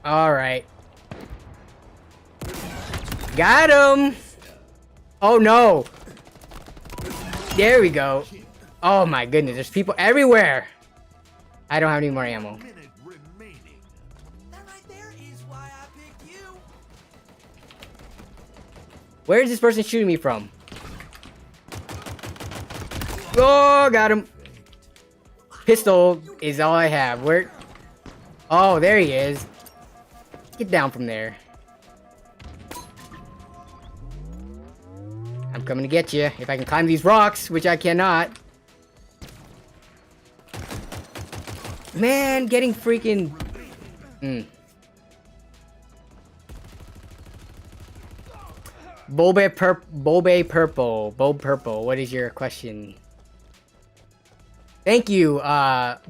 All right. Got him. Oh no. There we go. Oh my goodness, there's people everywhere. I don't have any more ammo. That right there is why I picked you. Where is this person shooting me from? Oh, got him. Pistol is all I have. Where? Oh, there he is. Get down from there. I'm coming to get you. If I can climb these rocks, which I cannot. Man, getting freaking... Bulbe Purple, what is your question? Thank you,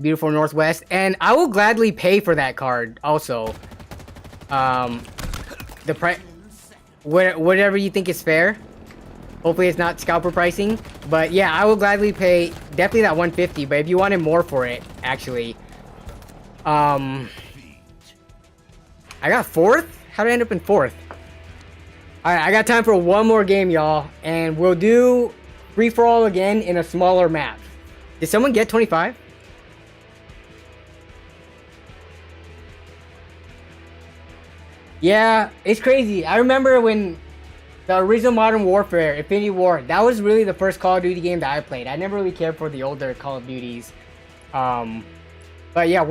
beautiful Northwest, and I will gladly pay for that card also. The price, whatever you think is fair. Hopefully it's not scalper pricing, but yeah, I will gladly pay definitely that 150. But if you wanted more for it, actually, I got 4th. How did I end up in 4th? All right, I got time for one more game, y'all, and we'll do free for all again in a smaller map. Did someone get 25? Yeah, it's crazy. I remember when the original Modern Warfare, Infinity War, that was really the first Call of Duty game that I played. I never really cared for the older Call of Duties. But yeah,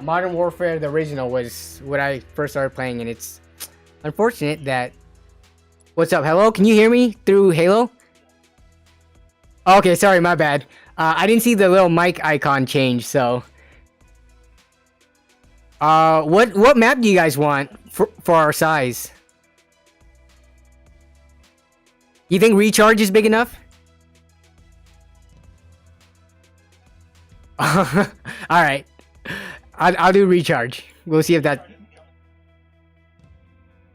Modern Warfare, the original, was what I first started playing, and it's unfortunate that... What's up? Hello? Can you hear me through Halo? Okay, sorry, my bad. I didn't see the little mic icon change, so... what map do you guys want for our size? You think recharge is big enough? Alright. I'll do recharge. We'll see if that...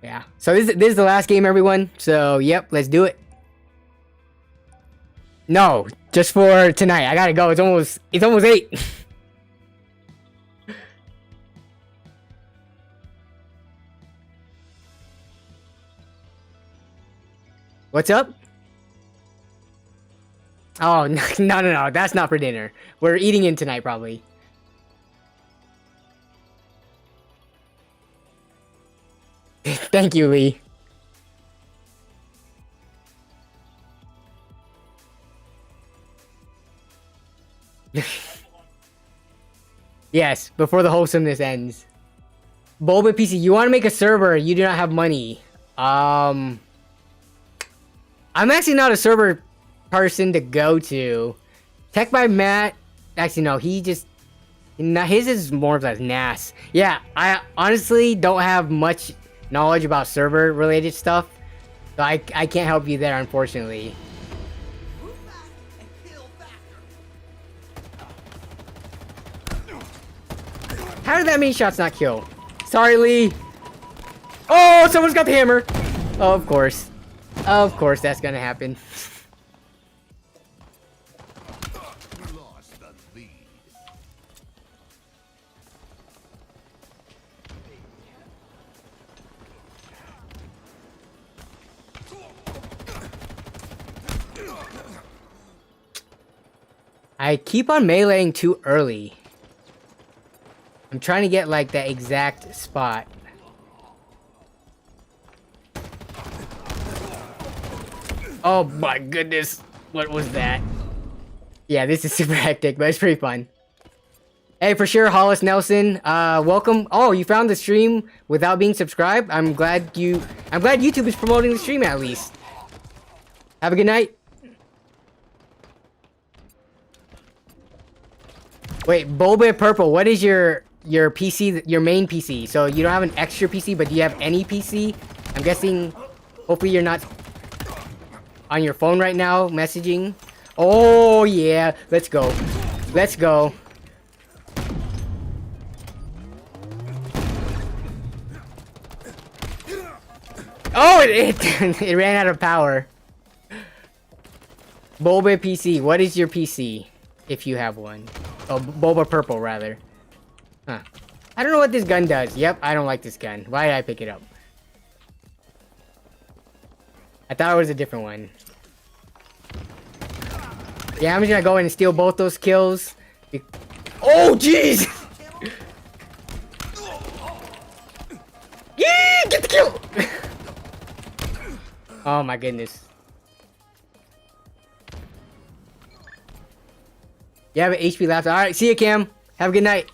Yeah. So this is the last game, everyone. So, yep, let's do it. No, just for tonight. I gotta go. It's almost 8. What's up? Oh, no. That's not for dinner. We're eating in tonight, probably. Thank you, Lee. Yes, before the wholesomeness ends. Bulba PC, you want to make a server, you do not have money. I'm actually not a server person to go to. Tech by Matt, actually no, his is more of a NAS. Yeah, I honestly don't have much knowledge about server related stuff, so I can't help you there, unfortunately. How did that many shots not kill? Sorry, Lee. Oh, someone's got the hammer. Oh, of course. Of course, that's gonna happen. I keep on meleeing too early. I'm trying to get like the exact spot. Oh my goodness. What was that? Yeah, this is super hectic, but it's pretty fun. Hey, for sure, Hollis Nelson. Welcome. Oh, you found the stream without being subscribed? I'm glad YouTube is promoting the stream at least. Have a good night. Wait, Bulba Purple, what is your PC, your main PC? So you don't have an extra PC, but do you have any PC? I'm guessing, hopefully you're not... on your phone right now, messaging. Oh yeah, let's go. Let's go. Oh, it ran out of power. Boba PC, what is your PC? If you have one. Oh, Boba Purple, rather. Huh. I don't know what this gun does. Yep, I don't like this gun. Why did I pick it up? I thought it was a different one. Yeah, I'm just gonna go in and steal both those kills. Oh, jeez! Yeah, get the kill! Oh my goodness. You have an HP laptop. Alright, see you, Cam. Have a good night.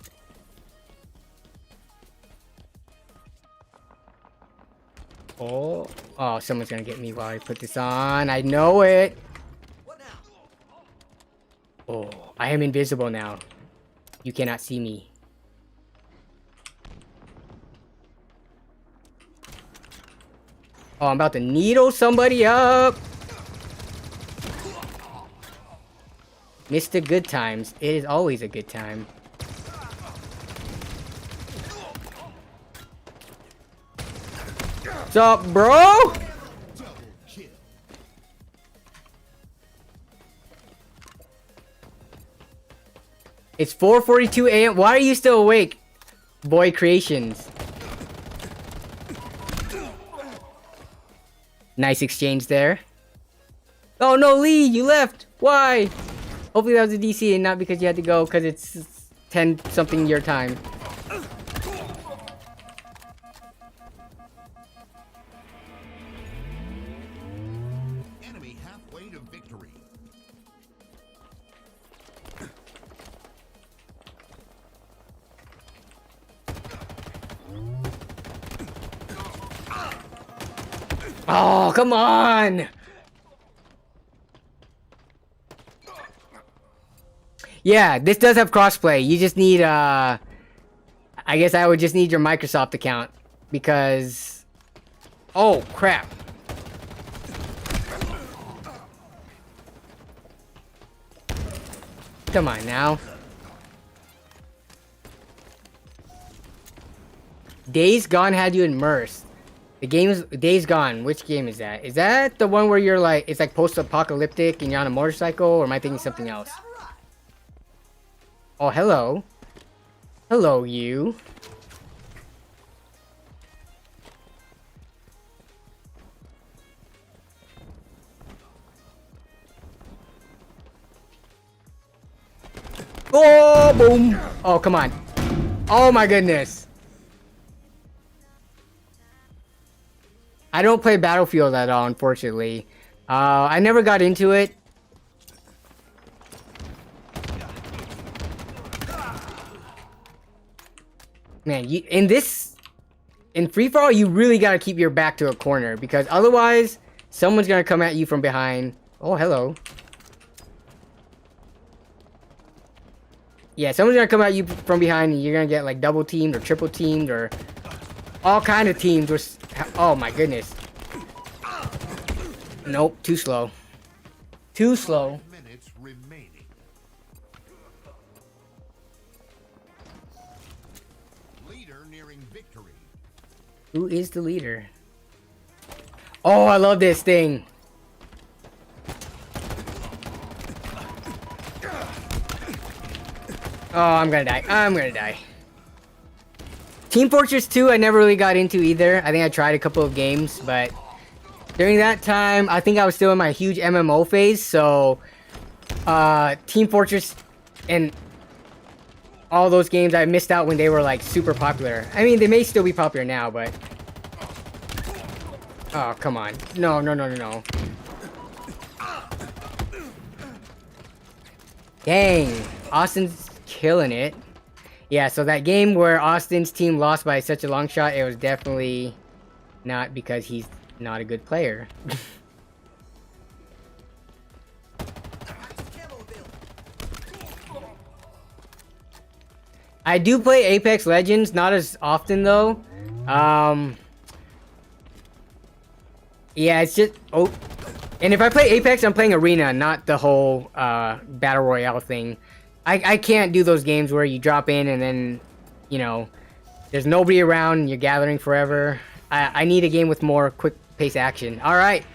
Oh, someone's gonna get me while I put this on. I know it. What now? Oh, I am invisible now. You cannot see me. Oh, I'm about to needle somebody up. Mr. Good Times. It is always a good time. What's up, bro? It's 4:42 a.m. Why are you still awake? Boy Creations. Nice exchange there. Oh no, Lee, you left. Why? Hopefully that was a DC and not because you had to go because it's 10 something your time. Enemy halfway to victory. Oh, come on! Yeah, this does have crossplay. You just need, I guess I would just need your Microsoft account. Because... Oh, crap. Come on now. Days Gone had you immersed. The game is Days Gone. Which game is that? Is that the one where you're like, it's like post-apocalyptic and you're on a motorcycle, or am I thinking something else? Oh, hello. Hello, you. Oh, boom. Oh, come on. Oh my goodness. I don't play Battlefield at all, unfortunately. I never got into it. Man, in free-for-all, you really gotta keep your back to a corner, because otherwise, someone's gonna come at you from behind. Oh, hello. Yeah, someone's gonna come at you from behind, and you're gonna get like double teamed or triple teamed or all kind of teams. Oh my goodness. Nope, too slow. Too slow. 5 minutes remaining. Leader nearing victory. Who is the leader? Oh, I love this thing. Oh, I'm gonna die. I'm gonna die. Team Fortress 2, I never really got into either. I think I tried a couple of games, but during that time, I think I was still in my huge MMO phase, so Team Fortress and all those games I missed out when they were like super popular. I mean, they may still be popular now, but oh, come on. No, no, no, no, no. Dang, Austin's killing it. Yeah, so that game where Austin's team lost by such a long shot, it was definitely not because he's not a good player. I do play Apex Legends, not as often though. Yeah, it's just And if I play Apex, I'm playing Arena, not the whole Battle Royale thing. I can't do those games where you drop in and then, you know, there's nobody around and you're gathering forever. I need a game with more quick pace action. Alright.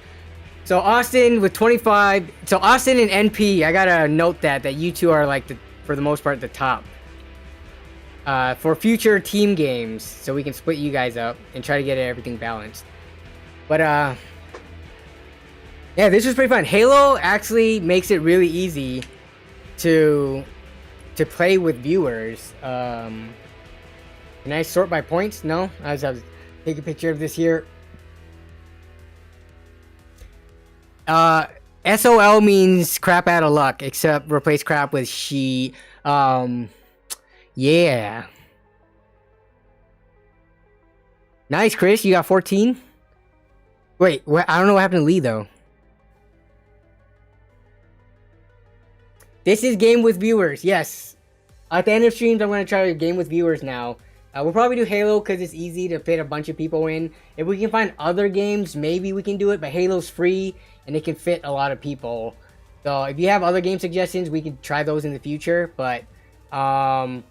So Austin with 25. So Austin and NP, I gotta note that you two are like, for the most part, the top. For future team games, so we can split you guys up and try to get everything balanced. But yeah, this was pretty fun. Halo actually makes it really easy to play with viewers. Can I sort by points? No, I'll take a picture of this here. SOL means crap out of luck, except replace crap with she. Yeah. Nice, Chris. You got 14? Wait, I don't know what happened to Lee, though. This is game with viewers, yes. At the end of streams, I'm going to try to game with viewers now. We'll probably do Halo because it's easy to fit a bunch of people in. If we can find other games, maybe we can do it, but Halo's free and it can fit a lot of people. So if you have other game suggestions, we can try those in the future. But for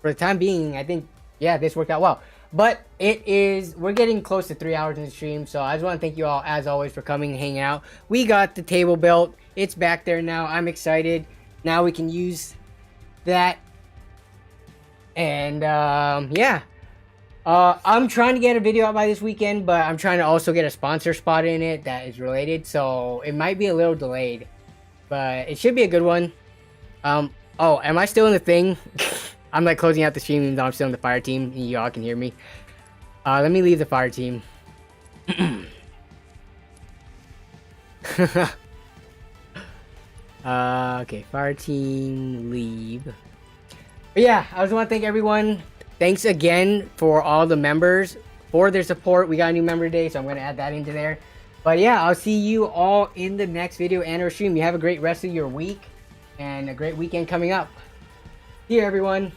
the time being, I think, yeah, this worked out well. But we're getting close to 3 hours in the stream, so I just want to thank you all, as always, for coming and hanging out. We got the table built. It's back there now. I'm excited. Now we can use that. And, yeah. I'm trying to get a video out by this weekend, but I'm trying to also get a sponsor spot in it that is related, so it might be a little delayed. But it should be a good one. Oh, am I still in the thing? I'm like closing out the stream even though I'm still in the fire team and y'all can hear me. Let me leave the fire team. Okay, fire team, leave. But yeah, I just want to thank everyone. Thanks again for all the members for their support. We got a new member today, so I'm going to add that into there. But yeah, I'll see you all in the next video and or stream. You have a great rest of your week and a great weekend coming up. See you, everyone.